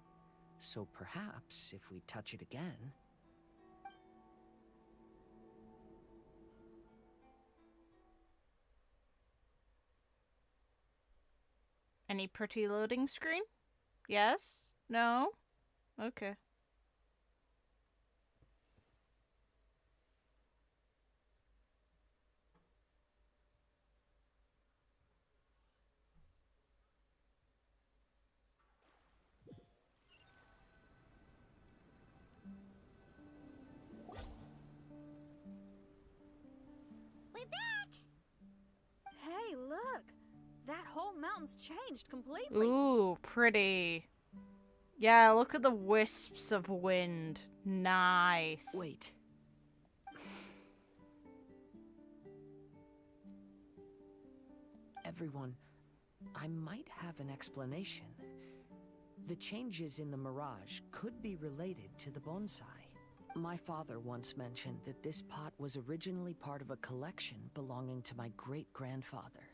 So perhaps, if we touch it again... Any pretty loading screen? Yes? No? Okay. We're back! Hey, look! That whole mountain's changed completely. Ooh, pretty. Yeah, look at the wisps of wind. Nice. Wait. Everyone, I might have an explanation. The changes in the mirage could be related to the bonsai. My father once mentioned that this pot was originally part of a collection belonging to my great-grandfather.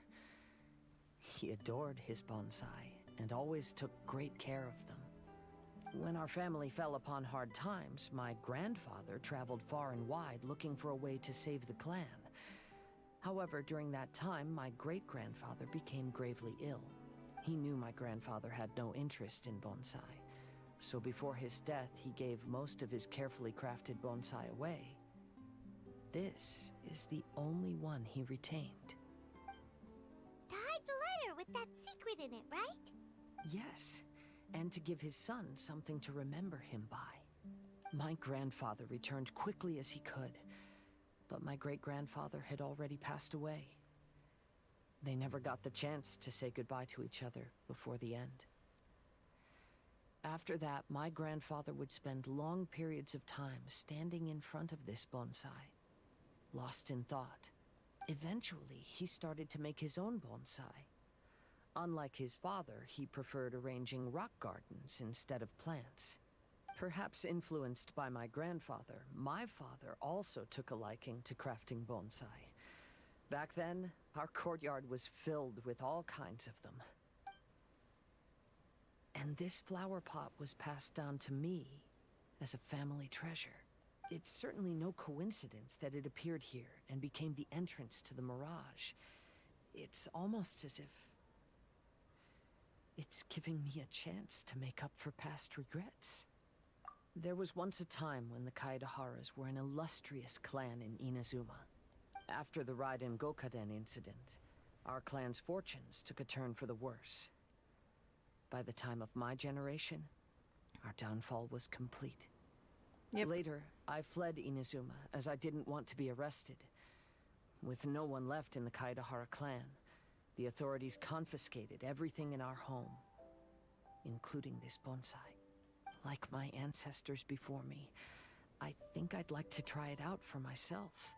He adored his bonsai and always took great care of them. When our family fell upon hard times, my grandfather traveled far and wide looking for a way to save the clan. However, during that time, my great-grandfather became gravely ill. He knew my grandfather had no interest in bonsai, so before his death, he gave most of his carefully crafted bonsai away. This is the only one he retained. To hide the letter with that secret in it, right? Yes, and to give his son something to remember him by. My grandfather returned quickly as he could, but my great-grandfather had already passed away. They never got the chance to say goodbye to each other before the end. After that, my grandfather would spend long periods of time standing in front of this bonsai, lost in thought. Eventually, he started to make his own bonsai. Unlike his father, he preferred arranging rock gardens instead of plants. Perhaps influenced by my grandfather, my father also took a liking to crafting bonsai. Back then, our courtyard was filled with all kinds of them. And this flower pot was passed down to me as a family treasure. It's certainly no coincidence that it appeared here and became the entrance to the Mirage. It's almost as if it's giving me a chance to make up for past regrets. There was once a time when the Kaidaharas were an illustrious clan in Inazuma. After the Raiden Gokaden incident, our clan's fortunes took a turn for the worse. By the time of my generation, our downfall was complete. Yep. Later, I fled Inazuma as I didn't want to be arrested. With no one left in the Kaidahara clan, the authorities confiscated everything in our home, including this bonsai. Like my ancestors before me, I think I'd like to try it out for myself.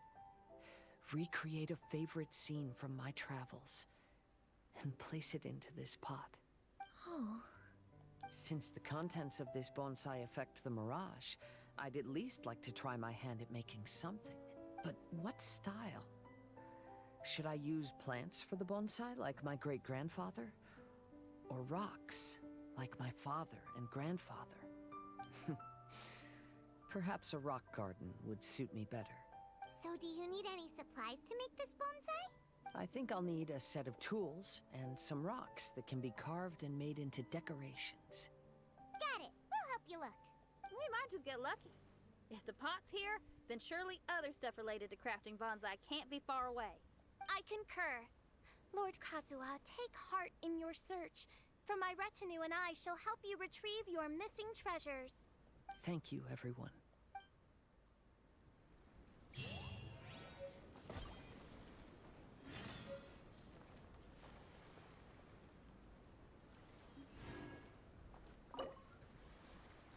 Recreate a favorite scene from my travels, and place it into this pot. Oh. Since the contents of this bonsai affect the Mirage, I'd at least like to try my hand at making something. But what style? Should I use plants for the bonsai, like my great-grandfather? Or rocks, like my father and grandfather? Perhaps a rock garden would suit me better. So do you need any supplies to make this bonsai? I think I'll need a set of tools and some rocks that can be carved and made into decorations. Got it. We'll help you look. We might just get lucky. If the pot's here, then surely other stuff related to crafting bonsai can't be far away. I concur. Lord Kazuha, take heart in your search. For my retinue and I shall help you retrieve your missing treasures. Thank you, everyone.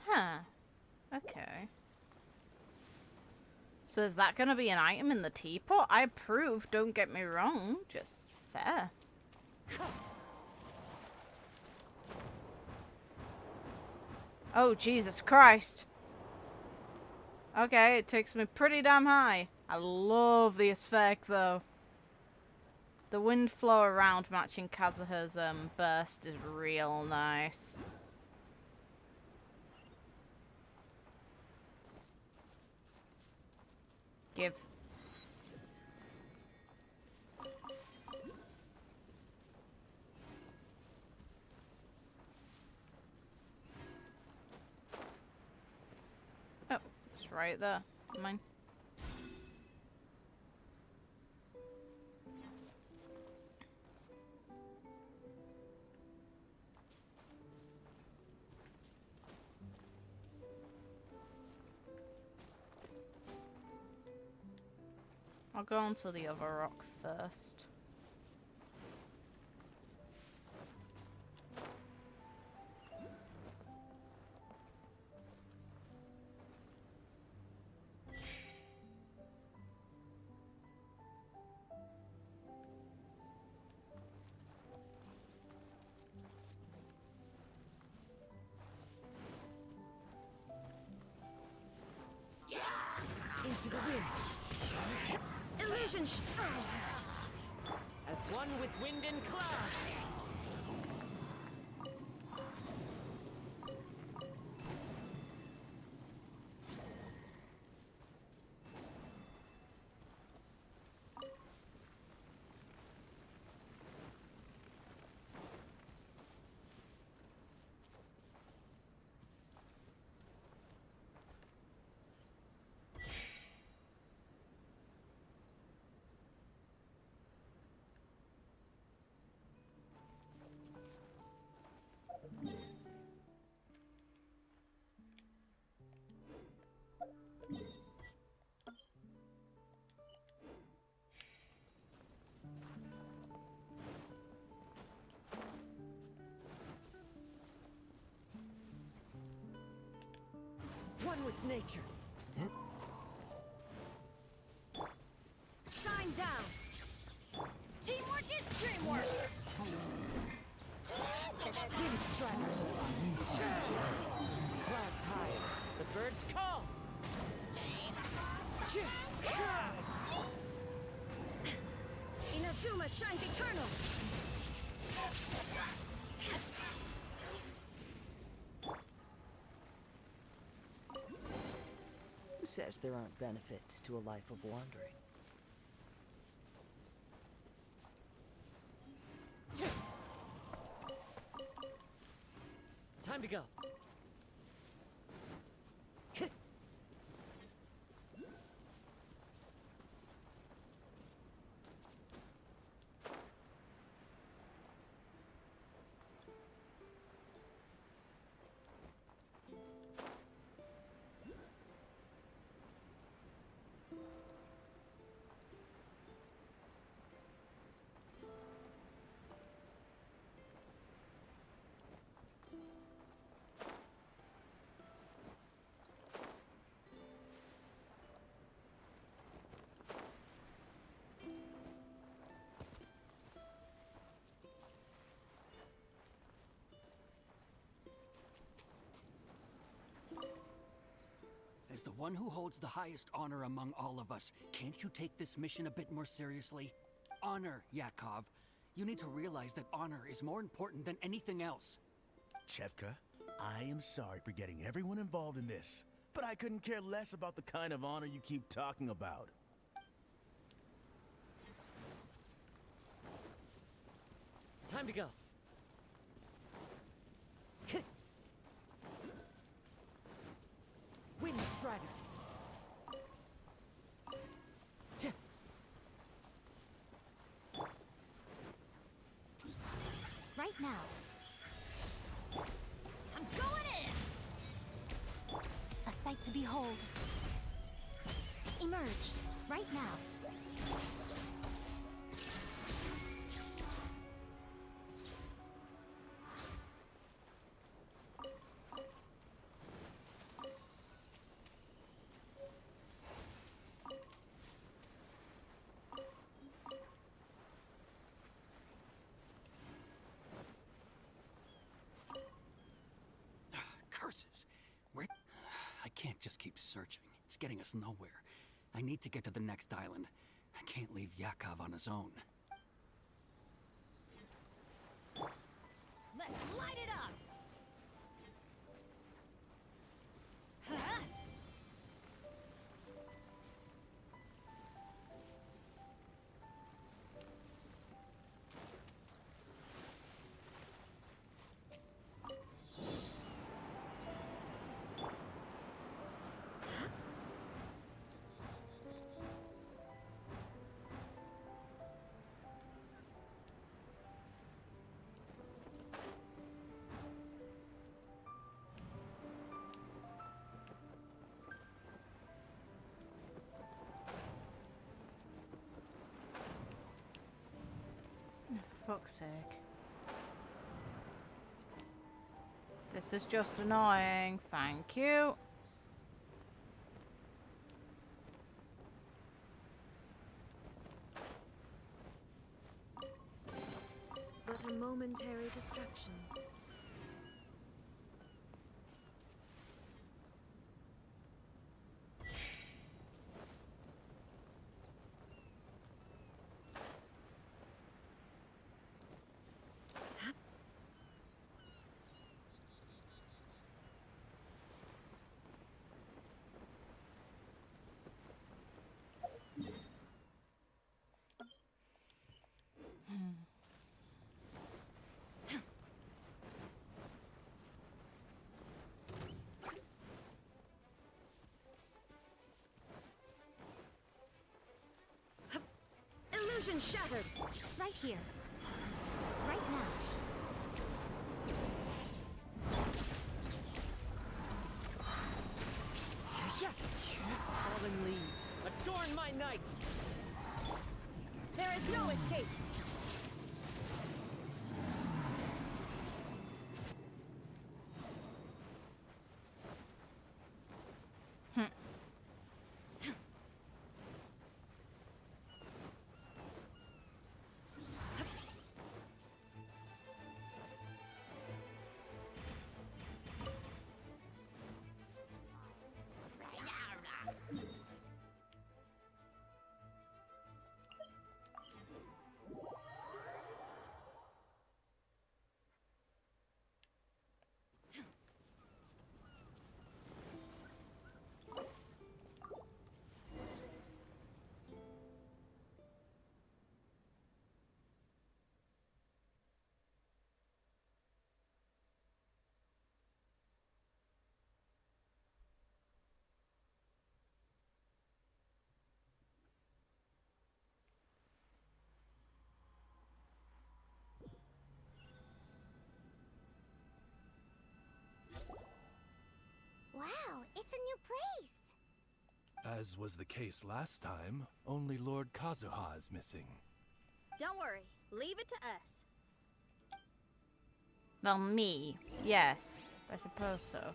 Huh. Okay. So is that gonna be an item in the teapot? I approve, don't get me wrong. Just fair. Oh, Jesus Christ. Okay, it takes me pretty damn high. I love the aesthetic, though. The wind flow around matching Kazuha's burst is real nice. Give. Oh, it's right there. Mine. I'll go onto the other rock first. Into the wind. Illusion As one with wind and cloud. One with nature. shine down. Teamwork is dreamwork. Wind strider. Clouds high. The birds call. Inazuma shines eternal. says there aren't benefits to a life of wandering? Time to go. As the one who holds the highest honor among all of us, can't you take this mission a bit more seriously? Honor, Yakov. You need to realize that honor is more important than anything else. Chevka, I am sorry for getting everyone involved in this, but I couldn't care less about the kind of honor you keep talking about. Time to go. Wind Strider. Right now. I'm going in! A sight to behold. Emerge. Right now. Curses! Where? I can't just keep searching. It's getting us nowhere. I need to get to the next island. I can't leave Yakov on his own. Let's light it up! Huh? For fuck's sake. This is just annoying. Thank you. But a momentary distraction. Illusion shattered! Right here. Right now. Fallen leaves, adorn my night! There is no escape! new place. As was the case last time, only Lord Kazuha is missing. Don't worry, leave it to us. Well, me. Yes, I suppose so.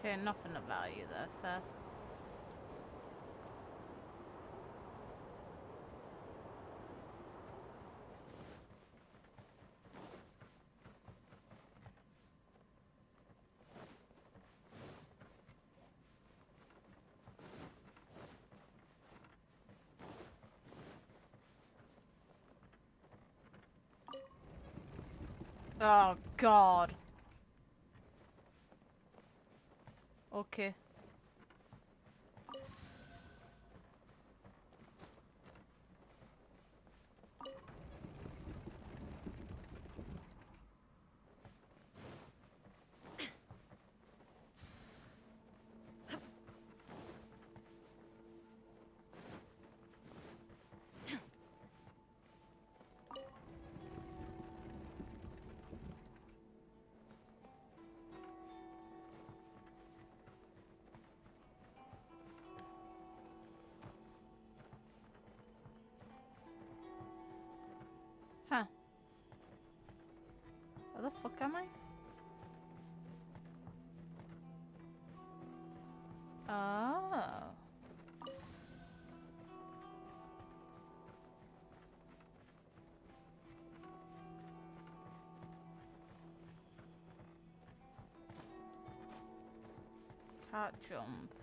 Okay, nothing of value there, fair. Oh, God. Okay. Huh. Where the fuck am I? Oh. Can't jump.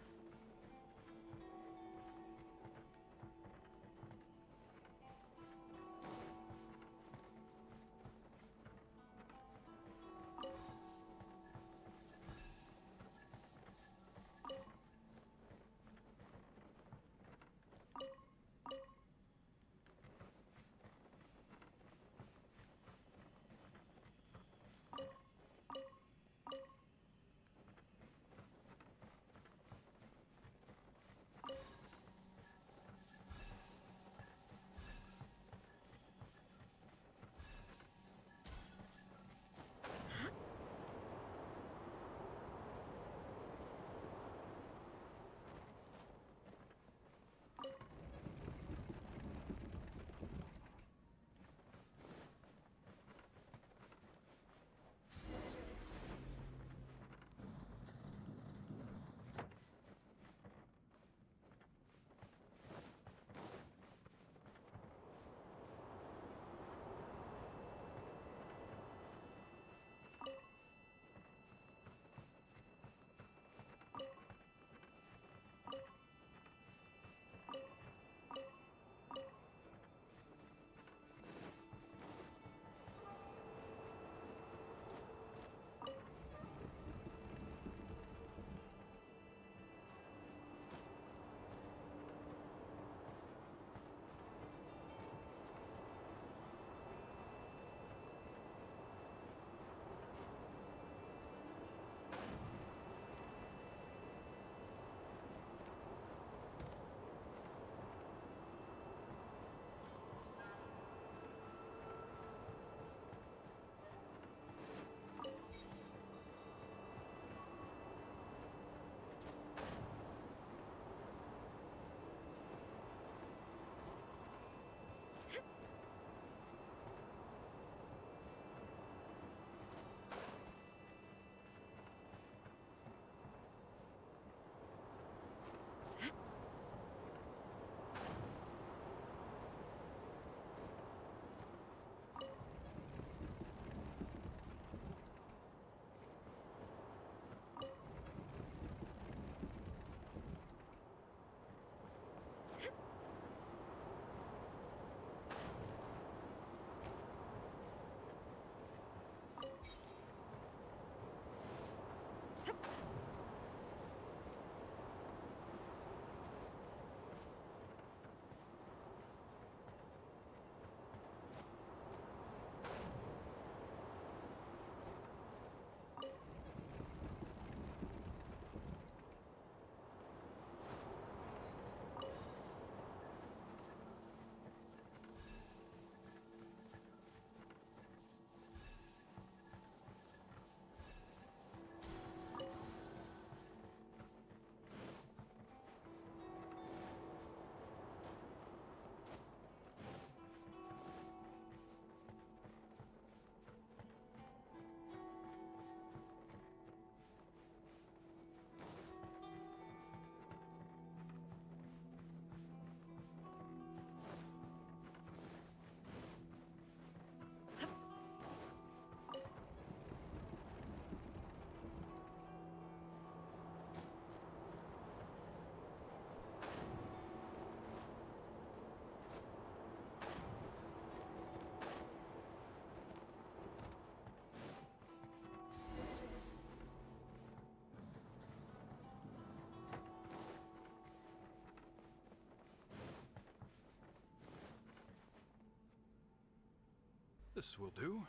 This will do.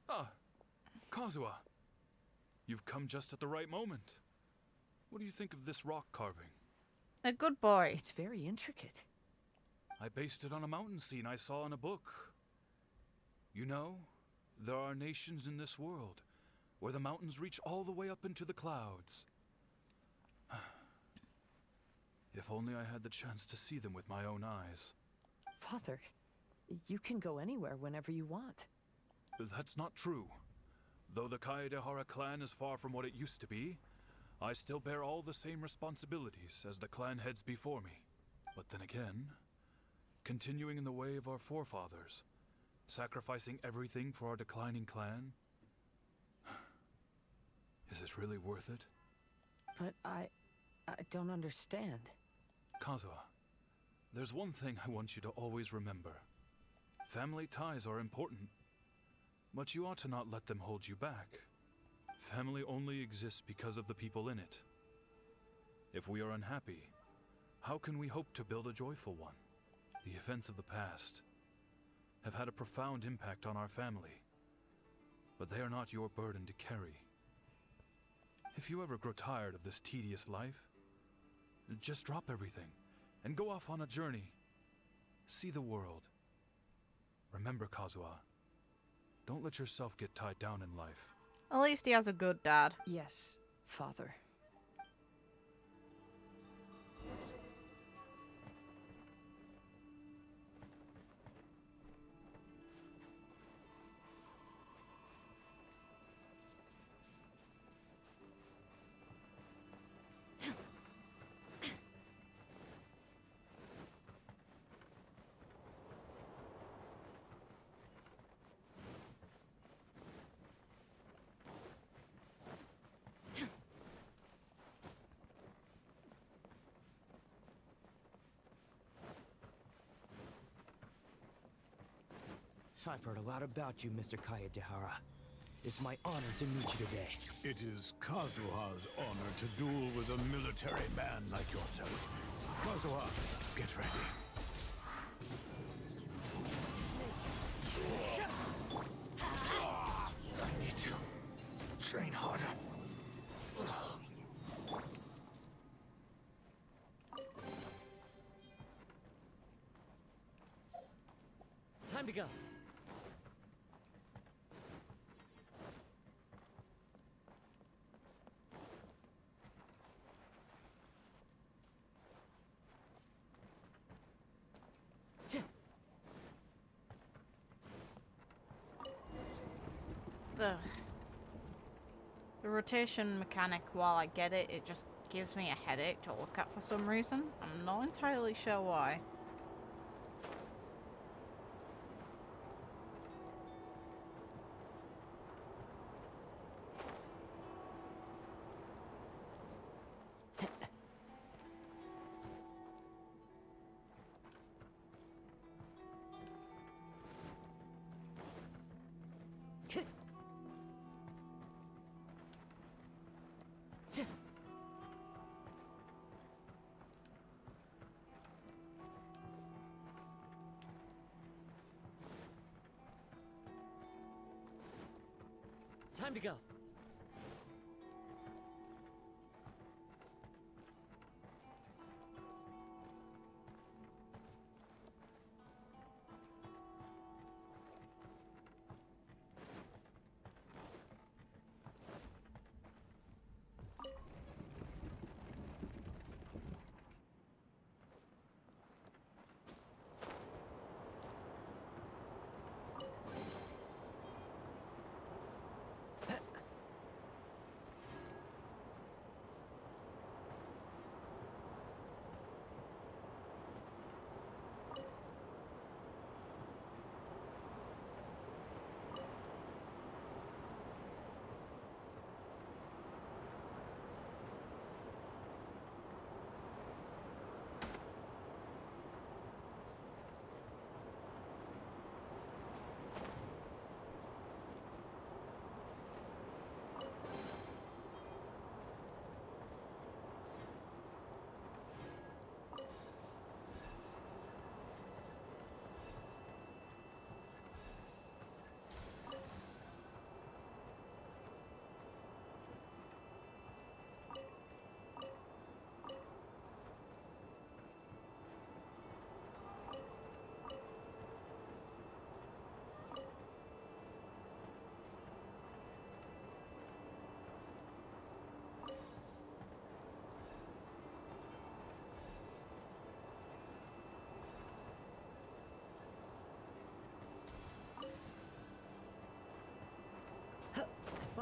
Ah, Kazuha. You've come just at the right moment. What do you think of this rock carving? A good boy. It's very intricate. I based it on a mountain scene I saw in a book. You know, there are nations in this world where the mountains reach all the way up into the clouds. If only I had the chance to see them with my own eyes. Father, you can go anywhere whenever you want. That's not true. Though the Kaedehara clan is far from what it used to be, I still bear all the same responsibilities as the clan heads before me. But then again, continuing in the way of our forefathers, sacrificing everything for our declining clan, is it really worth it? But I don't understand. Kazuha, there's one thing I want you to always remember. Family ties are important, but you ought to not let them hold you back. Family only exists because of the people in it. If we are unhappy, how can we hope to build a joyful one? The events of the past have had a profound impact on our family, but they are not your burden to carry. If you ever grow tired of this tedious life, just drop everything and go off on a journey. See the world. Remember, Kazuha, don't let yourself get tied down in life. At least he has a good dad. Yes, Father. I've heard a lot about you, Mr. Kaedehara. It's my honor to meet you today. It is Kazuha's honor to duel with a military man like yourself. Kazuha, get ready. I need to train harder. Time to go. Ugh. The rotation mechanic, while I get it, it just gives me a headache to look at for some reason. I'm not entirely sure why. Time to go.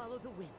follow the wind.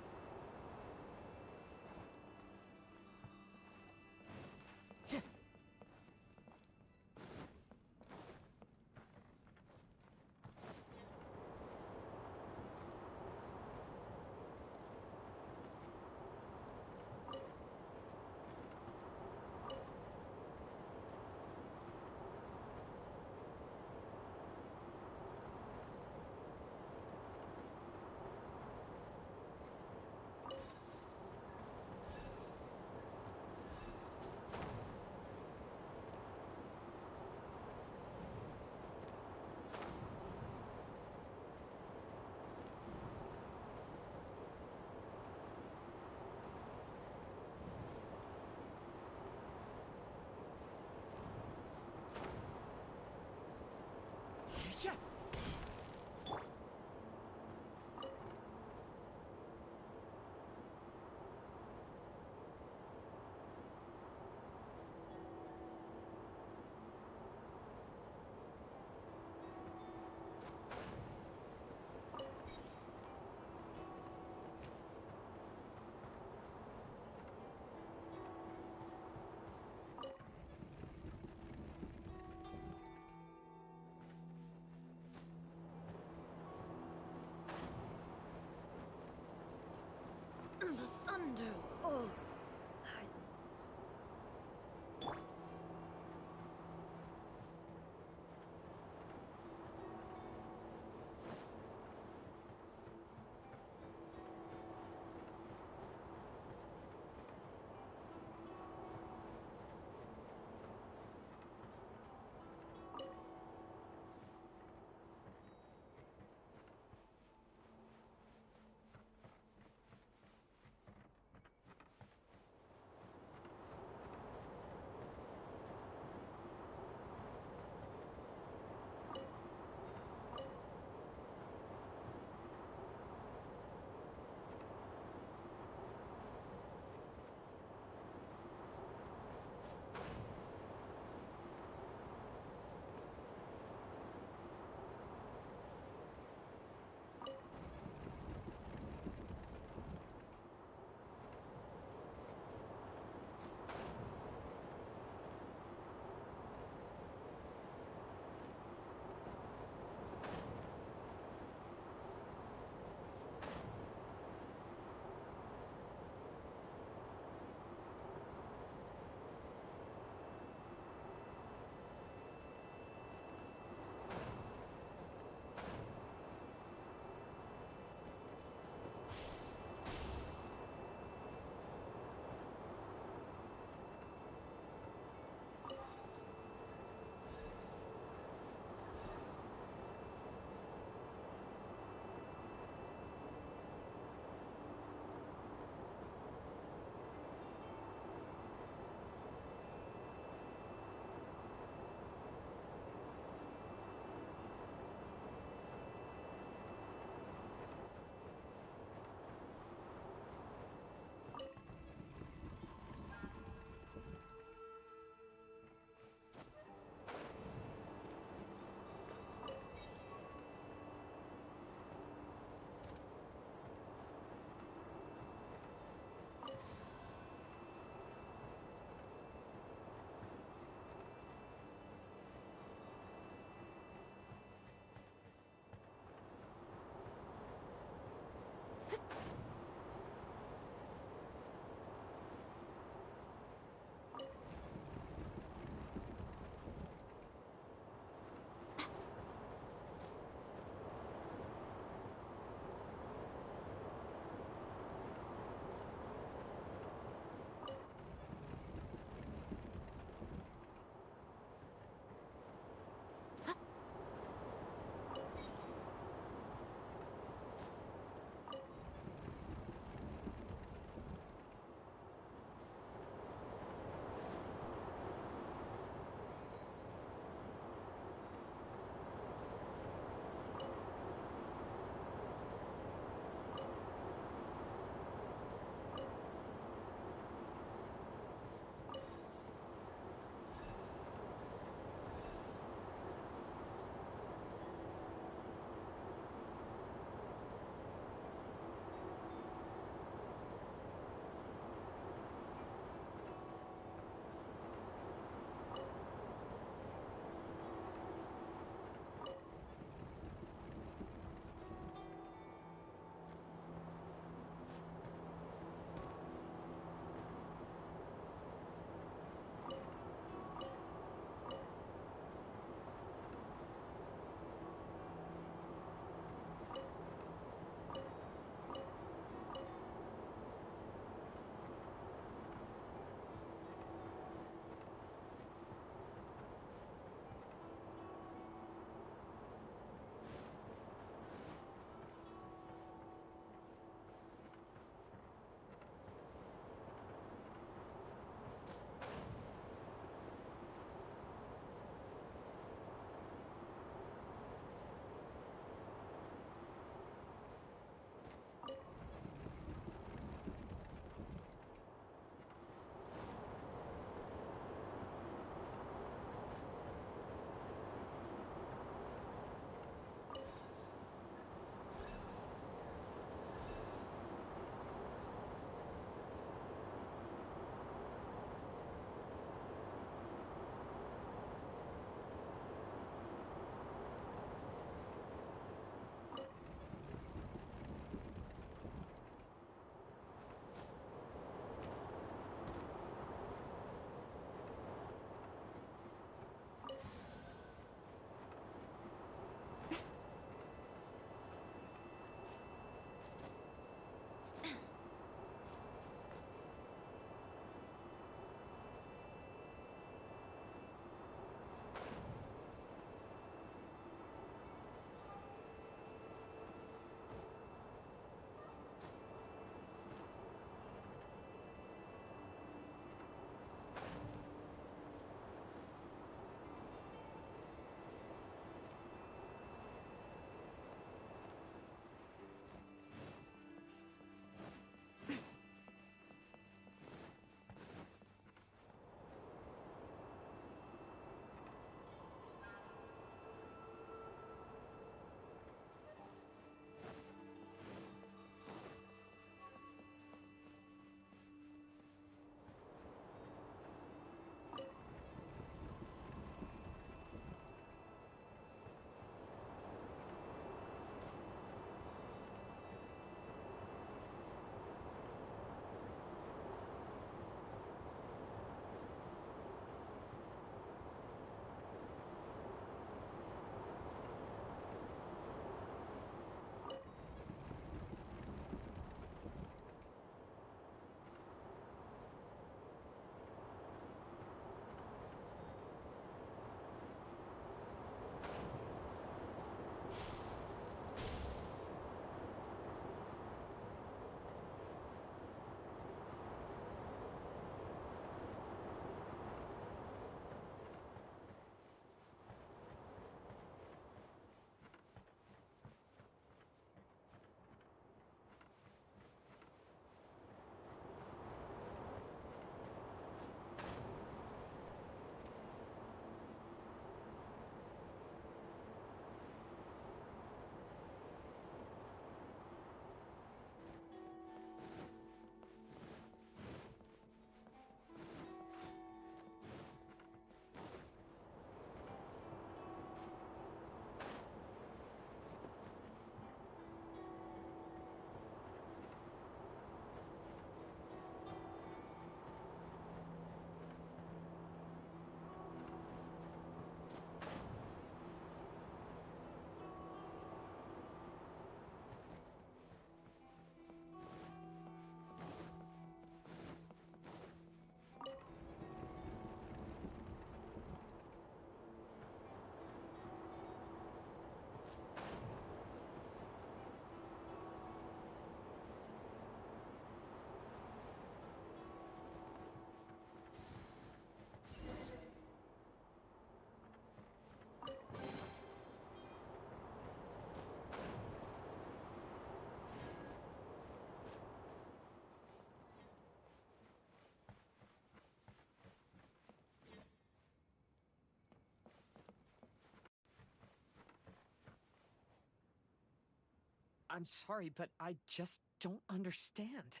I'm sorry, but I just don't understand.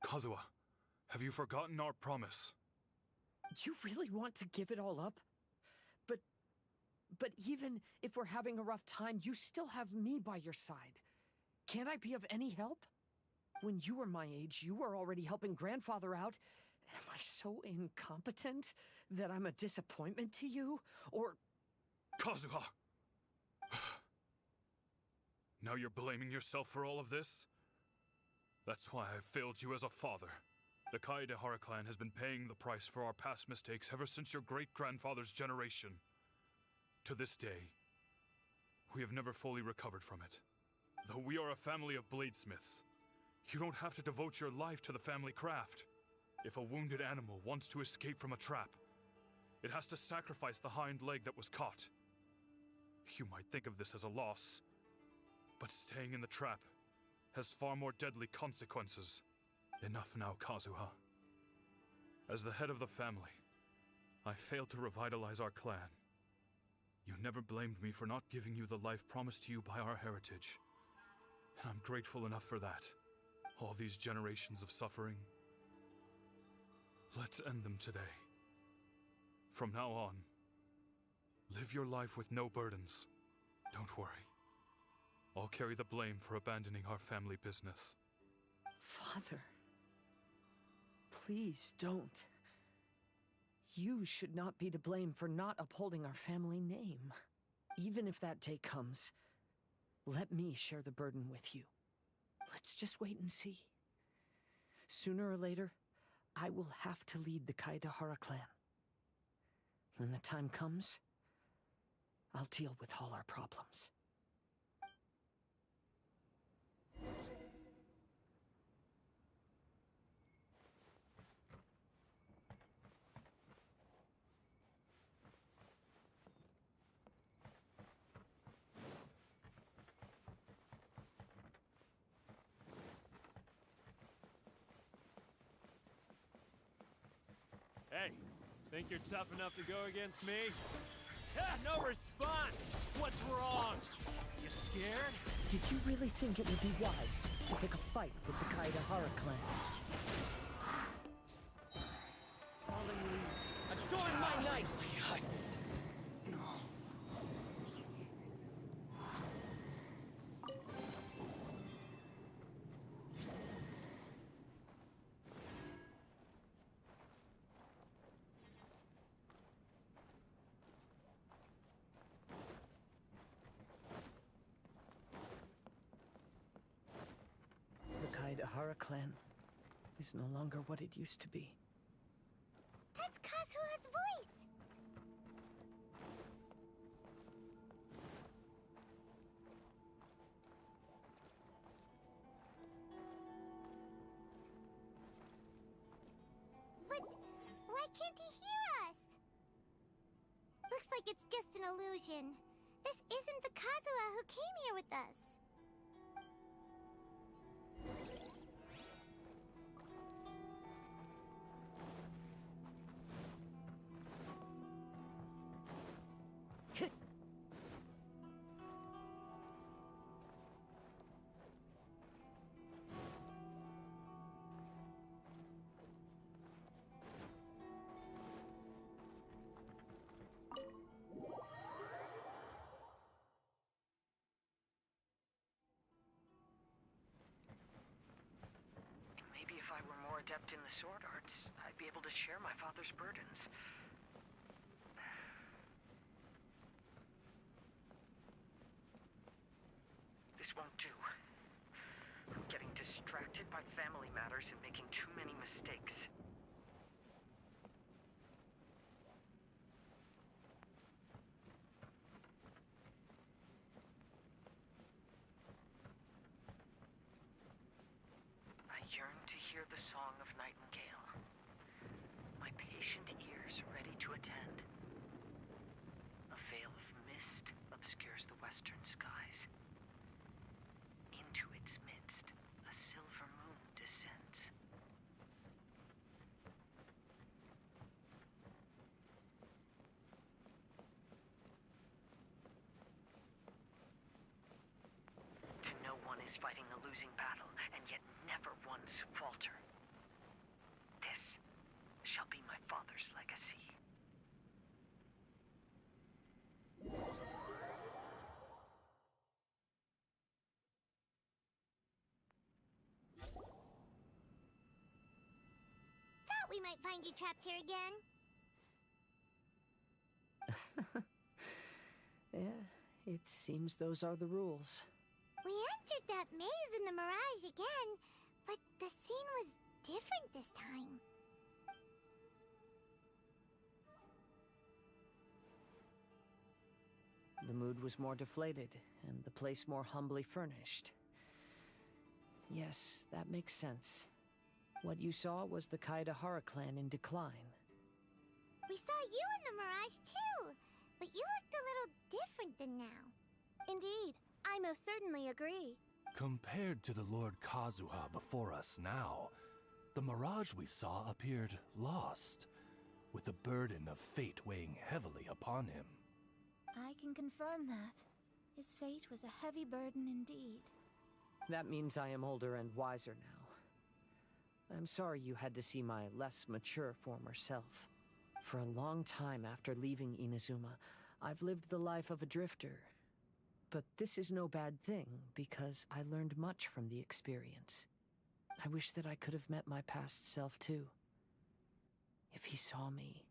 Kazuha, have you forgotten our promise? You really want to give it all up? But even if we're having a rough time, you still have me by your side. Can't I be of any help? When you were my age, you were already helping grandfather out. Am I so incompetent that I'm a disappointment to you? Or... Kazuha! Now you're blaming yourself for all of this? That's why I failed you as a father. The Kaedehara clan has been paying the price for our past mistakes ever since your great-grandfather's generation. To this day, we have never fully recovered from it. Though we are a family of bladesmiths, you don't have to devote your life to the family craft. If a wounded animal wants to escape from a trap, it has to sacrifice the hind leg that was caught. You might think of this as a loss, but staying in the trap has far more deadly consequences. Enough now, Kazuha. As the head of the family, I failed to revitalize our clan. You never blamed me for not giving you the life promised to you by our heritage. And I'm grateful enough for that. All these generations of suffering. Let's end them today. From now on, live your life with no burdens. Don't worry. I'll carry the blame for abandoning our family business. Father, please don't. You should not be to blame for not upholding our family name. Even if that day comes, let me share the burden with you. Let's just wait and see. Sooner or later, I will have to lead the Kaedehara clan. When the time comes, I'll deal with all our problems. Hey, think you're tough enough to go against me? Ha! No response! What's wrong? You scared? Did you really think it would be wise to pick a fight with the Kaedehara clan? Falling leaves. Adorn my night! The Kaedehara clan is no longer what it used to be. That's Kazuha's voice! But why can't he hear us? Looks like it's just an illusion. This isn't the Kazuha who came here with us. Maybe if I were more adept in the sword arts, I'd be able to share my father's burdens. This won't do. I'm getting distracted by family matters and making too many mistakes. I yearn to hear the song of Nightingale. My patient ears ready to attend. A veil of mist obscures the western skies. Into its midst, a silver moon descends. To know always fighting a losing battle, and yet never once falter. This shall be my father's legacy. Thought we might find you trapped here again. Yeah, it seems those are the rules. We entered that maze in the Mirage again, but the scene was different this time. The mood was more deflated, and the place more humbly furnished. Yes, that makes sense. What you saw was the Kaedahara clan in decline. We saw you in the Mirage too, but you looked a little different than now. Indeed, I most certainly agree. Compared to the Lord Kazuha before us now, the mirage we saw appeared lost, with the burden of fate weighing heavily upon him. I can confirm that. His fate was a heavy burden indeed. That means I am older and wiser now. I'm sorry you had to see my less mature former self. For a long time after leaving Inazuma, I've lived the life of a drifter. But this is no bad thing, because I learned much from the experience. I wish that I could have met my past self too. If he saw me,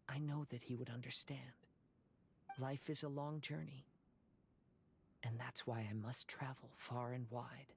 I know that he would understand. Life is a long journey, and that's why I must travel far and wide.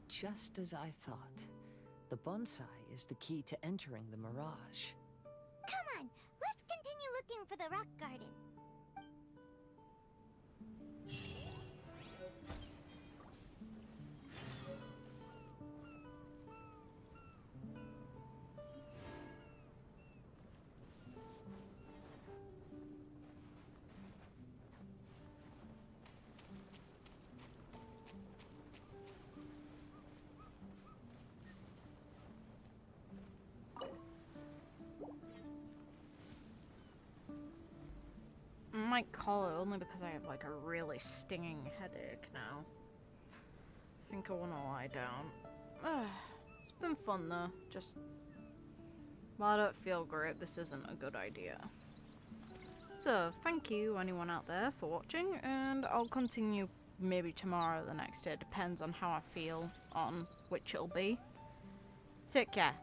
Just as I thought. The bonsai is the key to entering the mirage. Come on, let's continue looking for the rock garden. I might call it only because I have like a really stinging headache now. I think I want to lie down. It's been fun though. Just, well, I don't feel great. This isn't a good idea. So, thank you anyone out there for watching, and I'll continue maybe tomorrow or the next day. Depends on how I feel on which it'll be. Take care.